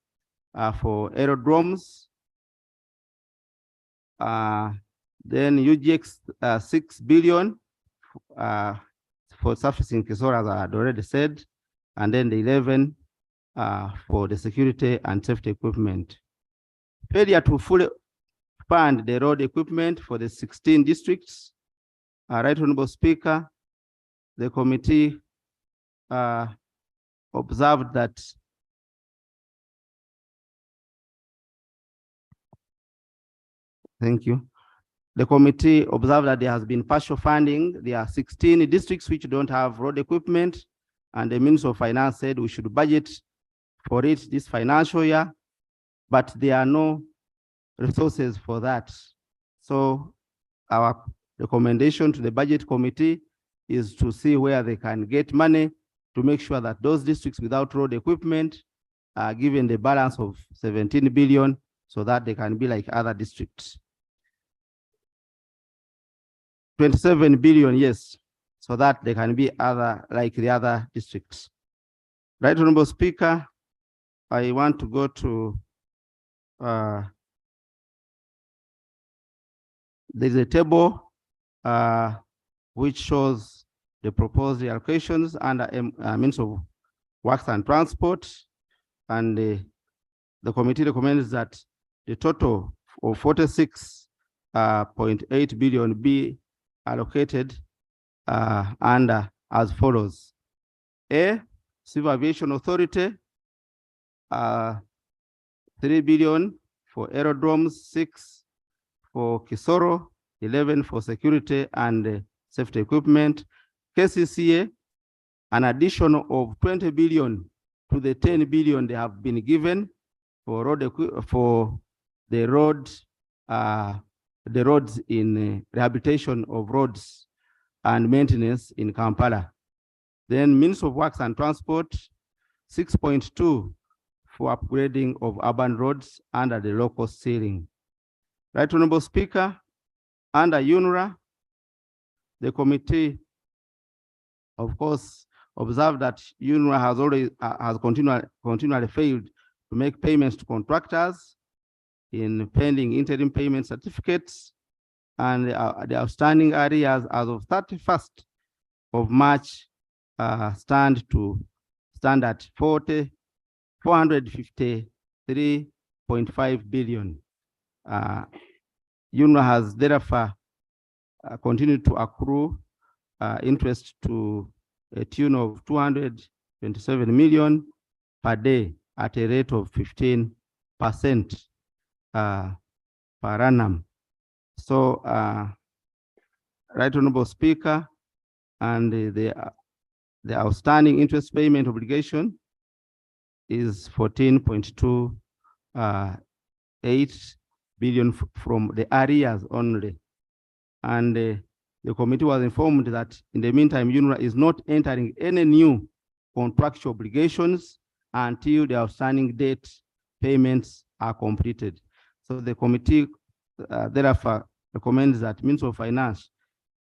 for aerodromes. Then UGX 6 billion for surfacing Kisoro, as I had already said, and then the 11 for the security and safety equipment. Failure to fully fund the road equipment for the 16 districts. Right Honorable Speaker, the committee observed that thank you. The committee observed that there has been partial funding. There are 16 districts which don't have road equipment, and the Minister of Finance said we should budget for it this financial year, but there are no resources for that. So our recommendation to the budget committee is to see where they can get money to make sure that those districts without road equipment are given the balance of 17 billion so that they can be like other districts. 27 billion, yes, so that they can be other like the other districts. Right Honorable Speaker, I want to go to There's a table which shows the proposed allocations under means of works and transport, and the committee recommends that the total of 46.8 billion be allocated under as follows. A, Civil Aviation Authority, 3 billion for aerodromes, 6 for Kisoro, 11 for security and safety equipment. KCCA, an additional of 20 billion to the 10 billion they have been given for the roads in rehabilitation of roads and maintenance in Kampala. Then Ministry of Works and Transport, 6.2 for upgrading of urban roads under the local ceiling. Right Honorable Speaker, under UNRWA, the committee, of course, observed that UNRWA has continually failed to make payments to contractors in pending interim payment certificates, and the outstanding areas as of 31st of March stand at 453.5 billion. UNRWA has therefore continued to accrue interest to a tune of 227 million per day at a rate of 15% per annum. So, Right Honorable Speaker, and the outstanding interest payment obligation is 14.28 billion from the arrears only. And the committee was informed that in the meantime, UNRWA is not entering any new contractual obligations until the outstanding debt payments are completed. So the committee therefore recommends that Ministry of Finance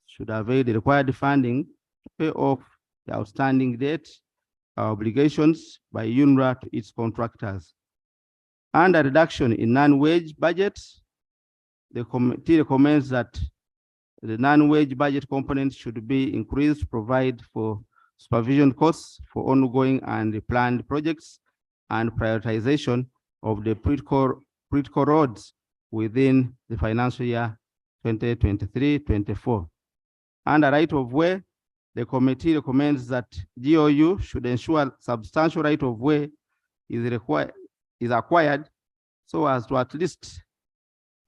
should avail the required funding to pay off the outstanding debt obligations by UNRWA to its contractors. And a reduction in non-wage budgets, the committee recommends that the non-wage budget component should be increased to provide for supervision costs for ongoing and planned projects and prioritization of the critical roads within the financial year 2023-24. Under right of way, the committee recommends that GOU should ensure substantial right of way is acquired so as to at least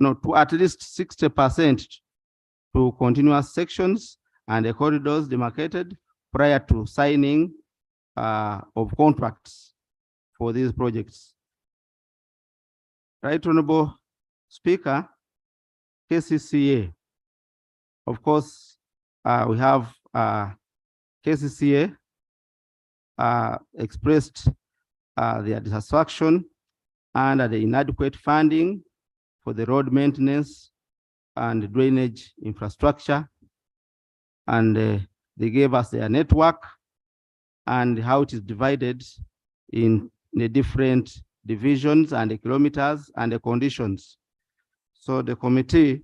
60% to continuous sections and the corridors demarcated prior to signing of contracts for these projects. Right Honorable Speaker, KCCA, of course, we have KCCA expressed their dissatisfaction under the inadequate funding for the road maintenance and drainage infrastructure. And they gave us their network and how it is divided in the different divisions and the kilometers and the conditions. So the committee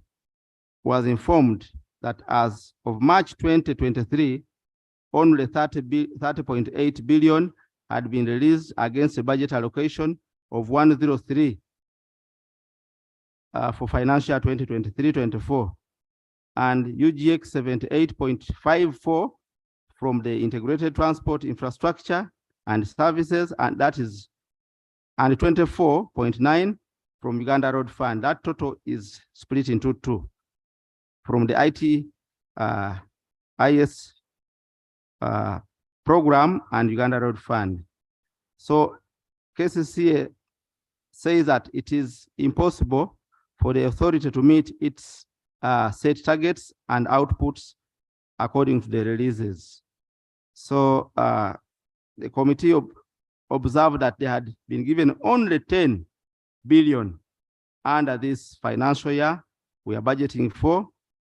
was informed that as of March 2023, only 30.8 billion had been released against a budget allocation of 103 for financial 2023-24, and UGX 78.54 from the integrated transport infrastructure and services, and that is, and 24.9 from Uganda Road Fund. That total is split into two from the IS program and Uganda Road Fund. So KCCA says that it is impossible for the authority to meet its set targets and outputs according to the releases. So the committee observed that they had been given only 10 billion under this financial year we are budgeting for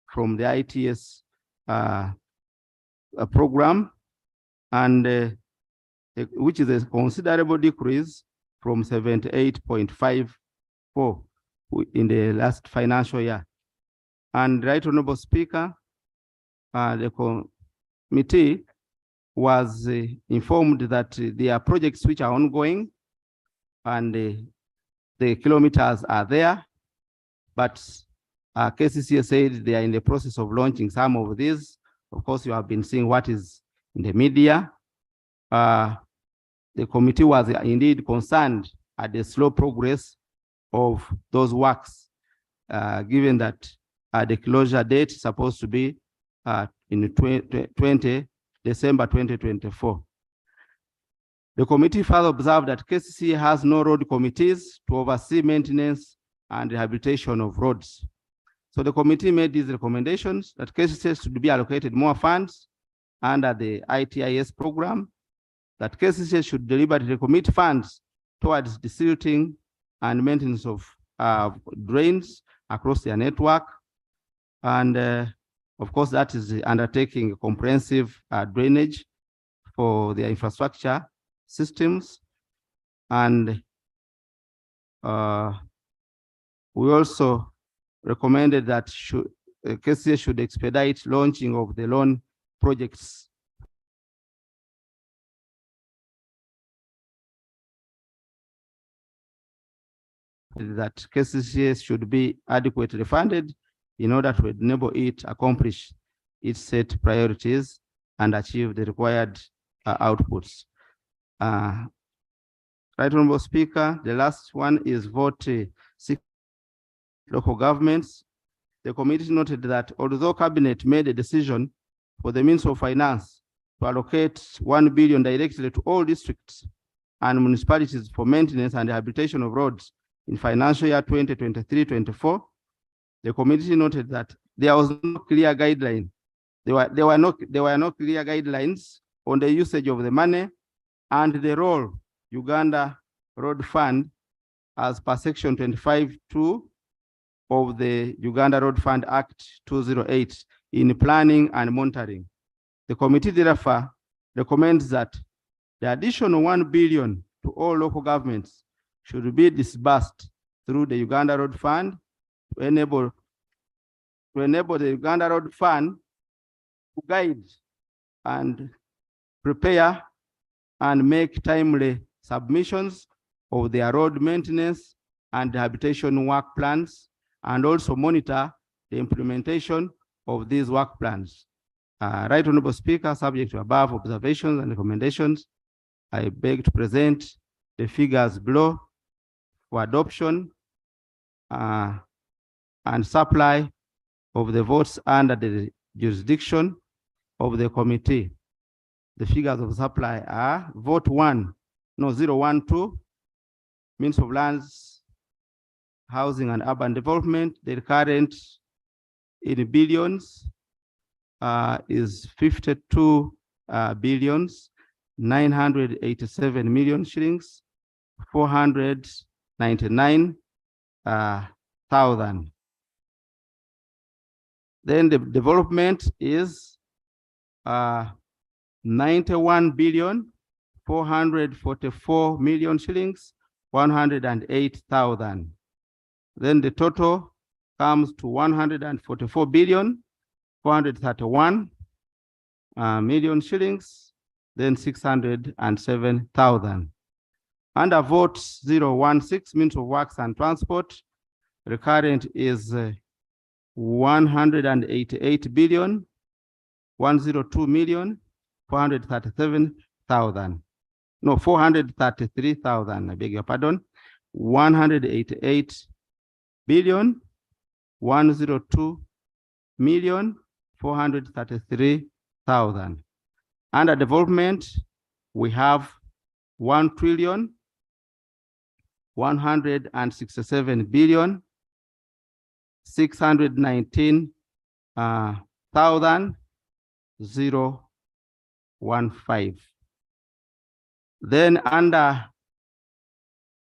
from the ITS program, and which is a considerable decrease from 78.54 in the last financial year. And Right Honorable Speaker, the committee was informed that there are projects which are ongoing and the kilometers are there, but KCCA said they are in the process of launching some of these. Of course, you have been seeing what is in the media. The committee was indeed concerned at the slow progress of those works, given that the closure date is supposed to be in 20 December 2024. The committee further observed that KCCA has no road committees to oversee maintenance and rehabilitation of roads. So the committee made these recommendations that KCCA should be allocated more funds under the ITIS program, that KCCA should deliberately commit funds towards desilting and maintenance of drains across their network. And of course, that is undertaking comprehensive drainage for their infrastructure systems. And we also recommended that KCCA should expedite launching of the loan projects that KCCA should be adequately funded in order to enable it accomplish its set priorities and achieve the required outputs. Right Honorable Speaker, the last one is vote 6 local governments. The committee noted that although Cabinet made a decision for the Ministry of Finance to allocate 1 billion directly to all districts and municipalities for maintenance and rehabilitation of roads in financial year 2023-24, the committee noted that there was no clear guideline. There were no clear guidelines on the usage of the money and the role Uganda Road Fund as per section 25(2) of the Uganda Road Fund Act 208 in planning and monitoring. The committee therefore recommends that the additional 1 billion to all local governments should be disbursed through the Uganda Road Fund to enable the Uganda Road Fund to guide and prepare and make timely submissions of their road maintenance and rehabilitation work plans, and also monitor the implementation of these work plans. Right Honorable Speaker, subject to above observations and recommendations, I beg to present the figures below for adoption and supply of the votes under the jurisdiction of the committee. The figures of supply are vote 012, Ministry of Lands, Housing and Urban Development. The current in billions is 52 billions 987 million shillings 499,000. Then the development is 91 billion 444 million shillings 108,000. Then the total comes to 144 billion 431 million shillings, then 607,000. Under vote 016, Ministry of Works and Transport, recurrent is 188 billion 102 million 437,000. No, 433,000, I beg your pardon. 188 billion 102 million 433,000. Under development, we have 1 trillion 167 billion 619,000 015. Then under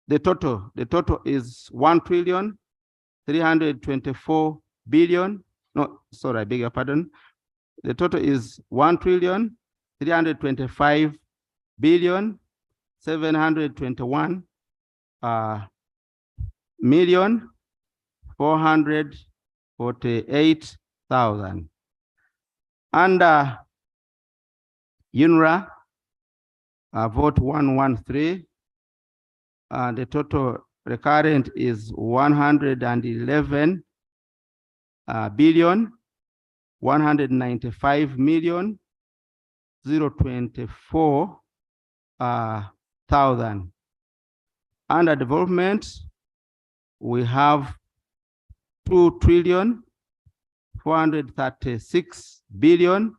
the total is 1 trillion 324 billion. No, sorry, I beg your pardon. The total is 1 trillion 325 billion 721 million 48,000. Under UNRWA, vote 113. The total recurrent is 111 billion 195 million 024 thousand. Under development, we have 2 trillion 436 billion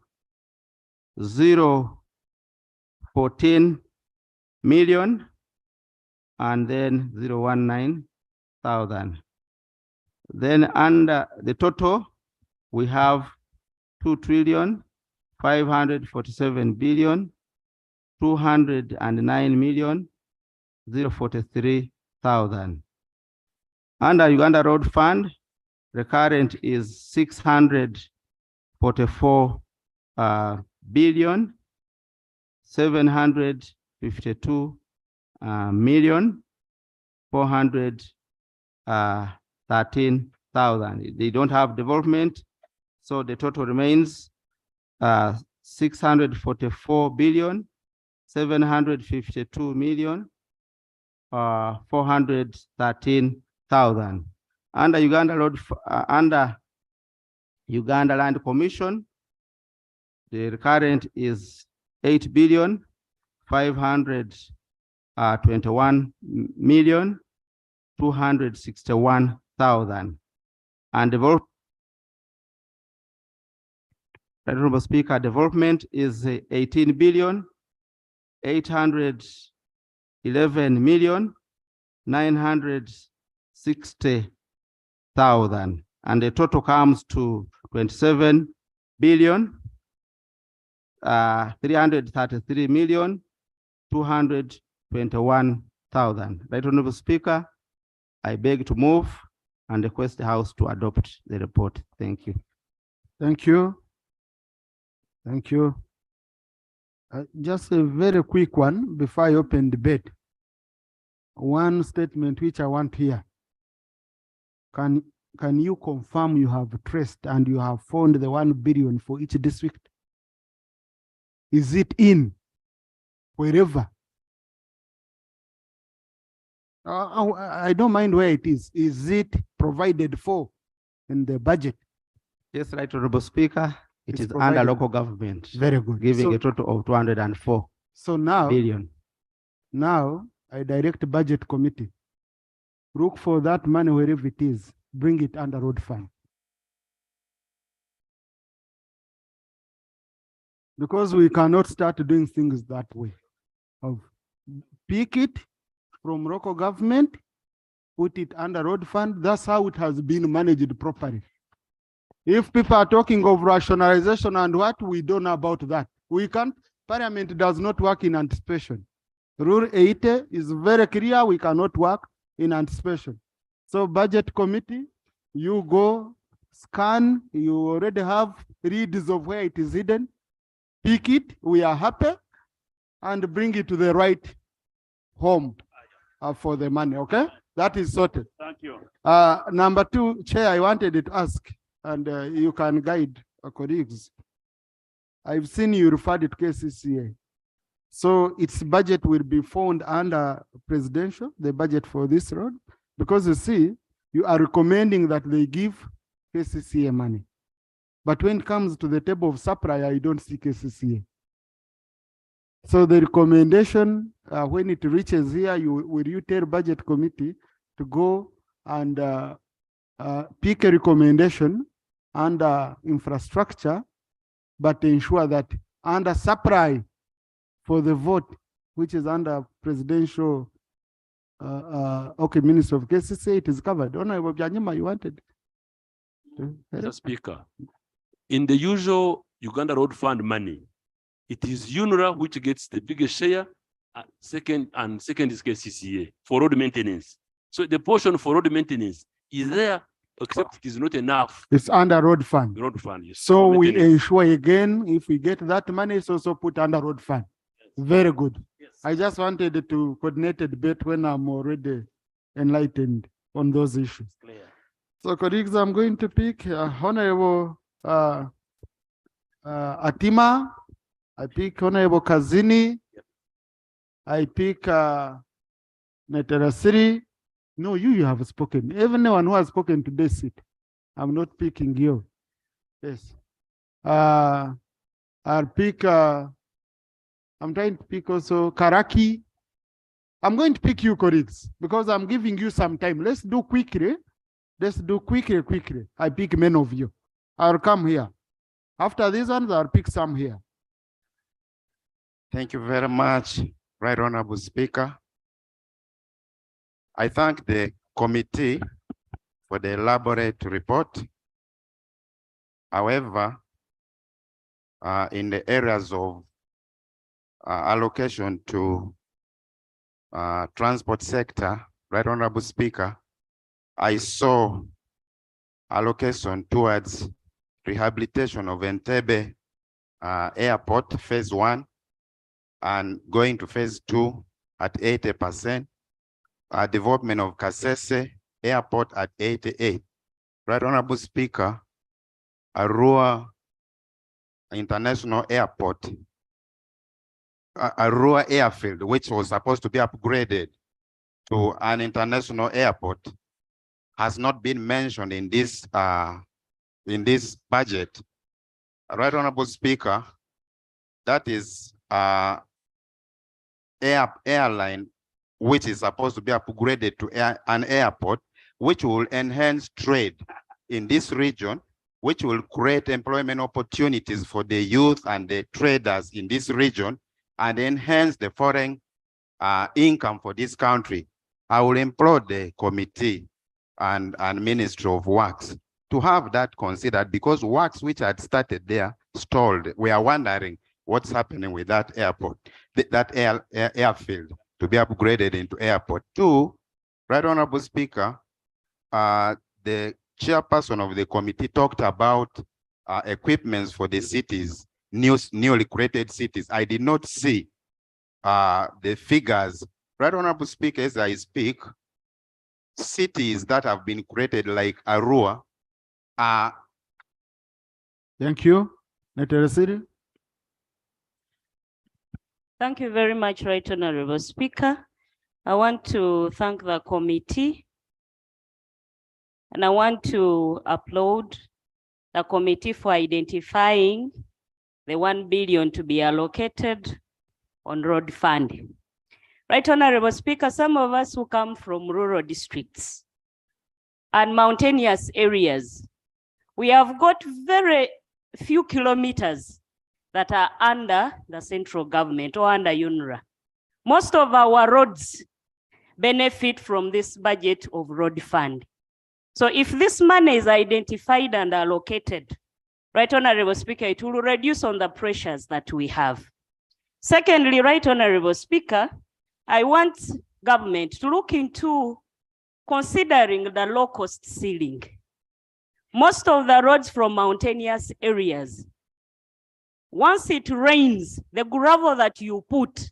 014 million and then 019,000. Then under the total, we have 2 trillion 547 billion 209 million 043,000. Under Uganda Road Fund, recurrent is 644 billion 752 million 413,000. They don't have development, so the total remains 644 billion 752 million 413,000. Under Uganda Road, under Uganda Land Commission, the recurrent is 8 billion 521 million 261,000. And development, Honorable Speaker, development is 18 billion 811 million 960,000, and the total comes to 27 billion 333 million 221,000. Right, Honorable Speaker, I beg to move and request the House to adopt the report. Thank you. Thank you. Thank you. Just a very quick one before I open debate. One statement which I want here. Can you confirm you have traced and you have found the 1 billion for each district? Is it in wherever? I don't mind where it is. Is it provided for in the budget? Yes, right, Honorable Speaker. It is provided. under local government. Very good. Giving So- a total of 204 So now, billion. now I direct budget committee. Look for that money wherever it is, bring it under road fund. Because we cannot start doing things that way. Pick it from local government, put it under road fund. That's how it has been managed properly. If people are talking of rationalization and what, we don't know about that. We can't, Parliament does not work in anticipation. Rule 80 is very clear, we cannot work in anticipation. So budget committee, you go scan, you already have reads of where it is hidden, pick it, we are happy, and bring it to the right home for the money, okay? That is sorted. Thank you. Number 2, Chair, I wanted to ask, and you can guide colleagues. I've seen you referred to KCCA. So its budget will be found under presidential, the budget for this road, because you see, you are recommending that they give KCCA money. But when it comes to the table of supply, I don't see KCCA. So the recommendation, when it reaches here, will you tell budget committee to go and pick a recommendation under infrastructure, but ensure that under supply for the vote, which is under presidential, Minister of KCCA, it is covered. Honorable Byanyima, you wanted? Mr. Speaker, in the usual Uganda Road Fund money, it is UNRWA which gets the biggest share, second is KCCA for road maintenance. So the portion for road maintenance is there, except it is not enough. It's under road fund. Road fund, yes. So Road we maintenance. ensure again, if we get that money, it's also put under road fund. Very good. I just wanted to coordinate a debate when I'm already enlightened on those issues. So colleagues, I'm going to pick Honorable Atima. I pick Honorable Kazini. I pick Neterasiri. No, you have spoken. Everyone who has spoken today, sit. I'm not picking you. Yes. I'll pick, I'm trying to pick also Karaki. I'm going to pick you, colleagues, because I'm giving you some time. Let's do quickly. Let's do quickly. I pick many of you. I'll come here. After these ones, I'll pick some here. Thank you very much, Right Honorable Speaker. I thank the committee for the elaborate report. However, in the areas of allocation to transport sector, Right Honorable Speaker, I saw allocation towards rehabilitation of Entebbe Airport phase 1 and going to phase 2 at 80%, development of Kasese Airport at 88%. Right Honorable Speaker, Arua International Airport, Arua Airfield, which was supposed to be upgraded to an international airport, has not been mentioned in this budget. Right Honorable Speaker, that is airline which is supposed to be upgraded to an airport, which will enhance trade in this region, which will create employment opportunities for the youth and the traders in this region, and enhance the foreign income for this country. I will implore the committee and Ministry of Works to have that considered, because works which had started there stalled. We are wondering what's happening with that airport, that airfield to be upgraded into airport. 2, Right Honorable Speaker, the chairperson of the committee talked about equipments for the cities, newly created cities. I did not see the figures. Right Honorable Speaker, as I speak, cities that have been created like Arua are. Thank you. Neterasiri. Thank you very much, Right Honorable Speaker. I want to thank the committee, and I want to applaud the committee for identifying the 1 billion to be allocated on road fund. Right Honorable Speaker, some of us who come from rural districts and mountainous areas, we have got very few kilometers that are under the central government or under UNRA. Most of our roads benefit from this budget of road fund. So if this money is identified and allocated, Right Honorable Speaker, it will reduce on the pressures that we have. Secondly, Right Honorable Speaker, I want government to look into considering the low cost ceiling. Most of the roads from mountainous areas, once it rains, the gravel that you put,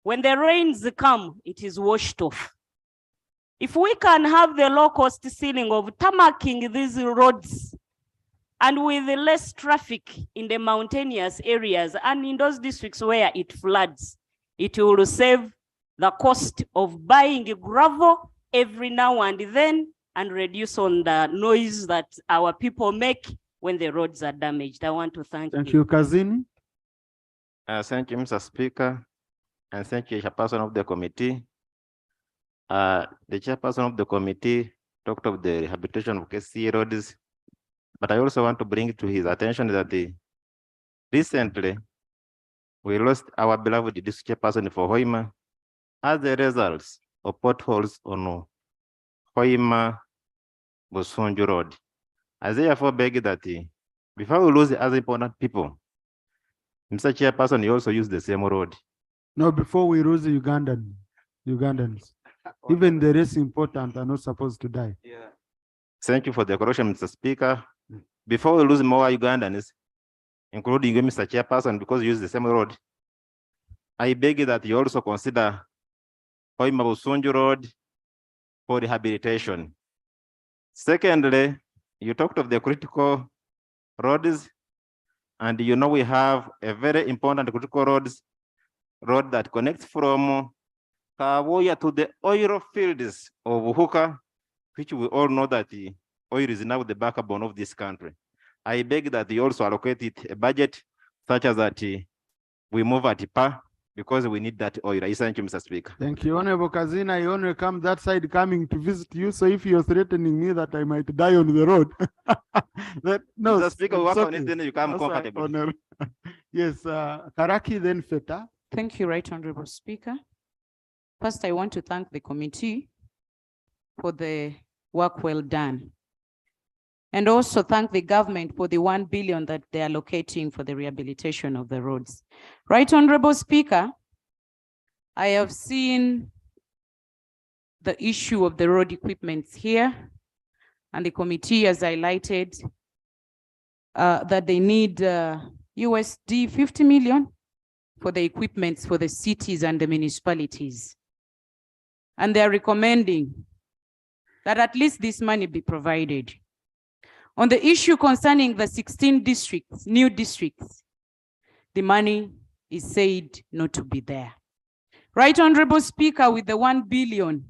when the rains come, it is washed off. If we can have the low cost ceiling of tarmacking these roads and with less traffic in the mountainous areas and in those districts where it floods, it will save the cost of buying gravel every now and then and reduce on the noise that our people make when the roads are damaged. I want to thank you. Thank you, Kazini. Thank you, Mr. Speaker, and thank you, Chairperson of the committee. The Chairperson of the committee talked of the rehabilitation of KC roads, but I also want to bring to his attention that recently we lost our beloved district chairperson for Hoima as a result of potholes on Hoima Bosunju Road. I therefore beg that before we lose the other important people, Mr. Chairperson, you also use the same road. No, before we lose the Ugandans, even the rest important are not supposed to die. Yeah. Thank you for the correction, Mr. Speaker. Before we lose more Ugandans, including you, Mr. Chairperson, because you use the same road, I beg that you also consider Hoima Bosunju Road for rehabilitation. Secondly, you talked of the critical roads, and you know we have a very important critical road that connects from Kawoya to the oil fields of Huka, which we all know that the oil is now the backbone of this country. I beg that you also allocate it a budget such as that we move at par because we need that oil. I thank you, Mr. Speaker. Thank you, Honorable Kazina. I only come that side coming to visit you. So if you're threatening me that I might die on the road, no, Mr. Speaker, we it's work on okay. it, then you come That's an comfortable. honor. Yes, Karaki, then Feta. Thank you, Right Honorable Speaker. First, I want to thank the committee for the work well done. And also thank the government for the 1 billion that they are allocating for the rehabilitation of the roads. Right Honorable Speaker, I have seen the issue of the road equipments here, and the committee has highlighted that they need USD 50 million for the equipments for the cities and the municipalities. And they are recommending that at least this money be provided. On the issue concerning the 16 districts, new districts, the money is said not to be there. Right Honorable Speaker, with the 1 billion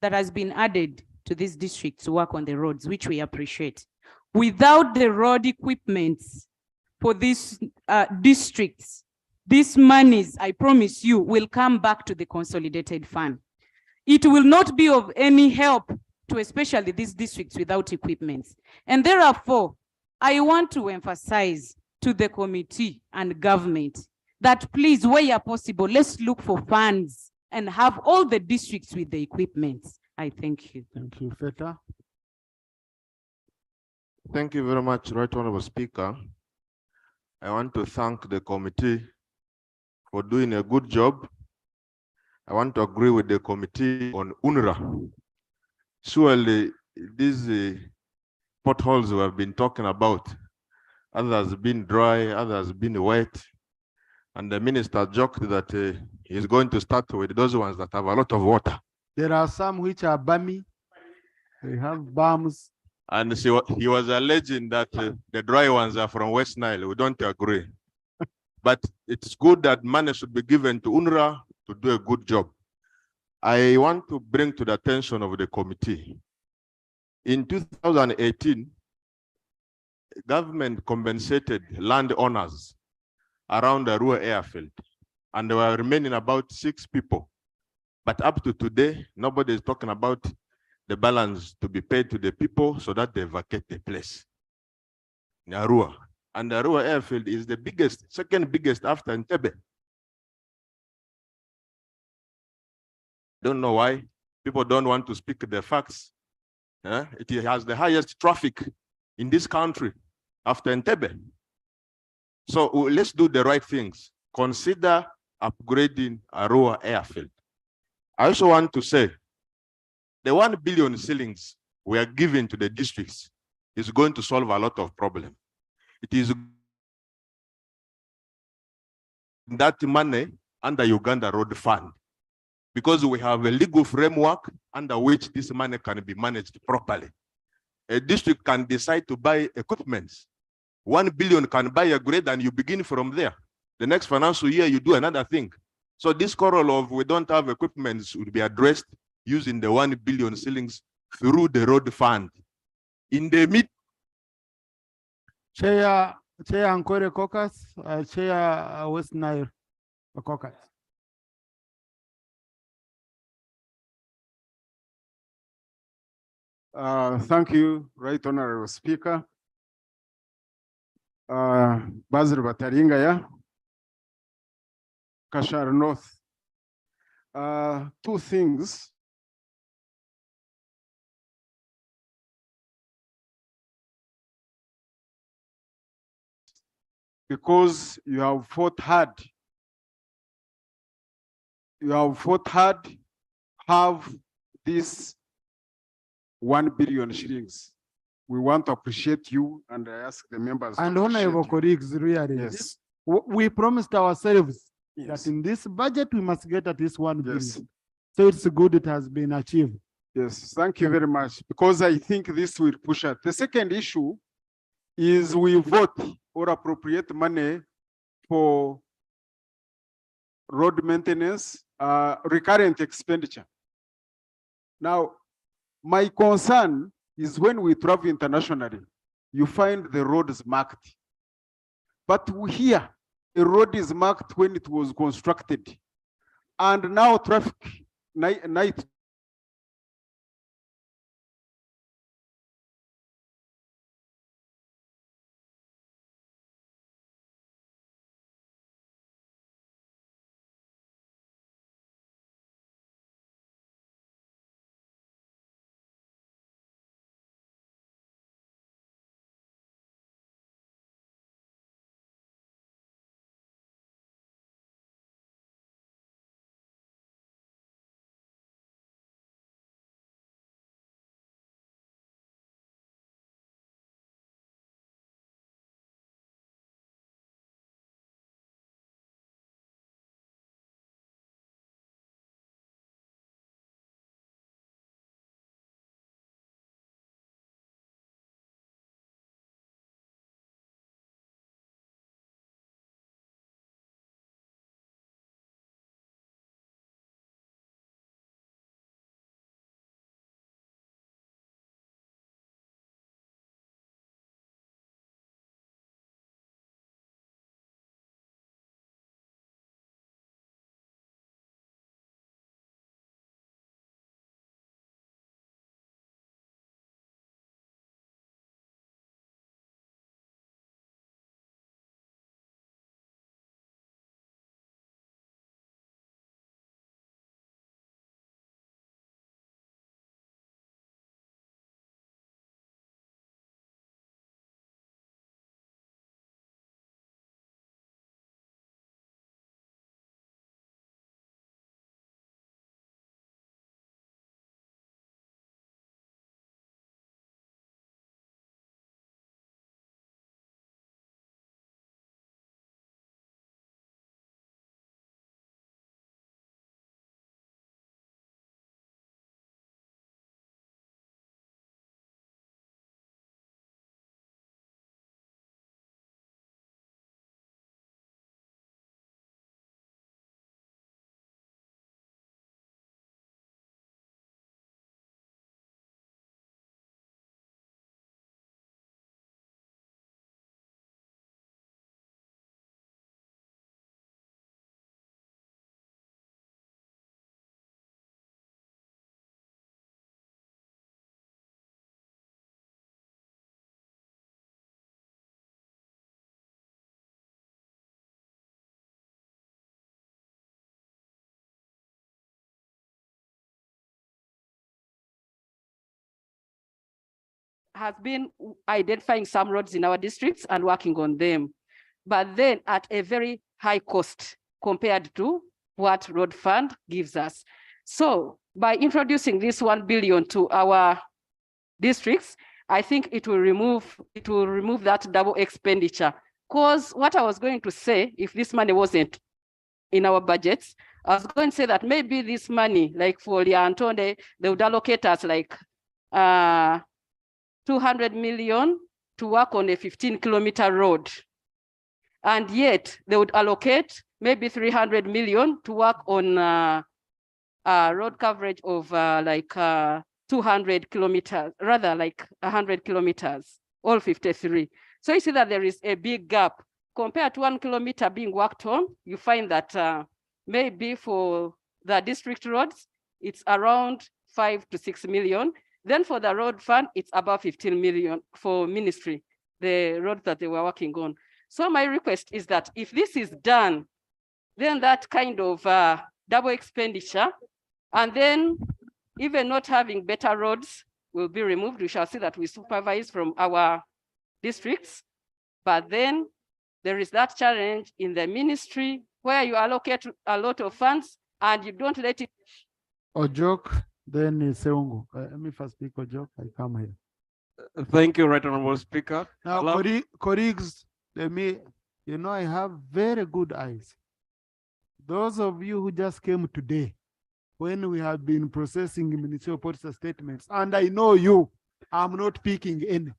that has been added to these districts to work on the roads, which we appreciate, without the road equipments for these districts, these monies, I promise you, will come back to the consolidated fund. It will not be of any help to especially these districts without equipments. And therefore, I want to emphasize to the committee and government that please, where possible, let's look for funds and have all the districts with the equipment. I thank you. Thank you, Feta. Thank you very much, Right Honorable Speaker. I want to thank the committee for doing a good job. I want to agree with the committee on UNRWA. Surely these potholes we have been talking about, others been dry, others been wet, and the minister joked that he's going to start with those ones that have a lot of water. There are some which are bummy. They have bums. And he was alleging that the dry ones are from West Nile. We don't agree. But it's good that money should be given to UNRWA to do a good job. I want to bring to the attention of the committee. In 2018, government compensated landowners around the rural airfield, and there were remaining about 6 people. But up to today, nobody is talking about the balance to be paid to the people so that they vacate the place. Arua. And the Arua airfield is the biggest, second biggest after Entebbe. Don't know why people don't want to speak the facts. It has the highest traffic in this country after Entebbe. So let's do the right things. Consider upgrading Arua airfield. I also want to say the 1 billion ceilings we are giving to the districts is going to solve a lot of problems. It is that money under Uganda Road Fund, because we have a legal framework under which this money can be managed properly. A district can decide to buy equipment. 1 billion can buy a grade and you begin from there. The next financial year, you do another thing. So this quarrel of we don't have equipment would be addressed using the 1 billion ceilings through the road fund. In the mid. Chair Ankore Caucus, Chair West Nile Caucus. Thank you, Right Honorable Speaker. Bazir Bataringaya, Kashar North. 2 things. Because you have fought hard. You have fought hard, have this 1 billion shillings. We want to appreciate you, and I ask the members. And honorable colleagues, really, yes, we promised ourselves yes, that in this budget we must get at least 1 billion. So it's good it has been achieved. Yes, thank you very much, because I think this will push us. The second issue is we vote or appropriate money for road maintenance, recurrent expenditure. Now, my concern is when we travel internationally, you find the road is marked. But here, a road is marked when it was constructed. And now traffic night has been identifying some roads in our districts and working on them, but then at a very high cost compared to what road fund gives us. So by introducing this 1 billion to our districts, I think it will remove that double expenditure. Because what I was going to say, if this money wasn't in our budgets, I was going to say that maybe this money, like for Liantonde, they would allocate us like 200 million to work on a 15-kilometer road. And yet they would allocate maybe 300 million to work on road coverage of 200 kilometers, rather like 100 kilometers, all 53. So you see that there is a big gap. Compared to 1 kilometer being worked on, you find that maybe for the district roads, it's around 5 to 6 million. Then for the road fund, it's about 15 million for ministry, the road that they were working on. So my request is that if this is done, then that kind of double expenditure, and then even not having better roads will be removed. We shall see that we supervise from our districts, but then there is that challenge in the ministry where you allocate a lot of funds and you don't let it. Ojok, then Seungu. Let me first speak Ojok, I come here. Thank you, Right Honorable Speaker. Now, colleagues, let me, I have very good eyes. Those of you who just came today, when we have been processing municipal policy statements, and I know you, I'm not picking any.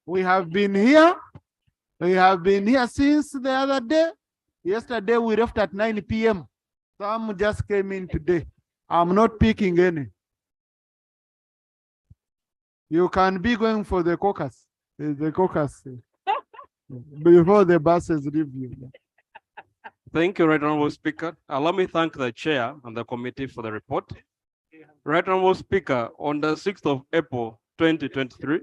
We have been here since the other day. Yesterday we left at 9 p.m. Some just came in today. I'm not picking any. You can be going for the caucus. Before the buses leave you. Thank you, Right Honorable Speaker. Allow me to thank the chair and the committee for the report. Right Honorable Speaker, on the 6th of April 2023,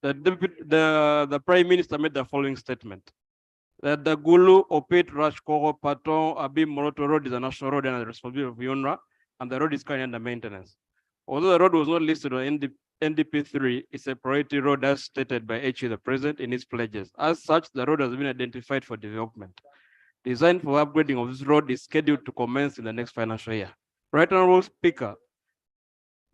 the Prime Minister made the following statement: that the Gulu, Opit, Rashkoro, Paton, Abim, Moroto Road is a national road and the responsibility of UNRWA, and the road is currently under maintenance. Although the road was not listed on NDP 3, it's a priority road as stated by HE the President in its pledges. As such, the road has been identified for development. Design for upgrading of this road is scheduled to commence in the next financial year. Right Honorable Speaker,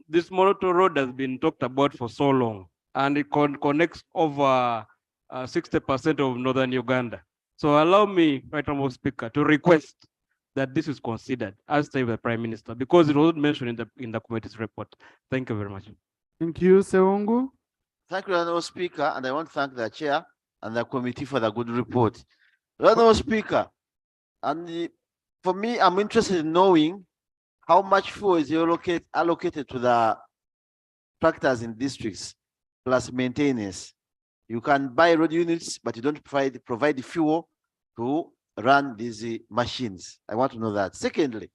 this Moroto Road has been talked about for so long, and it connects over 60% of northern Uganda. So allow me, Right Honorable Speaker, to request that this is considered as stated by the Prime Minister, because it wasn't mentioned in the committee's report. Thank you very much. Thank you, Sewongu. Thank you, Honorable Speaker, and I want to thank the chair and the committee for the good report. Honorable Speaker, and for me, I'm interested in knowing how much fuel is allocated to the tractors in districts plus maintenance. You can buy road units, but you don't provide fuel to run these machines. I want to know that. Secondly,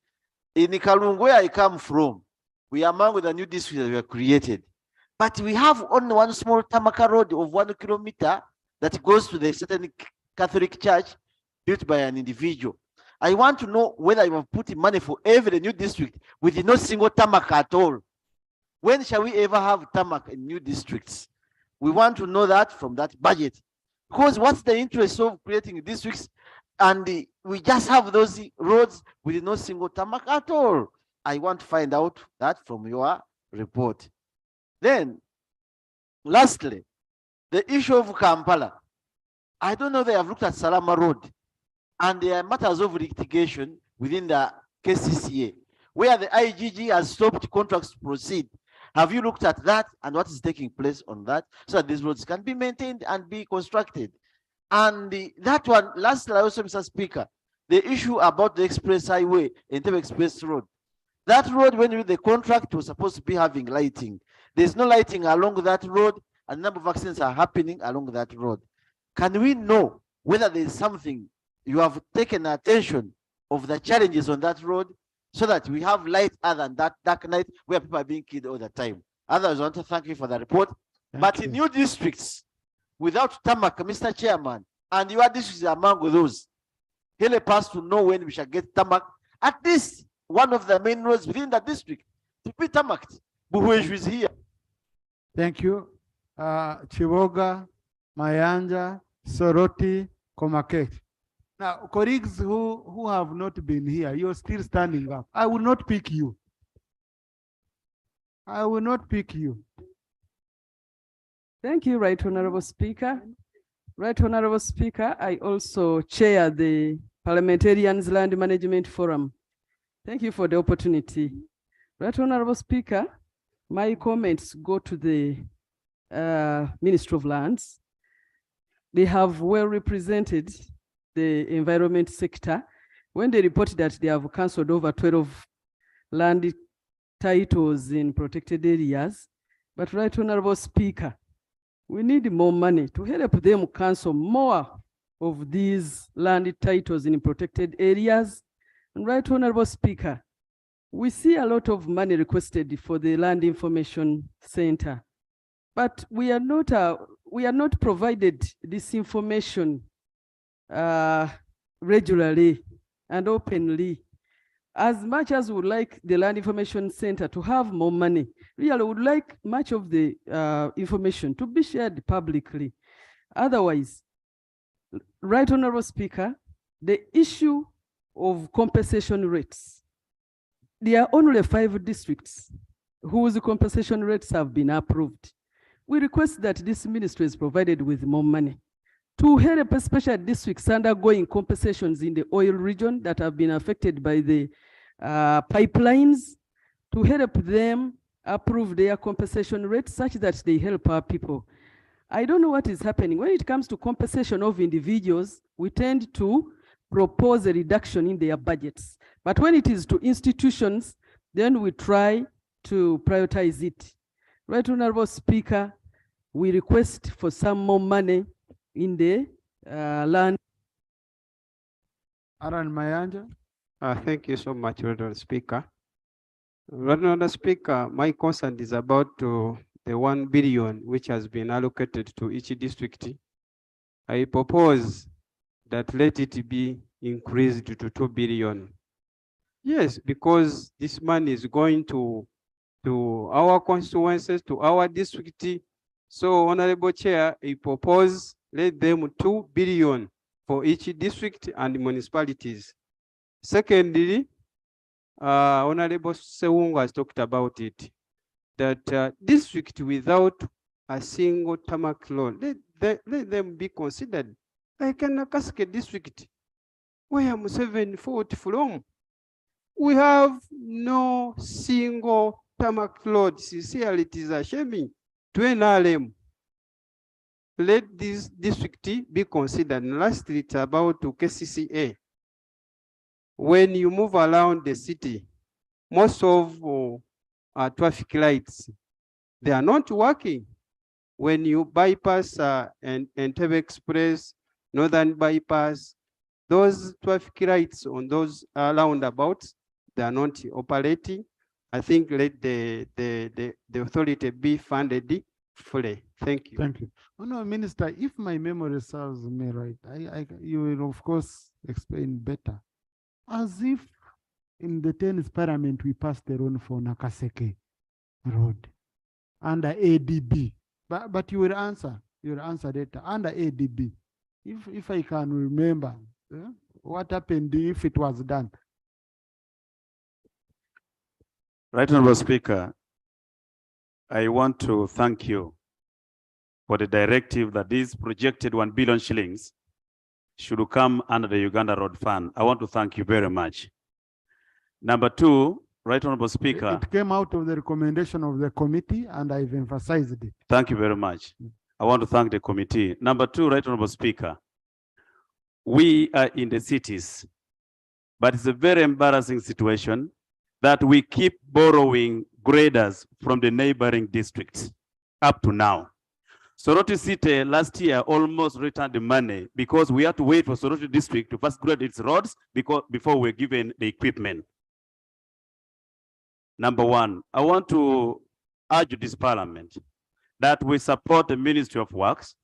in Kalungu, where I come from, we are among the new districts that were created, but we have only one small Tamaka road of 1 kilometer that goes to the certain Catholic church built by an individual. I want to know whether you have put money for every new district with no single Tamaka at all. When shall we ever have Tamaka in new districts? We want to know that from that budget. Because what's the interest of creating districts and we just have those roads with no single Tamaka at all? I want to find out that from your report. Then, lastly, the issue of Kampala. I don't know they have looked at Salama Road, and there are matters of litigation within the KCCA, where the IGG has stopped contracts to proceed. Have you looked at that and what is taking place on that, so that these roads can be maintained and be constructed? And that one, lastly, also, Mr. Speaker, the issue about the express highway, Entebbe Express Road. That road, when you read the contract, was supposed to be having lighting. There's no lighting along that road, and a number of accidents are happening along that road. Can we know whether there's something you have taken attention of the challenges on that road, so that we have light other than that dark night where people are being killed all the time? Others, I want to thank you for the report. But in new districts, without Tamak, Mr. Chairman, and your district is among those, help us to know when we shall get Tamak, at least one of the main roads within the district to be Tamaked. Buhueju is here. Thank you. Chivoga, Mayanja, Soroti, Komaket. Now, colleagues who have not been here, you're still standing up. I will not pick you. I will not pick you. Thank you, Right Honorable Speaker. Right Honorable Speaker, I also chair the Parliamentarians Land Management Forum. Thank you for the opportunity. Right Honorable Speaker, my comments go to the Ministry of Lands. They have well represented the environment sector when they reported that they have cancelled over 12 land titles in protected areas. But Right Honorable Speaker, we need more money to help them cancel more of these land titles in protected areas. And Right Honorable Speaker, we see a lot of money requested for the Land Information Center, but we are not provided this information regularly and openly. As much as we would like the Land Information Center to have more money, really would like much of the information to be shared publicly. Otherwise, Right Honorable Speaker, the issue of compensation rates, there are only 5 districts whose compensation rates have been approved. We request that this ministry is provided with more money to help special districts undergoing compensations in the oil region that have been affected by the pipelines to help them approve their compensation rates such that they help our people. I don't know what is happening. When it comes to compensation of individuals, we tend to propose a reduction in their budgets. But when it is to institutions, then we try to prioritize it. Right, Honorable Speaker, we request for some more money in the land. Aaron Mayanja. Thank you so much, Honorable Speaker. Honorable Speaker, my concern is about the 1 billion which has been allocated to each district. I propose that let it be increased to 2 billion. Yes, because this money is going to our constituencies, to our district. So, Honorable Chair, I propose let them 2 billion for each district and municipalities. Secondly, Honorable Sewungu has talked about it, that district without a single tarmac road, let them be considered like a Cascade district, where I'm 740 from. We have no single tarmac road. Sincerely, it is a shame to NRM. Let this district be considered. And lastly, it's about KCCA. When you move around the city, most of traffic lights, they are not working. When you bypass Entebbe Express, Northern Bypass, those traffic lights on those roundabouts, they are not operating. I think let the authority be funded fully. Thank you. Thank you. Oh, no, Minister, if my memory serves me right, you will of course explain better. As if in the 10th Parliament we passed the road for Nakaseke Road under ADB. But you will answer that under ADB. If I can remember, what happened if it was done? Right, Honorable Speaker, I want to thank you for the directive that this projected 1 billion shillings should come under the Uganda Road Fund. I want to thank you very much. Number two, Right Honorable Speaker. It came out of the recommendation of the committee and I've emphasized it. Thank you very much. I want to thank the committee. Number two, Right Honorable Speaker, we are in the cities, but it's a very embarrassing situation that we keep borrowing graders from the neighboring districts up to now. Soroti City last year almost returned the money because we had to wait for Soroti district to first grade its roads before we're given the equipment. Number one, I want to urge this parliament that we support the Ministry of Works.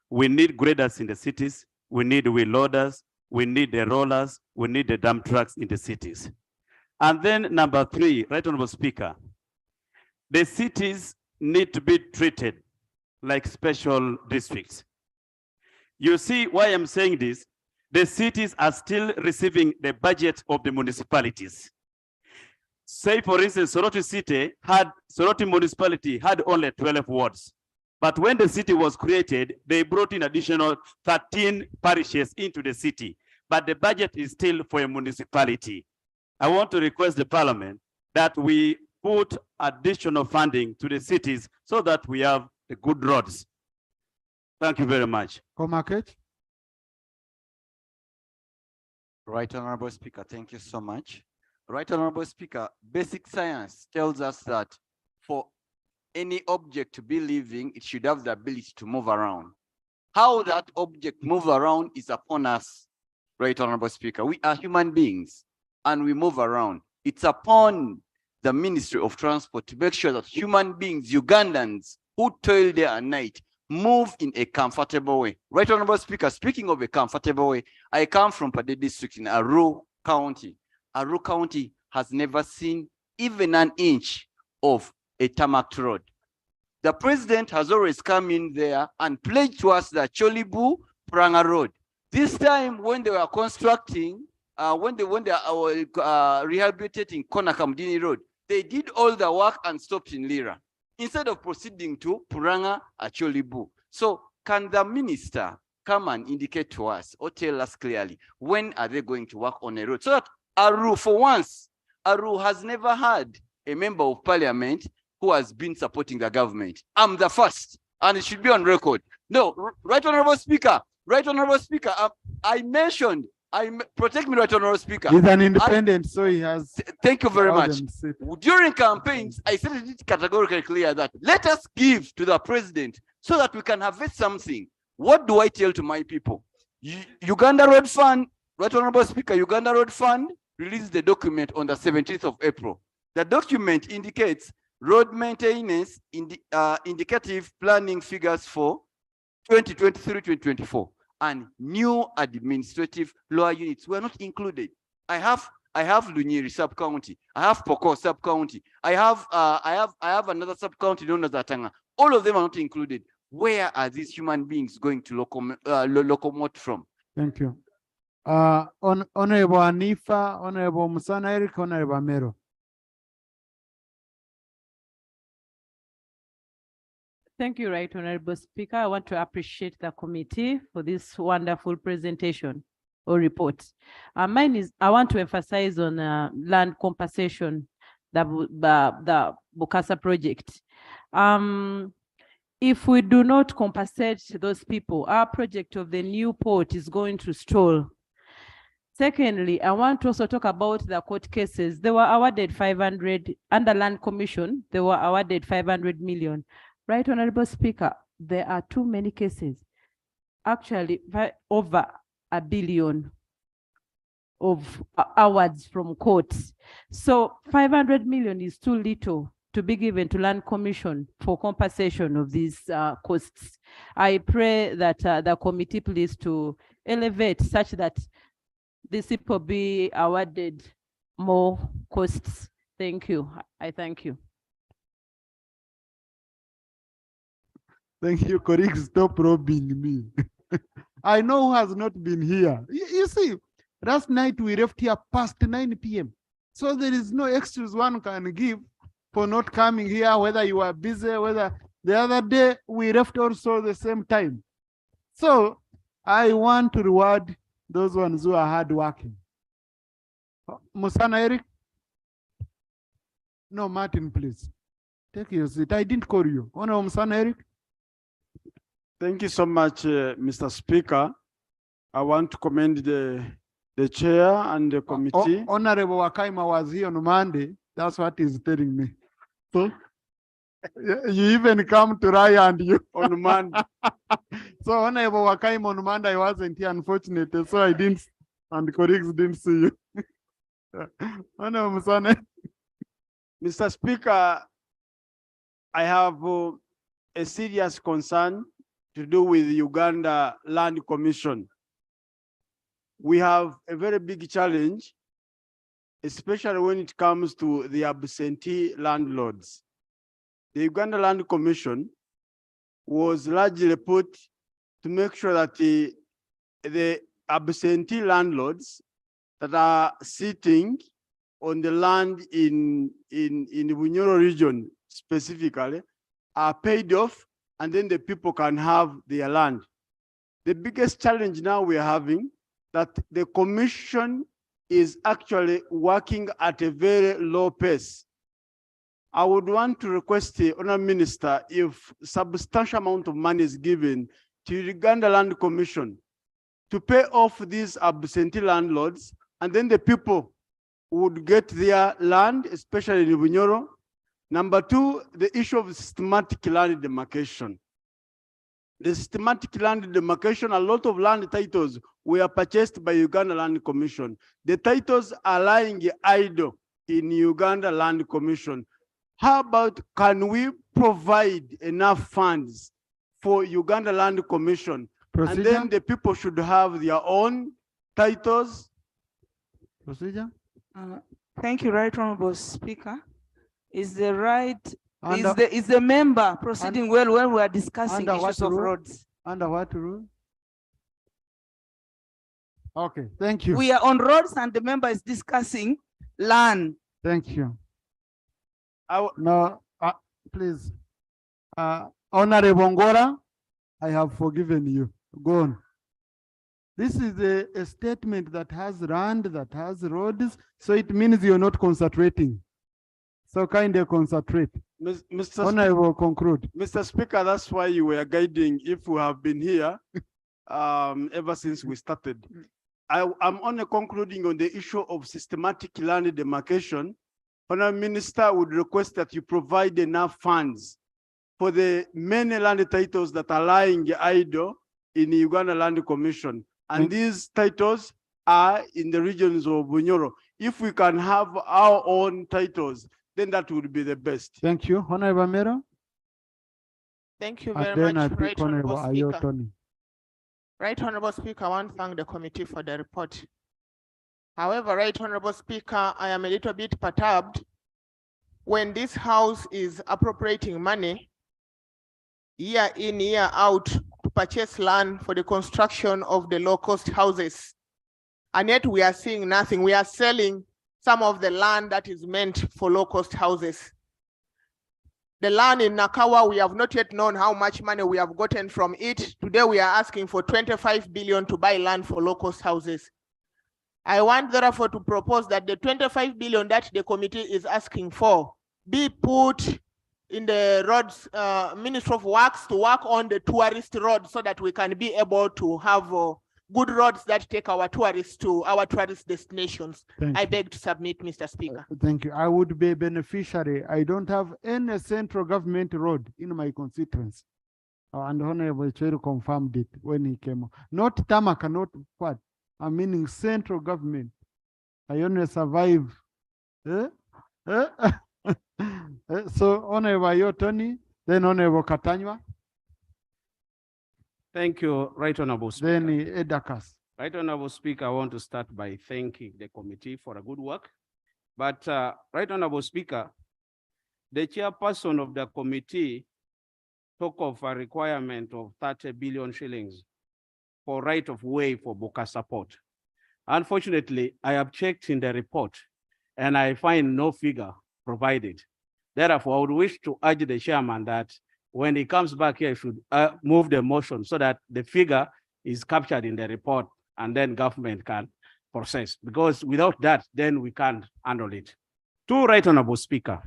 We need graders in the cities. We need wheel loaders. We need the rollers. We need the dump trucks in the cities. And then number three, Right Honorable Speaker, the cities need to be treated like special districts. You see why I'm saying this? The cities are still receiving the budget of the municipalities. Say, for instance, Soroti municipality had only 12 wards. But when the city was created, they brought in additional 13 parishes into the city. But the budget is still for a municipality. I want to request the parliament that we put additional funding to the cities so that we have the good roads. Thank you very much. Co-market. Right Honorable Speaker, thank you so much. Right Honorable Speaker, basic science tells us that for any object to be living, it should have the ability to move around. How that object moves around is upon us, Right Honorable Speaker. We are human beings and we move around. It's upon the Ministry of Transport to make sure that human beings, Ugandans who toil day and night, move in a comfortable way. Right Honorable Speaker, speaking of a comfortable way, I come from Pade District in Aru County. Aru County has never seen even an inch of a tarmac road. The president has always come in there and pledged to us the Cholibu Pranga Road. This time when they were constructing, when they were rehabilitating Konakamdini Road, they did all the work and stopped in Lira instead of proceeding to Puranga Cholibu. So can the minister come and indicate to us or tell us clearly when are they going to work on a road so that Aru for once Aru has never had a member of parliament who has been supporting the government. I'm the first, and it should be on record. No, Right Honorable Speaker, I mentioned, protect me, Right Honorable Speaker. He's an independent, so he has. Thank you very much. allowed them to sit. During campaigns, I said it categorically clear that let us give to the president so that we can harvest something. What do I tell to my people? Uganda Road Fund, Right Honorable Speaker, Uganda Road Fund released the document on the 17th of April. The document indicates road maintenance indicative planning figures for 2023-2024, and new administrative law units were not included. I have Lunyiri sub-county, I have Poko sub-county, I have another sub-county known as Atanga. All of them are not included. Where are these human beings going to locomote from? Thank you. Honorable Anifa, Honorable Musana Eric, Honorable Mero. Thank you, Right Honorable Speaker. I want to appreciate the committee for this wonderful presentation or report. Mine is, I want to emphasize on land compensation, the Bokassa project. If we do not compensate those people, our project of the new port is going to stall. Secondly, I want to also talk about the court cases. They were awarded 500, under Land Commission, they were awarded 500 million. Right Honorable Speaker, there are too many cases. Actually, over 1 billion of awards from courts. So 500 million is too little to be given to Land Commission for compensation of these costs. I pray that the committee please to elevate such that these people be awarded more costs. Thank you. I thank you. Thank you, colleagues. Stop robbing me. I know who has not been here. You see, last night we left here past 9 p.m. So there is no excuse one can give for not coming here, whether you are busy, whether the other day we left also the same time. So I want to reward those ones who are hardworking. Musana Eric? No, Martin, please. Take your seat. I didn't call you. Honorable Musana Eric? Thank you so much, Mr. Speaker. I want to commend the chair and the committee. Honorable Wakaima was here on Monday. That's what he's telling me. So you even come to Raya and you on Monday. So Honorable Wakaima on Monday, I wasn't here, unfortunately. So I didn't, and colleagues didn't see you. Honorable Musane. Mr. Speaker, I have a serious concern to do with the Uganda Land Commission. We have a very big challenge, especially when it comes to the absentee landlords. The Uganda Land Commission was largely put to make sure that the absentee landlords that are sitting on the land in the Bunyoro region specifically are paid off, and then the people can have their land. The biggest challenge now we're having that the commission is actually working at a very low pace. I would want to request the Honourable Minister if substantial amount of money is given to the Uganda Land Commission to pay off these absentee landlords, and then the people would get their land, especially in Bunyoro. Number two, the issue of systematic land demarcation. The systematic land demarcation, a lot of land titles were purchased by Uganda Land Commission. The titles are lying idle in Uganda Land Commission. How about, can we provide enough funds for Uganda Land Commission? Procedure? And then the people should have their own titles. Procedure? Thank you, Right Honorable Speaker. Is the right, Under- is the member proceeding well when we are discussing Under what issues of rule? roads? Under what rule? Okay, thank you. We are on roads and the member is discussing land. Thank you. No, please. Honorable Ngora, I have forgiven you. Go on. This is a statement that has land, that has roads, so it means you're not concentrating. So kind of concentrate. Mr. Honorable, conclude. Mr. Speaker, that's why you were guiding if we have been here ever since we started. I'm only concluding on the issue of systematic land demarcation. Honorable Minister would request that you provide enough funds for the many land titles that are lying idle in the Uganda Land Commission. And these titles are in the regions of Bunyoro. If we can have our own titles, then that would be the best. Thank you. Honorable Mero. Thank you And very then much, I Right pick Honorable Honorable Ayo Speaker. Tony. Right Honorable Speaker, I want to thank the committee for the report. However, Right Honorable Speaker, I am a little bit perturbed when this House is appropriating money year in, year out to purchase land for the construction of the low-cost houses. And yet we are seeing nothing. We are selling some of the land that is meant for low-cost houses. The land in Nakawa, we have not yet known how much money we have gotten from it. Today we are asking for 25 billion to buy land for low-cost houses. I want therefore to propose that the 25 billion that the committee is asking for be put in the roads, Ministry of Works to work on the tourist roads so that we can be able to have good roads that take our tourists to our tourist destinations. I beg to submit, Mr. Speaker. Thank you. I would be a beneficiary. I don't have any central government road in my constituency. And Honorable Chero confirmed it when he came. Not Tamaka, not what? I'm meaning central government. I only survive. So Honorable Ayo Tony, then Honorable Katanywa. Thank you, Right Honorable Speaker. Then Edakas. Right Honorable Speaker, I want to start by thanking the committee for a good work. But Right Honorable Speaker, the chairperson of the committee talk of a requirement of 30 billion shillings for right of way for Boka support. Unfortunately, I have checked in the report and I find no figure provided. Therefore, I would wish to urge the chairman that when he comes back here, he should move the motion so that the figure is captured in the report and then government can process. Because without that, then we can't handle it. To Right Honorable Speaker,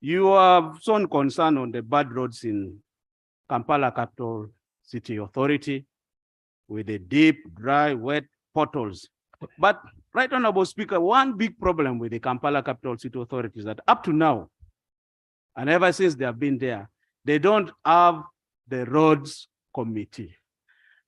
you have shown concern on the bad roads in Kampala Capital City Authority with the deep, dry, wet potholes. But Right Honorable Speaker, one big problem with the Kampala Capital City Authority is that up to now, and ever since they have been there, they don't have the roads committee.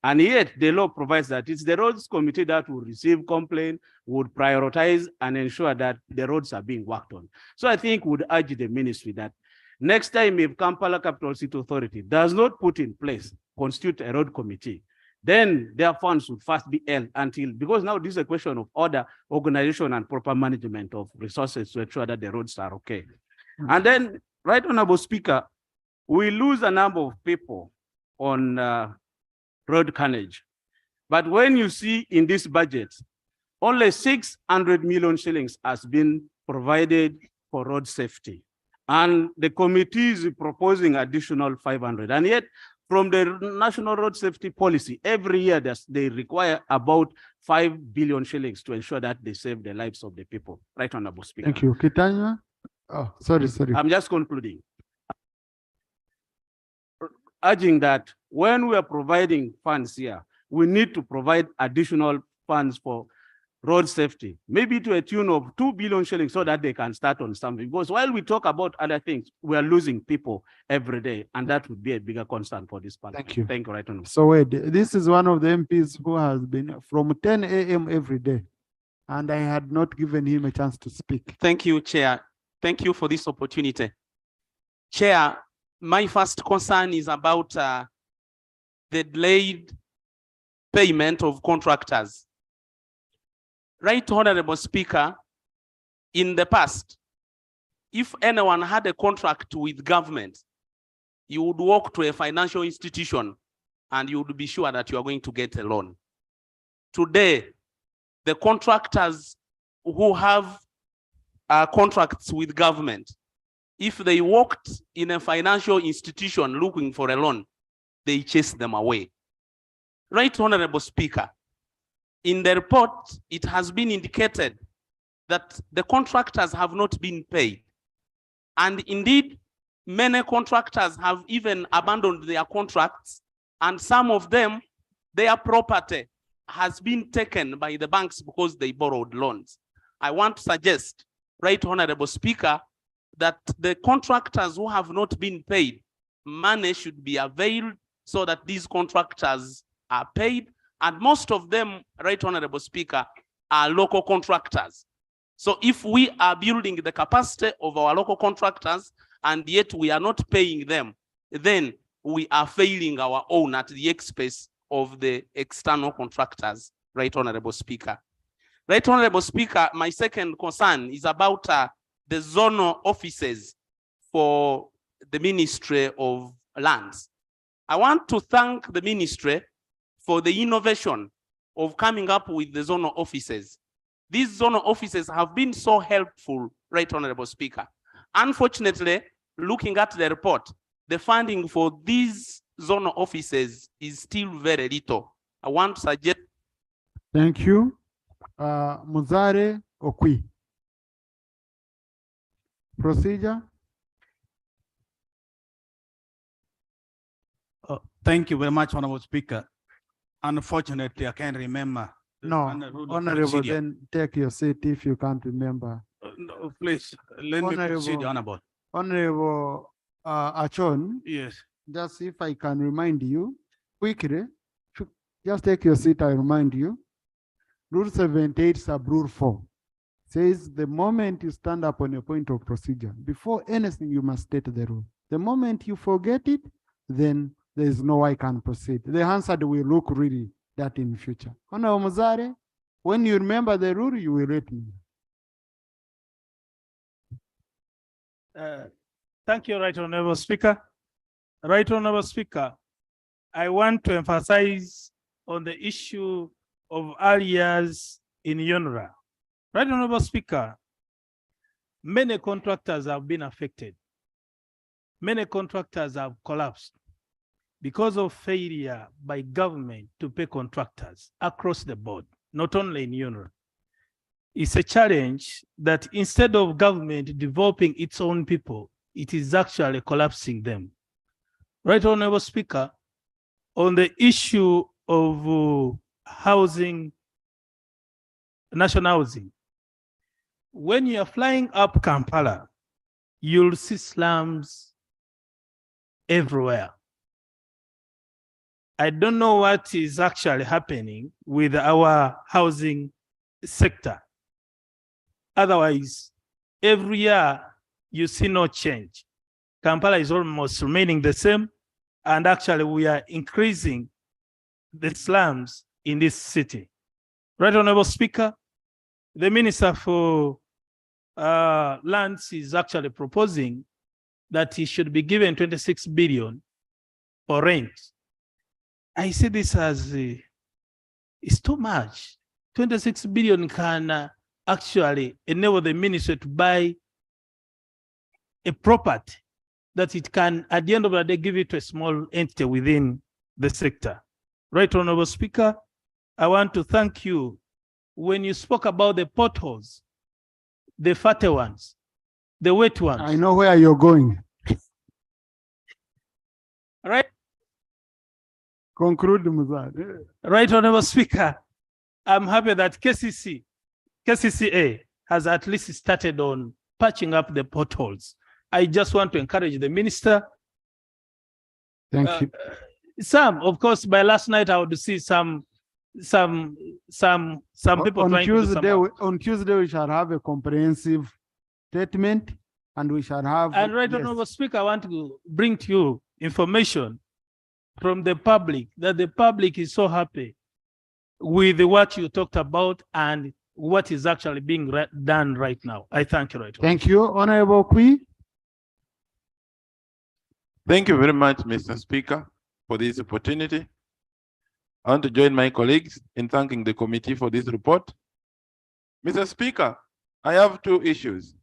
And yet the law provides that it's the roads committee that will receive complaint, would prioritize and ensure that the roads are being worked on. So I think would urge the ministry that next time if Kampala Capital City Authority does not put in place, constitute a road committee, then their funds would first be held until, because now this is a question of order, organization and proper management of resources to ensure that the roads are okay. And then, Right Honorable Speaker, we lose a number of people on road carnage. But when you see in this budget, only 600 million shillings has been provided for road safety. And the committee is proposing additional 500. And yet, from the National Road Safety Policy, every year they require about 5 billion shillings to ensure that they save the lives of the people. Right Honorable Speaker. Thank you. Kitanya? Oh, sorry. I'm just concluding. Urging that when we are providing funds here, we need to provide additional funds for road safety, maybe to a tune of 2 billion shillings so that they can start on something. Because while we talk about other things, we are losing people every day, and that would be a bigger concern for this parliament. Thank you. Thank you, Right Honorable. So wait, this is one of the MPs who has been from 10 a.m. every day, and I had not given him a chance to speak. Thank you, Chair. Thank you for this opportunity. Chair, my first concern is about the delayed payment of contractors. Right Honorable Speaker, in the past, if anyone had a contract with government, you would walk to a financial institution and you would be sure that you are going to get a loan. Today, the contractors who have contracts with government, if they walked in a financial institution looking for a loan, they chase them away. Right Honorable Speaker, in the report, it has been indicated that the contractors have not been paid. And indeed, many contractors have even abandoned their contracts, and some of them, their property has been taken by the banks because they borrowed loans. I want to suggest, Right Honorable Speaker, that the contractors who have not been paid, money should be availed so that these contractors are paid. And most of them, Right Honorable Speaker, are local contractors. So if we are building the capacity of our local contractors and yet we are not paying them, then we are failing our own at the expense of the external contractors, Right Honorable Speaker. Right Honorable Speaker, my second concern is about the zonal offices for the Ministry of Lands. I want to thank the ministry for the innovation of coming up with the zonal offices. These zonal offices have been so helpful, Right Honorable Speaker. Unfortunately, looking at the report, the funding for these zonal offices is still very little. I want to suggest. Thank you. Muzare Okwi. Procedure. Thank you very much, Honorable Speaker. Unfortunately, I can't remember. No, Honorable, procedure. then take your seat if you can't remember. No, please, let me proceed, Honorable. Honorable Achon. Yes. Just if I can remind you quickly, just take your seat, I remind you. Rule 78 sub rule 4 says the moment you stand up on a point of procedure, before anything, you must state the rule. The moment you forget it, then there is no way I can proceed. The answer will look really that in future. Honorable Muzare, when you remember the rule, you will let me. Thank you, Right Honorable Speaker. Right Honorable Speaker, I want to emphasize on the issue of areas in UNRWA. Right Honorable Speaker, many contractors have been affected. Many contractors have collapsed because of failure by government to pay contractors across the board, not only in UNRWA. It's a challenge that instead of government developing its own people, it is actually collapsing them. Right Honorable Speaker, on the issue of housing, national housing, when you are flying up Kampala, you'll see slums everywhere. I don't know what is actually happening with our housing sector. Otherwise, every year you see no change. Kampala is almost remaining the same, and actually we are increasing the slums in this city. Right Honorable Speaker, the Minister for Lands is actually proposing that he should be given 26 billion for rent. I see this as it's too much. 26 billion can actually enable the ministry to buy a property that it can, at the end of the day, give it to a small entity within the sector. Right Honorable Speaker, I want to thank you when you spoke about the potholes, the fatty ones, the wet ones. I know where you're going. Right. Conclude, Muzare. Right Honorable Speaker, I'm happy that KCCA has at least started on patching up the potholes. I just want to encourage the minister. Thank you. Some, of course, by last night I would see some people on trying Tuesday, to do some. on Tuesday, we shall have a comprehensive statement, and we shall have. And Right Honorable Speaker, I want to bring to you information from the public that the public is so happy with what you talked about and what is actually being done right now. I thank you, Right Honorable. Thank you, Honorable Kui. Thank you very much, Mr. Speaker, for this opportunity. I want to join my colleagues in thanking the committee for this report. Mr. Speaker, I have two issues.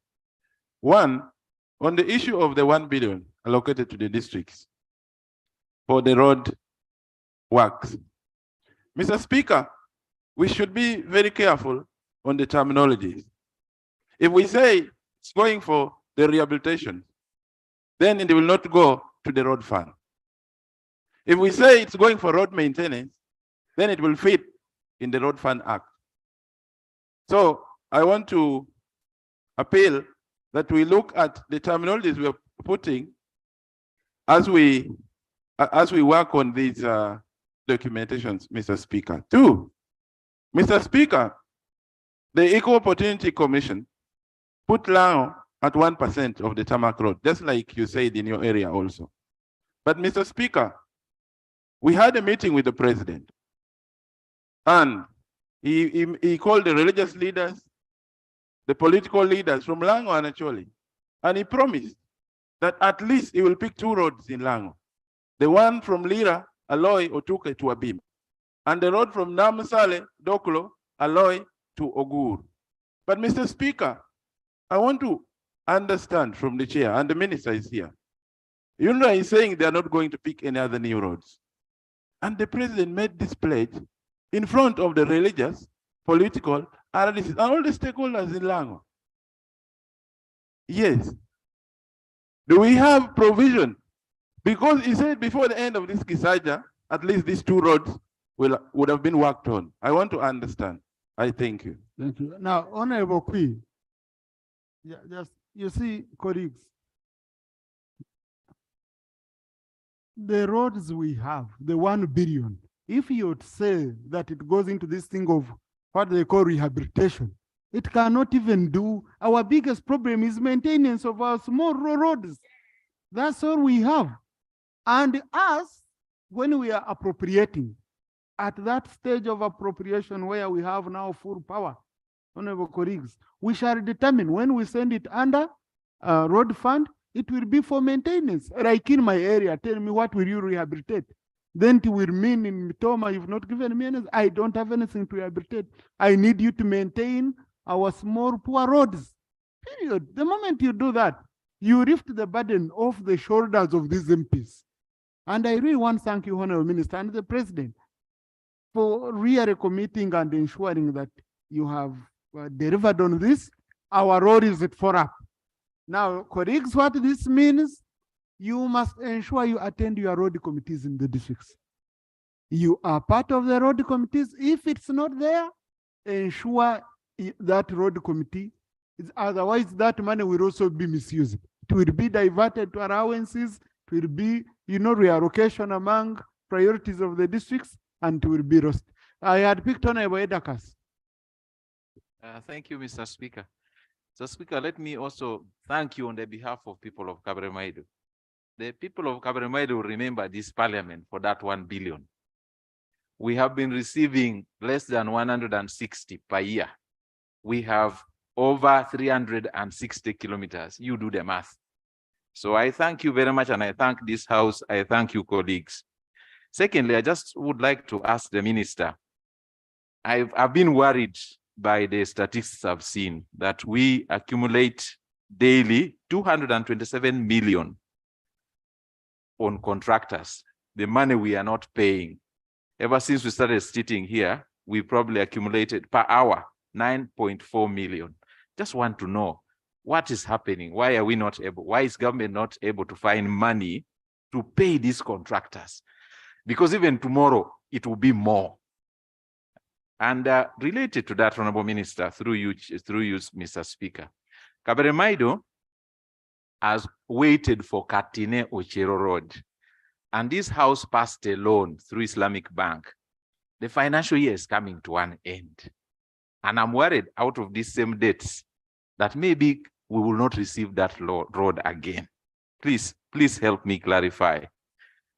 One, on the issue of the 1 billion allocated to the districts for the road works. Mr. Speaker, we should be very careful on the terminologies. If we say it's going for the rehabilitation, then it will not go to the road fund. If we say it's going for road maintenance, then it will fit in the Road Fund Act. So I want to appeal that we look at the terminologies we are putting as we work on these documentations, Mr. Speaker. Two, Mr. Speaker, the Equal Opportunity Commission put Lango at 1% of the tarmac road, just like you said in your area also. But Mr. Speaker, we had a meeting with the president, and he called the religious leaders, the political leaders from Lango and Acholi, and he promised that at least he will pick 2 roads in Lango. The one from Lira, Aloy, Otuke to Abim, and the road from Namasale, Doklo, Aloy to Ogur. But Mr. Speaker, I want to understand from the chair, and the minister is here. UNRWA is saying they are not going to pick any other new roads. And the president made this pledge in front of the religious, political, RDCs, and all the stakeholders in Lango. Yes. Do we have provision? Because he said before the end of this Kisaja, at least these 2 roads would have been worked on. I want to understand. I thank you. Thank you. Now, Honorable Queen, just, you see, colleagues, the roads we have, the 1 billion, if you would say that it goes into this thing of what they call rehabilitation, it cannot even do. Our biggest problem is maintenance of our small roads. That's all we have. And us, when we are appropriating, at that stage of appropriation where we have now full power, honorable colleagues, we shall determine when we send it under road fund, it will be for maintenance. Like in my area, tell me what will you rehabilitate? Then it will mean in Mitoma, you've not given me anything. I don't have anything to rehabilitate. I need you to maintain our small poor roads. Period. The moment you do that, you lift the burden off the shoulders of these MPs. And I really want to thank you, Honorable Minister, and the President for really committing and ensuring that you have delivered on this. Our road is at 4 up. Now, colleagues, what this means, you must ensure you attend your road committees in the districts. You are part of the road committees. If it's not there, ensure that road committee is, otherwise that money will also be misused. It will be diverted to allowances, it will be, reallocation among priorities of the districts, and it will be lost. I had picked on Edakas. Thank you, Mr. Speaker. So, Speaker, let me also thank you on the behalf of people of Kabaremaido. The people of Kabaremaido will remember this parliament for that 1 billion. We have been receiving less than 160 per year. We have over 360 kilometers. You do the math. So I thank you very much, and I thank this House. I thank you, colleagues. Secondly, I just would like to ask the minister. I've been worried by the statistics I've seen that we accumulate daily 227 million on contractors, the money we are not paying. Ever since we started sitting here, we probably accumulated per hour 9.4 million. Just want to know what is happening. Why are we not able? Why is government not able to find money to pay these contractors? Because even tomorrow, it will be more. And related to that, Honorable Minister, through you, Mr. Speaker, Kabaremaido has waited for Katine Ochero Road, and this House passed a loan through Islamic Bank. The financial year is coming to an end, and I'm worried out of these same dates that maybe we will not receive that road again. Please help me clarify.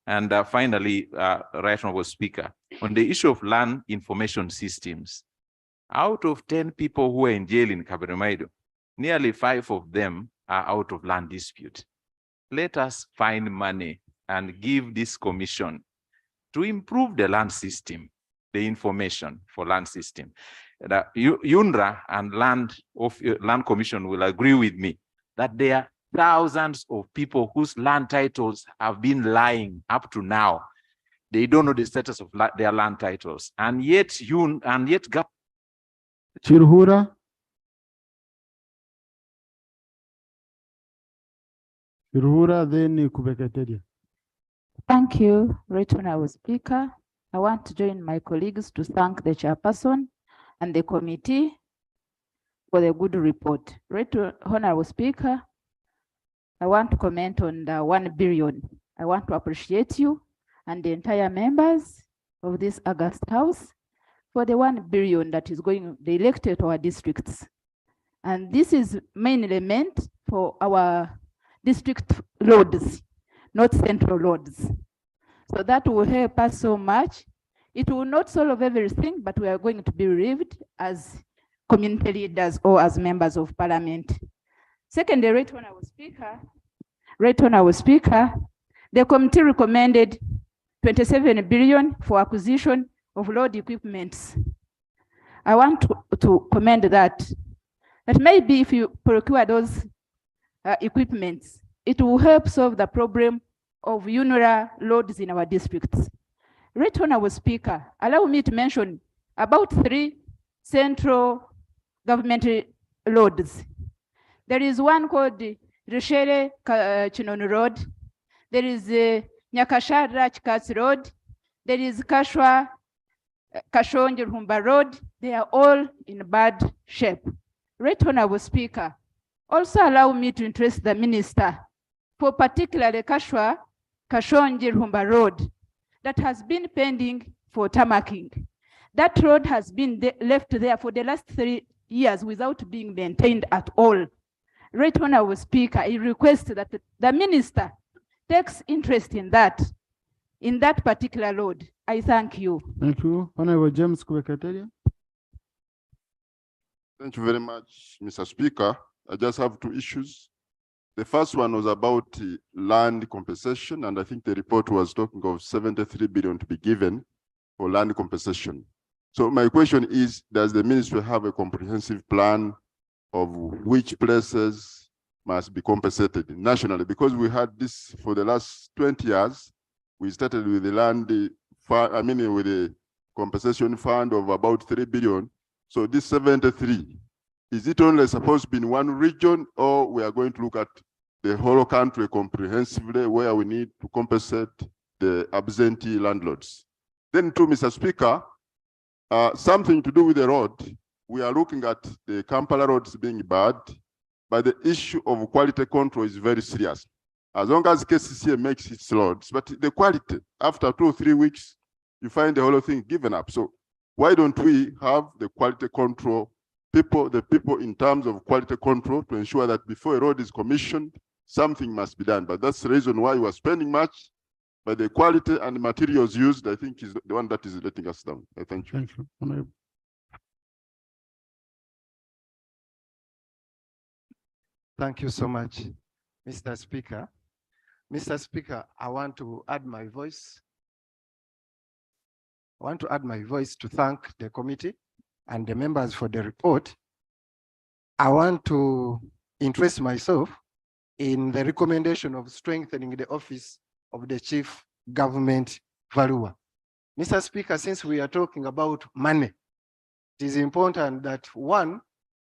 And finally, Right Honorable Speaker, on the issue of land information systems, out of 10 people who are in jail in Kabaremaido, nearly 5 of them are out of land dispute. Let us find money and give this commission to improve the land system, the information for land system. UNRWA and Land Commission will agree with me that there are thousands of people whose land titles have been lying up to now. they don't know the status of their land titles. And yet Chirhura. Chirhura, then Kubeketeria. Thank you, Right Honorable Speaker. I want to join my colleagues to thank the chairperson and the committee for the good report. Right Honorable Speaker, I want to comment on the 1 billion. I want to appreciate you and the entire members of this August House for the 1 billion that is going directly to our districts. And this is mainly meant for our district roads, not central roads. So that will help us so much. It will not solve everything, but we are going to be relieved as community leaders or as members of parliament. Secondly, Right Honorable Speaker, the committee recommended 27 billion for acquisition of road equipments. I want to commend that maybe if you procure those equipments, it will help solve the problem of UNRA roads in our districts. Right Honorable Speaker, allow me to mention about 3 central government roads. There is one called Rishere Chinoni Road. There is Nyakashara Chikatsi Road. There is Kashwa Kashonji Rumba Road. They are all in bad shape. Right Honorable Speaker, also allow me to interest the minister for particularly Kashwa Kashonji Rumba Road that has been pending for tarmacking. That road has been left there for the last 3 years without being maintained at all. Right Honorable Speaker, I request that the minister takes interest in that particular road. I thank you. Thank you. Honorable James Kubeketeria. Thank you very much, Mr. Speaker. I just have 2 issues. The first one was about land compensation, and I think the report was talking of 73 billion to be given for land compensation. So my question is, does the ministry have a comprehensive plan of which places must be compensated nationally? Because we had this for the last 20 years. We started with the land fund, with the compensation fund of about 3 billion. So this 73, is it only supposed to be in one region, or we are going to look at the whole country comprehensively where we need to compensate the absentee landlords? Then too, Mr. Speaker, something to do with the road. We are looking at the Kampala roads being bad, but the issue of quality control is very serious. As long as KCCA makes its roads, but the quality, after 2 or 3 weeks, you find the whole thing given up. So why don't we have the quality control the people in terms of quality control to ensure that before a road is commissioned, something must be done. But that's the reason why we are spending much, but the quality and the materials used, I think, is the one that is letting us down. Thank you. Thank you. Thank you so much, Mr. Speaker. Mr. Speaker, I want to add my voice. I want to add my voice to thank the committee and the members for the report. I want to interest myself in the recommendation of strengthening the office of the Chief Government Valuer. Mr. Speaker, since we are talking about money, it is important that 1,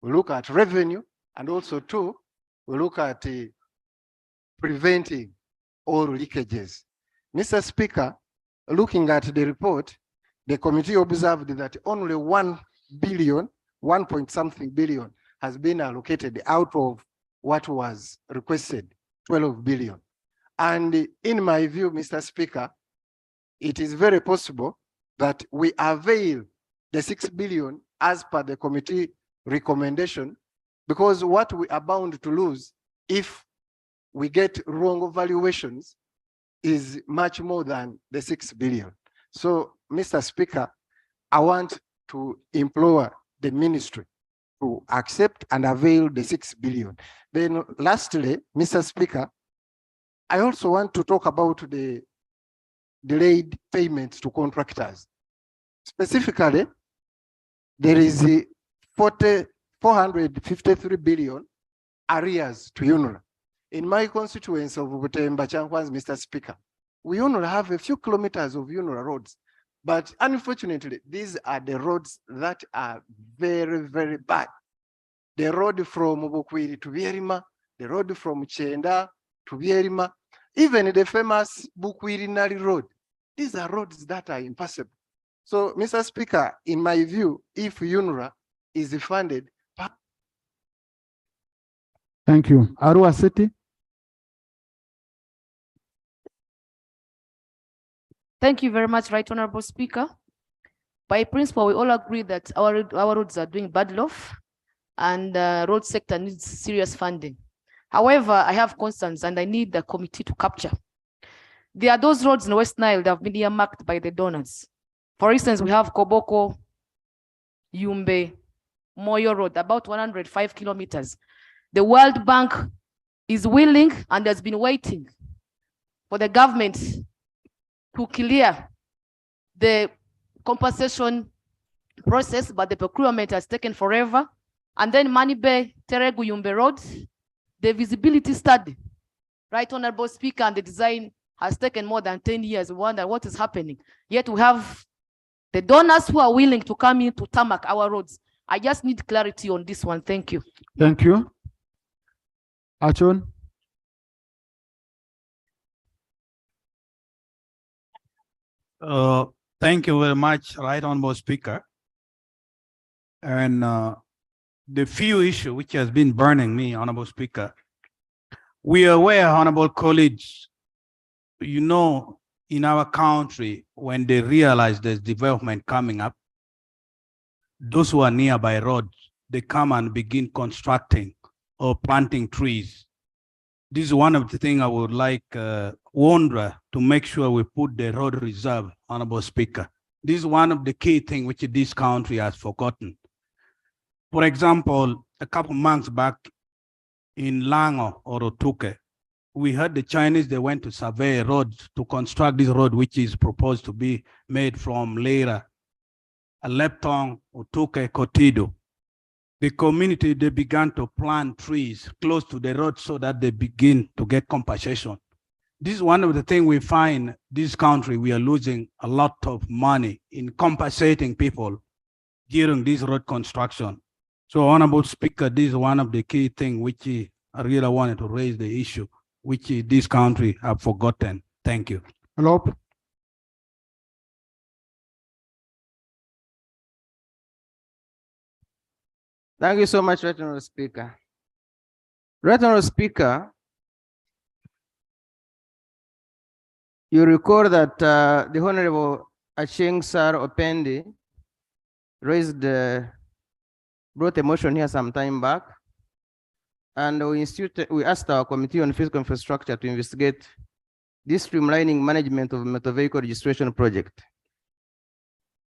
we look at revenue, and also 2, we look at preventing all leakages. Mr. Speaker, looking at the report, the committee observed that only 1 billion, 1.something billion has been allocated out of what was requested, 12 billion. And in my view, Mr. Speaker, it is very possible that we avail the 6 billion as per the committee recommendation, because what we are bound to lose if we get wrong valuations is much more than the 6 billion. So, Mr. Speaker, I want to implore the ministry to accept and avail the 6 billion. Then lastly, Mr. Speaker, I also want to talk about the delayed payments to contractors. Specifically, there is 453 billion arrears to UNRA. In my constituency of Butemba Chankwanz, Mr. Speaker, we only have a few kilometers of UNRA roads. But unfortunately, these are the roads that are very, very bad. The road from Bukwiri to Bierima, the road from Chenda to Bierima, even the famous Bukwiri Nari Road. These are roads that are impassable. So, Mr. Speaker, in my view, if UNRA is funded. Thank you. Arua City. Thank you very much, Right Honorable Speaker. By principle, we all agree that our roads are doing badly off and the road sector needs serious funding. However, I have concerns and I need the committee to capture. There are those roads in West Nile that have been earmarked by the donors. For instance, we have Koboko, Yumbe, Moyo Road, about 105 kilometers. The World Bank is willing and has been waiting for the government to clear the compensation process, but the procurement has taken forever. And then Manibe, Teregu, Yumbe Road, the visibility study, Right Honorable Speaker, and the design has taken more than 10 years. We wonder what is happening. Yet we have the donors who are willing to come in to tarmac our roads. I just need clarity on this one. Thank you. Thank you. Achon. Thank you very much, Right Honorable Speaker. And the few issue which has been burning me, Honorable Speaker, we are aware, Honorable colleagues, you know, in our country, when they realize there's development coming up, those who are nearby roads, they come and begin constructing or planting trees. This is one of the things I would like WONDRA to make sure we put the road reserve, Honorable Speaker. This is one of the key things which this country has forgotten. For example, a couple months back in Lango or Otuke, we heard the Chinese, they went to survey a road to construct this road, which is proposed to be made from Lera, Leptong, Otuke, Kotido. The community, they began to plant trees close to the road so that they begin to get compensation. This is one of the things we find this country, we are losing a lot of money in compensating people during this road construction. So, Honorable Speaker, this is one of the key things which I really wanted to raise the issue, which this country have forgotten. Thank you. Hello. Thank you so much, Right Honorable Speaker. Right Honorable Speaker, you recall that the Honorable Acheng Sar Opendi brought a motion here some time back, and we asked our Committee on Physical Infrastructure to investigate this streamlining management of motor vehicle registration project.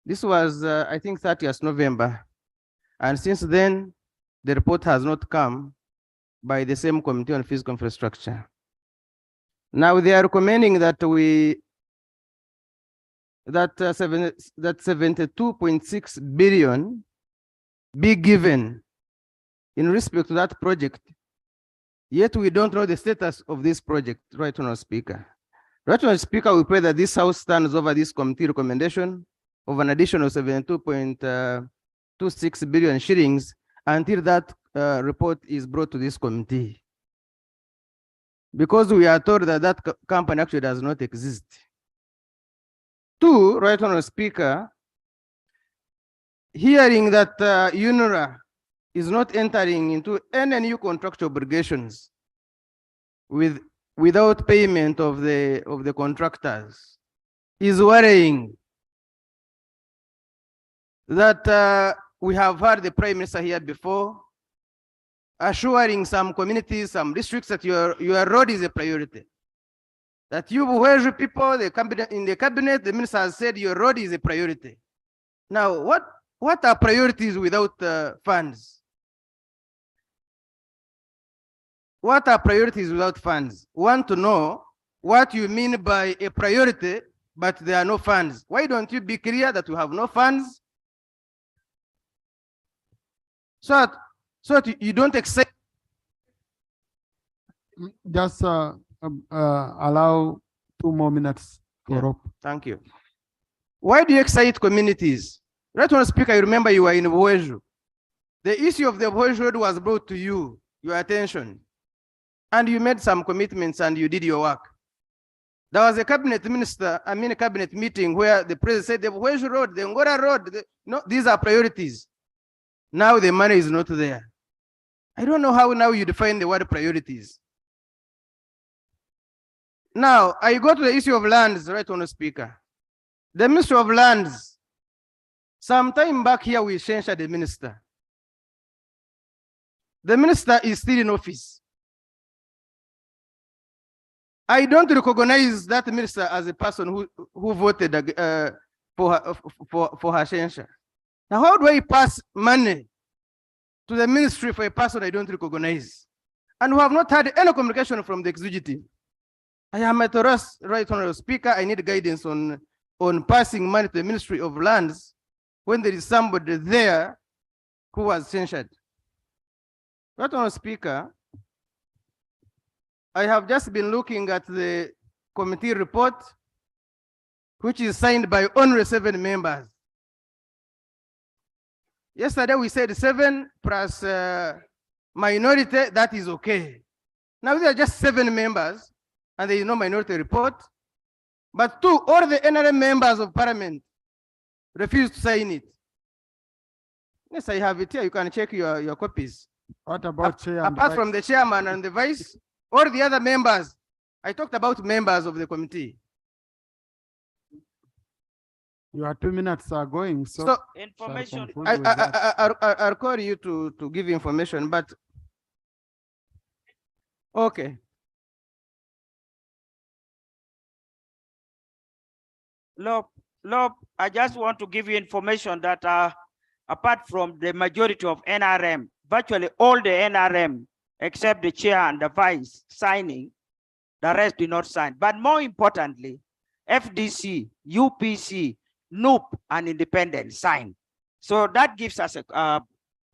This was, I think, 30th November. And since then, the report has not come by the same Committee on Physical Infrastructure. Now they are recommending that 72.6 billion be given in respect to that project. Yet we don't know the status of this project, Right Honorable Speaker. Right Honorable Speaker, we pray that this House stands over this committee recommendation of an additional 72.26 billion shillings until that report is brought to this committee. Because we are told that that company actually does not exist. Two, Right Honorable Speaker, hearing that UNRA is not entering into any new contractual obligations without payment of the contractors is worrying. That we have heard the Prime Minister here before, assuring some communities, some districts that your road is a priority. That you Buweju people, in the cabinet, the minister has said your road is a priority. Now, what are priorities without funds? What are priorities without funds? Want to know what you mean by a priority, but there are no funds. Why don't you be clear that you have no funds? So that you don't accept. Just allow 2 more minutes for Yeah. Rob. Thank you. Why do you excite communities? Right Honorable Speaker, you remember you were in Boeju. The issue of the Boeju Road was brought to you, your attention, and you made some commitments and you did your work. There was a cabinet meeting where the president said the Boeju Road, the Ngora Road, no, these are priorities. Now the money is not there. I don't know how now you define the word priorities. Now, I go to the issue of lands, right, Honorable Speaker. The Ministry of Lands, some time back here, we changed the minister. The minister is still in office. I don't recognize that minister as a person who voted for her change. Now, how do I pass money to the ministry for a person I don't recognize? And we have not had any communication from the executive. I am at rest, right, Honorable Speaker. I need guidance on passing money to the Ministry of Lands when there is somebody there who was censured. Right, Honorable Speaker, I have just been looking at the committee report, which is signed by only 7 members. Yesterday we said 7 plus minority, that is okay. Now there are just 7 members and there is no minority report. But all the NRM members of parliament refused to sign it. Yes, I have it here. You can check your copies. What about chair and Apart vice? from the chairman and the vice, all the other members, I talked about members of the committee. Your 2 minutes are going, so. So Information. I'll call you to give information, but okay. Lob, I just want to give you information that apart from the majority of NRM, virtually all the NRM, except the chair and the vice signing, the rest did not sign. But more importantly, FDC, UPC, NUP, and independent signed. So that gives us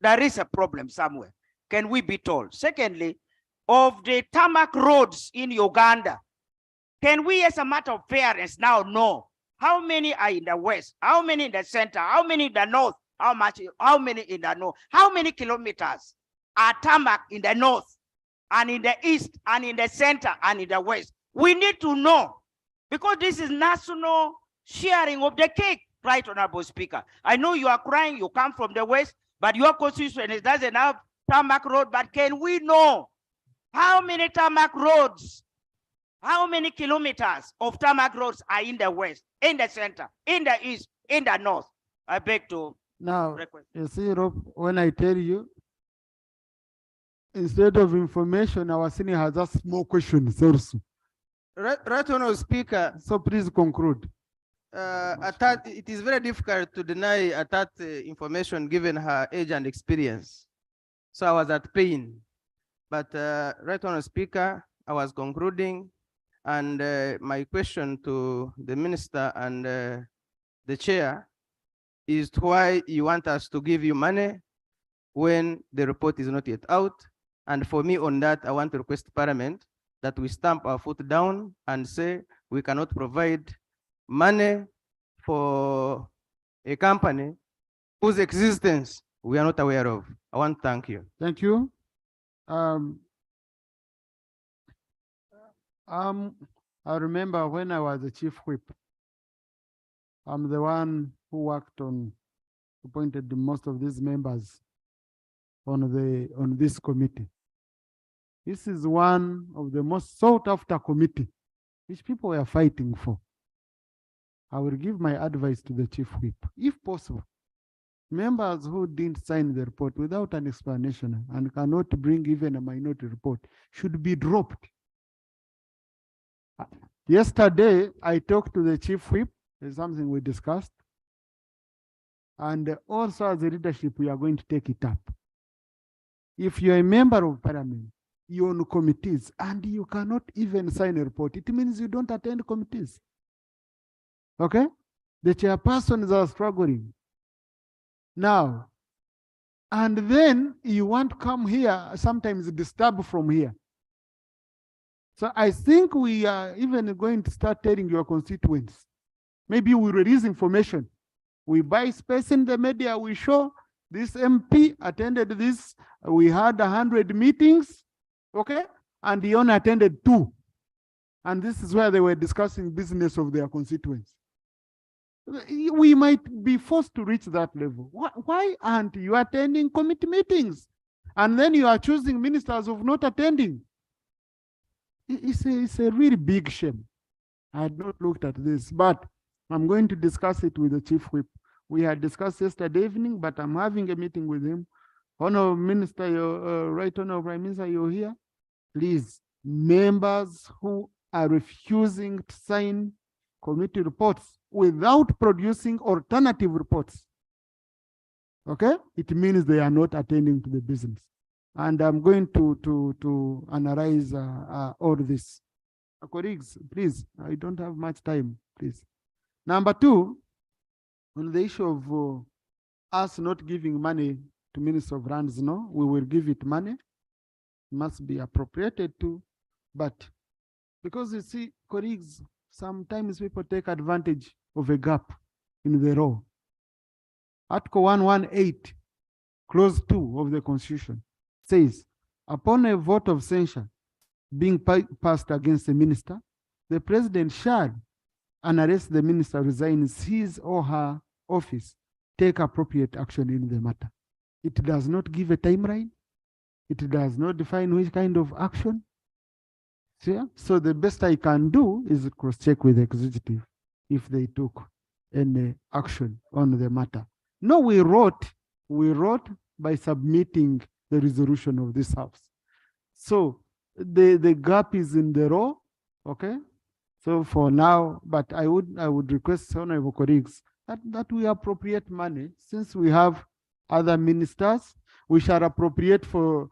there is a problem somewhere. Can we be told? Secondly, of the tarmac roads in Uganda, can we, as a matter of fairness, now know how many are in the west, how many in the center, how many in the north, how many in the north, how many kilometers are tarmac in the north and in the east and in the center and in the west? We need to know, because this is national sharing of the cake, right, Honorable Speaker. I know you are crying, you come from the west, but your constituency doesn't have tarmac road. But can we know how many tarmac roads, how many kilometers of tarmac roads are in the west, in the center, in the east, in the north? I beg to Now, request. you see, Rob, when I tell you, instead of information, our senior has asked more questions also. Right, Honorable Speaker. So please conclude. It is very difficult to deny that information given her age and experience. So I was at pain. But right, Honorable Speaker, I was concluding, and my question to the minister and the chair is why you want us to give you money when the report is not yet out. And for me on that, I want to request Parliament that we stamp our foot down and say we cannot provide money for a company whose existence we are not aware of. I want to thank you. Thank you. I remember when I was the chief whip, I'm the one who worked on, appointed most of these members on this committee. This is one of the most sought after committee which people were fighting for. I will give my advice to the chief whip, if possible. Members who didn't sign the report without an explanation and cannot bring even a minority report should be dropped. Yesterday, I talked to the chief whip. There's something we discussed. And also as a leadership, we are going to take it up. If you're a member of parliament, you're on committees, and you cannot even sign a report, it means you don't attend committees. Okay? The chairpersons are struggling. Now, and then you want to come here, sometimes disturb from here. So I think we are even going to start telling your constituents. Maybe we release information. We buy space in the media, we show this MP attended this, we had 100 meetings, okay? And he only attended 2. And this is where they were discussing business of their constituents. We might be forced to reach that level. Why aren't you attending committee meetings? And then you are choosing ministers of not attending. It's a really big shame. I had not looked at this, but I'm going to discuss it with the chief whip. We had discussed yesterday evening, but I'm having a meeting with him. Honorable Minister, Right Honorable Prime Minister, you're here. Please, members who are refusing to sign committee reports without producing alternative reports, okay? It means they are not attending to the business. And I'm going to analyze all this. Colleagues, please, I don't have much time, please. Number 2, on the issue of us not giving money to Minister of Lands, no, we will give it money. It must be appropriated to, but because you see, colleagues, sometimes people take advantage of a gap in the law. Article 118, clause 2 of the Constitution says, upon a vote of censure being passed against a minister, the president shall, unless the minister resigns his or her office, take appropriate action in the matter. It does not give a timeline. It does not define which kind of action. So the best I can do is cross-check with the executive if they took any action on the matter. No, we wrote by submitting the resolution of this house. So the gap is in the law, okay? So for now, but I would request honorable colleagues that we appropriate money. Since we have other ministers, we shall appropriate for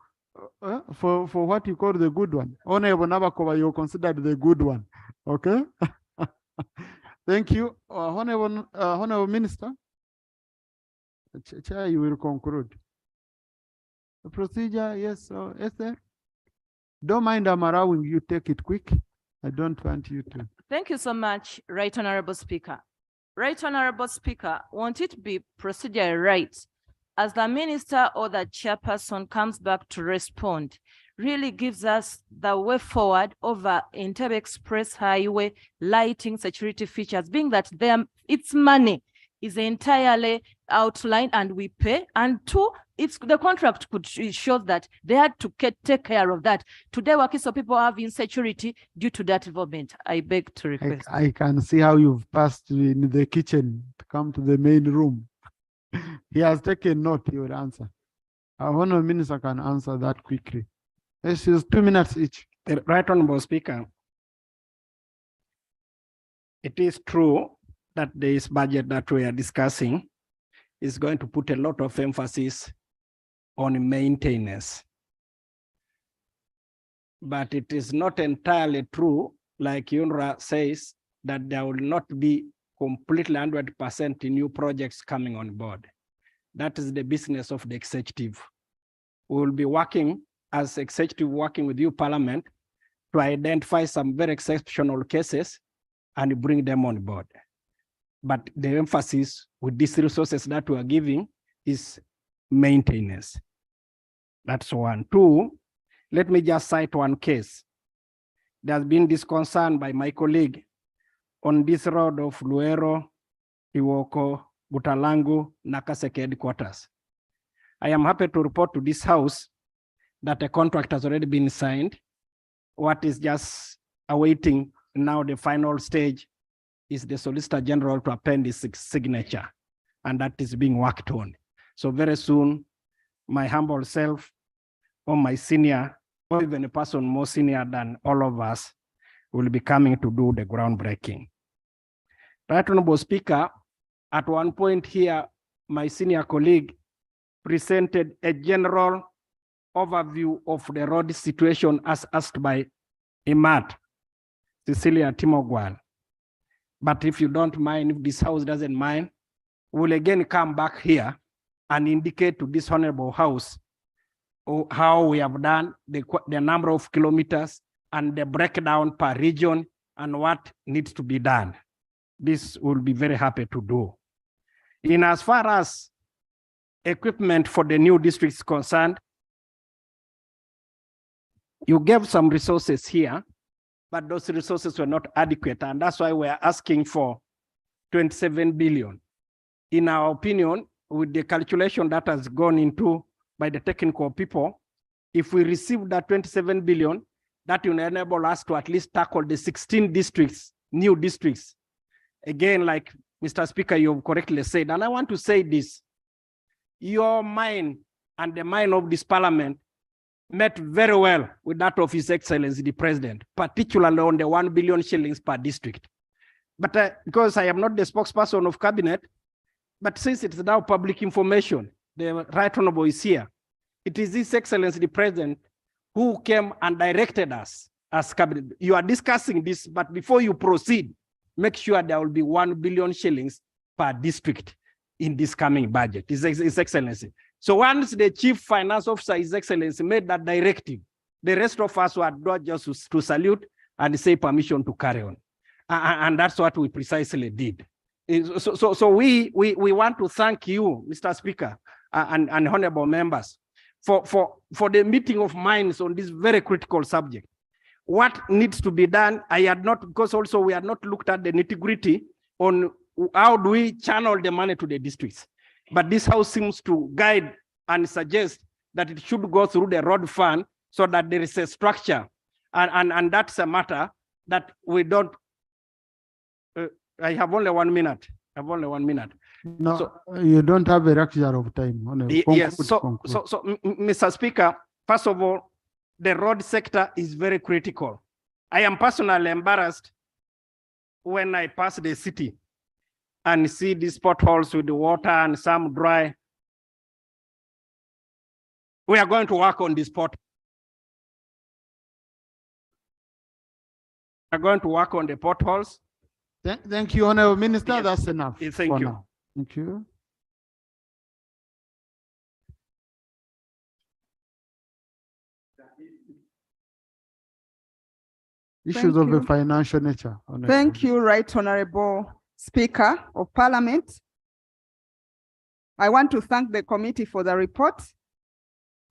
what you call the good one. Honorable Nabakova, you considered the good one, okay? Thank you. Honorable Minister. Chair, you will conclude. The procedure, yes, Esther? Don't mind, I'm allowing you, take it quick. I don't want you to. Thank you so much, Right Honorable Speaker. Right Honorable Speaker, won't it be procedure right as the minister or the chairperson comes back to respond, really gives us the way forward over Entebbe Express Highway lighting security features, being that its money is entirely outlined and we pay, and 2, it's the contract shows that they had to take care of that. Today, Wakiso people have insecurity due to that involvement. I beg to request. I can see how you've passed in the kitchen to come to the main room. He has taken note, he will answer. Our Honourable Minister can answer that quickly. This is 2 minutes each. Right Honourable Speaker, it is true that this budget that we are discussing is going to put a lot of emphasis on maintenance. But it is not entirely true, like UNRWA says, that there will not be completely 100% new projects coming on board. That is the business of the executive. We will be working as executive, working with you, Parliament, to identify some very exceptional cases and bring them on board. But the emphasis with these resources that we are giving is maintenance. That's 1. 2, let me just cite one case. There has been this concern by my colleague on this road of Luero, Iwoko, Butalangu, Nakaseke headquarters. I am happy to report to this house that a contract has already been signed. What is just awaiting now the final stage is the Solicitor General to append his signature, and that is being worked on. So very soon, my humble self or my senior, or even a person more senior than all of us, will be coming to do the groundbreaking. Right Honorable Speaker, at one point here, my senior colleague presented a general overview of the road situation as asked by IMAT, Cecilia Timogwal. But if you don't mind, if this house doesn't mind, we'll again come back here and indicate to this honorable house how we have done the number of kilometers and the breakdown per region and what needs to be done. This will be very happy to do. In as far as equipment for the new districts concerned, you gave some resources here, but those resources were not adequate. And that's why we're asking for 27 billion. In our opinion, with the calculation that has gone into by the technical people, if we receive that 27 billion, that will enable us to at least tackle the 16 districts, new districts. Again, like Mr. Speaker, you've correctly said, and I want to say this, your mind and the mind of this parliament met very well with that of His Excellency the President, particularly on the 1 billion shillings per district. But because I am not the spokesperson of cabinet, but since it is now public information, the Right Honorable is here. It is His Excellency the President who came and directed us as cabinet. You are discussing this, but before you proceed, make sure there will be 1 billion shillings per district in this coming budget, His Excellency. So once the Chief Finance Officer, His Excellency, made that directive, the rest of us were not just to salute and say permission to carry on. And that's what we precisely did. So we want to thank you, Mr. Speaker, and honorable members, for the meeting of minds on this very critical subject. What needs to be done, I had not, because also we had not looked at the nitty-gritty on how do we channel the money to the districts. But this house seems to guide and suggest that it should go through the road fund so that there is a structure. And that's a matter that we don't, I have only 1 minute. I have only 1 minute. No, so, you don't have a lecture of time. Yes, so Mr. Speaker, first of all, the road sector is very critical. I am personally embarrassed when I pass the city and see these potholes with the water and some dry. We are going to work on this pot. We are going to work on the potholes. Thank you, Honorable Minister. Yes. That's enough. Thank you. Now. Thank you. Issues of a financial nature. Thank you, Right Honorable Speaker of Parliament. I want to thank the committee for the report.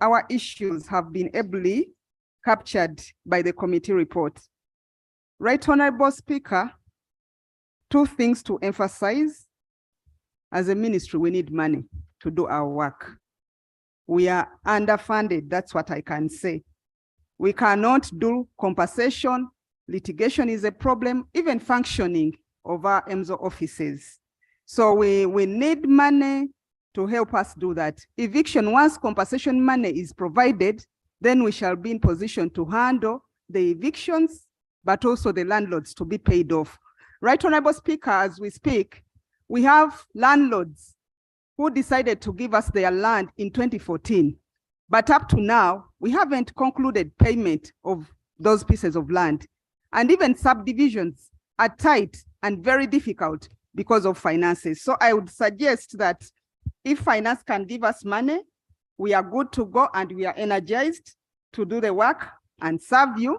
Our issues have been ably captured by the committee report. Right Honorable Speaker, 2 things to emphasize. As a ministry, we need money to do our work. We are underfunded, that's what I can say. We cannot do compensation. Litigation is a problem, even functioning of our EMSO offices. So we need money to help us do that. Eviction, once compensation money is provided, then we shall be in position to handle the evictions, but also the landlords to be paid off. Right Honorable Speaker, as we speak, we have landlords who decided to give us their land in 2014. But up to now, we haven't concluded payment of those pieces of land. And even subdivisions are tight and very difficult because of finances. So I would suggest that if finance can give us money, we are good to go and we are energized to do the work and serve you.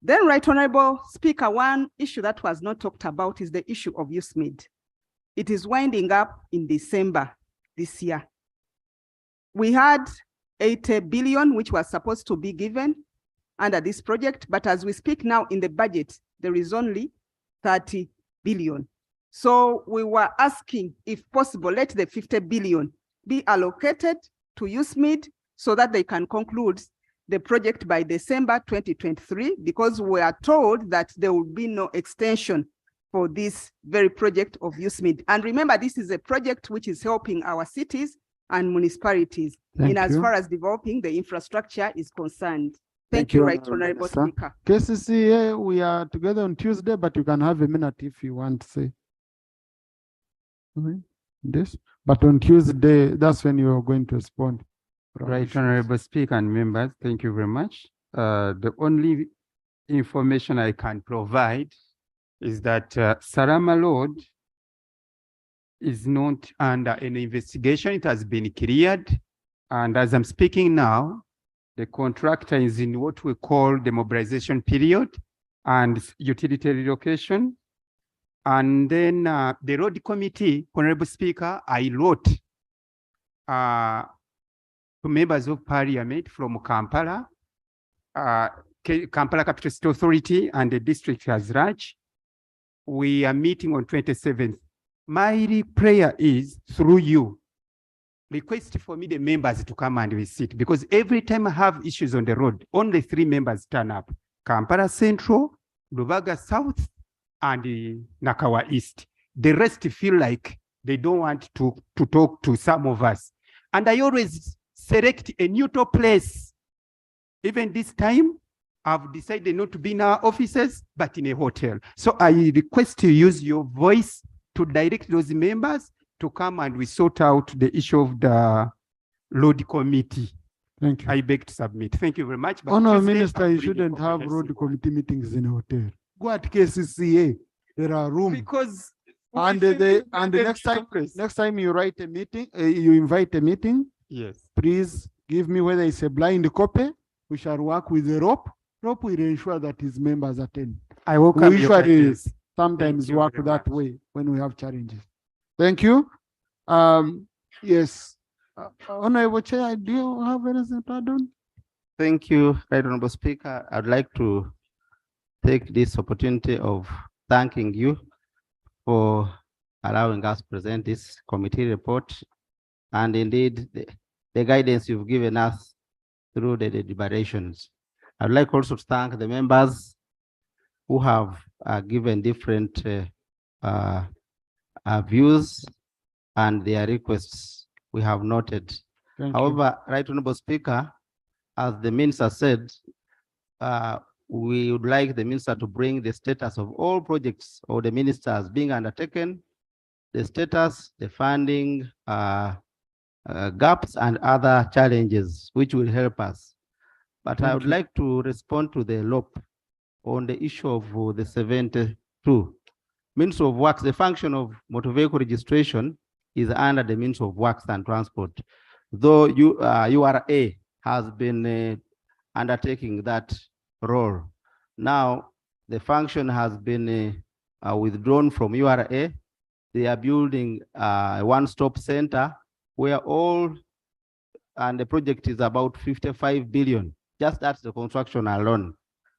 Then, Right Honorable Speaker, one issue that was not talked about is the issue of USMID. It is winding up in December this year. We had 80 billion, which was supposed to be given under this project, but as we speak now in the budget, there is only 30 billion. So we were asking, if possible, let the 50 billion be allocated to USMID so that they can conclude the project by December 2023, because we are told that there will be no extension for this very project of USMID. And remember, this is a project which is helping our cities and municipalities in as far as developing the infrastructure is concerned. Thank you, Right Honorable Speaker. KCCA, we are together on Tuesday, but you can have a minute if you want to say this. But on Tuesday, that's when you are going to respond. Right Honorable Speaker and members, thank you very much. The only information I can provide is that Sarama Road is not under an investigation. It has been cleared. And as I'm speaking now, The contractor is in what we call the mobilization period and utility relocation. And then the road committee, Honorable Speaker, I wrote to members of parliament from Kampala, Kampala Capital City Authority and the district as large. We are meeting on 27th. My prayer is through you, request for me the members to come and visit, because every time I have issues on the road, only 3 members turn up: Kampala Central, Lubaga South, and Nakawa East. The rest feel like they don't want to talk to some of us. And I always select a neutral place. Even this time, I've decided not to be in our offices, but in a hotel. So I request you use your voice to direct those members to come and we sort out the issue of the road committee. Thank you. I beg to submit. Thank you very much. But Oh no, Tuesday, Minister, I'll you bring a shouldn't have comprehensive road committee meetings in a hotel. Go at KCCA. There are rooms. Because and the next time you write a meeting, you invite a meeting. Yes. Please give me whether it's a blind copy. We shall work with the rope. Rope will ensure that his members attend. I welcome we your usually ideas. sometimes Thank you work very that way when we have challenges. Thank you. Yes. Honorable Chair, do you have anything to add on? Thank you, Right Honorable Speaker. I'd like to take this opportunity of thanking you for allowing us to present this committee report, and indeed the guidance you've given us through the deliberations. I'd like also to thank the members who have given different views and their requests we have noted. Thank However, Right Honorable Speaker, as the minister said, we would like the minister to bring the status of all projects or the ministers being undertaken, the status, the funding gaps, and other challenges which will help us. But I would like to respond to the LOP on the issue of the 72. Means of works, the function of motor vehicle registration is under the means of works and transport. Though URA has been undertaking that role. Now, the function has been withdrawn from URA. They are building a one-stop center where and the project is about 55 billion. Just that's the construction alone.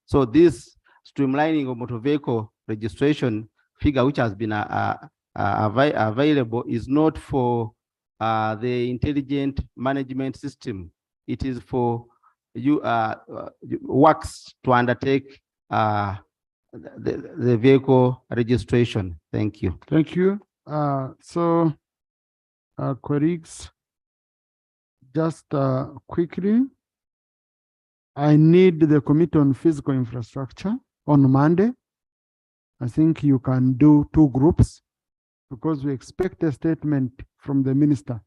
So this streamlining of motor vehicle registration figure, which has been available, is not for the intelligent management system. It is for works to undertake the vehicle registration. Thank you. Thank you. Colleagues, just quickly, I need the Committee on Physical Infrastructure on Monday. I think you can do 2 groups because we expect a statement from the Minister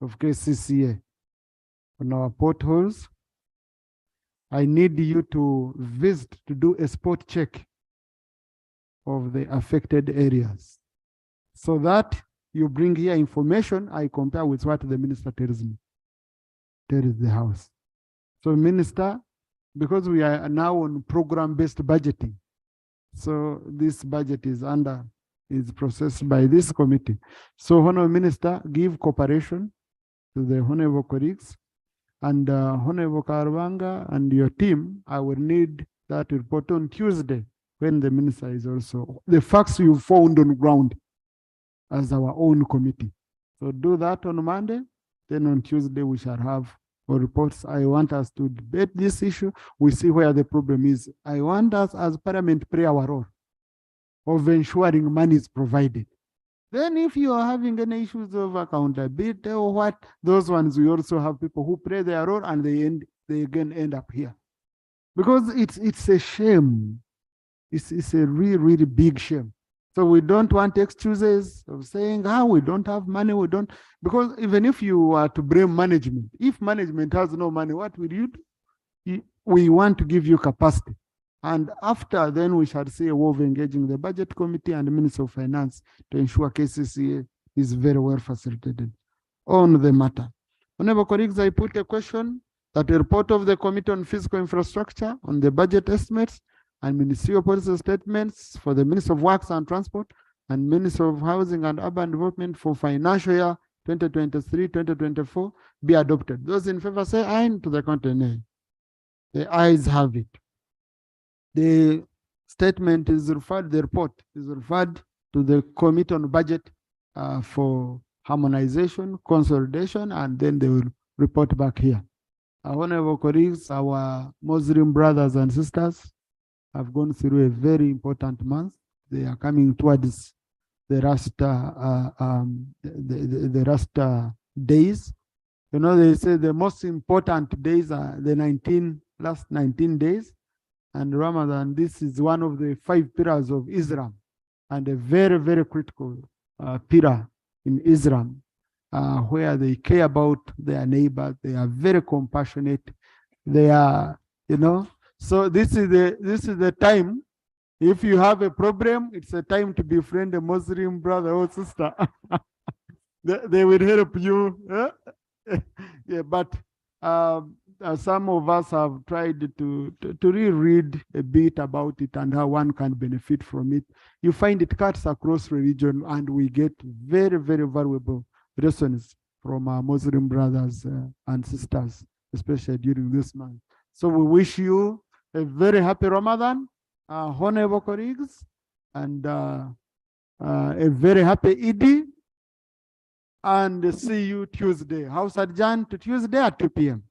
of KCCA on our potholes. I need you to visit to do a spot check of the affected areas so that you bring here information I compare with what the Minister tells me, tells the House. So Minister, because we are now on program-based budgeting, so this budget is processed by this committee. So Honorable Minister, give cooperation to the honorable colleagues, and Honorable Karwanga and your team. I will need that report on Tuesday when the minister is also, the facts you found on ground as our own committee. So do that on Monday, then on Tuesday we shall have our reports. I want us to debate this issue. We see where the problem is. I want us as Parliament play our role of ensuring money is provided. Then if you are having any issues of accountability or what, those ones, we also have people who play their role and they again end up here. Because it's a shame. It's a really big shame. So we don't want excuses of saying, we don't have money, we don't, because even if you are to blame management, if management has no money, what will you do? We want to give you capacity. And after then we shall see a way of engaging the budget committee and the Minister of Finance to ensure KCCA is very well facilitated on the matter. Honorable colleagues, I put a question that a report of the Committee on Physical Infrastructure on the budget estimates and ministerial policy statements for the Ministry of Works and Transport and Ministry of Housing and Urban Development for financial year 2023-2024 be adopted. Those in favor say aye, to the contrary nay. The ayes have it. The statement is referred, the report is referred to the Committee on Budget for harmonization, consolidation, and then they will report back here. Our honorable colleagues, our Muslim brothers and sisters have gone through a very important month. They are coming towards the last days. You know, they say the most important days are the last 19 days. And Ramadan, this is one of the 5 pillars of Islam and a very, very critical pillar in Islam, where they care about their neighbors. They are very compassionate. They are, you know, so this is the time. If you have a problem, it's a time to befriend a Muslim brother or sister. they will help you. Yeah, but some of us have tried to reread a bit about it and how one can benefit from it. You find it cuts across religion, and we get very, very valuable lessons from our Muslim brothers and sisters, especially during this month. So we wish you a very happy Ramadan, honorable colleagues, and a very happy Eid, and see you Tuesday. House adjourned to Tuesday at 2 p.m.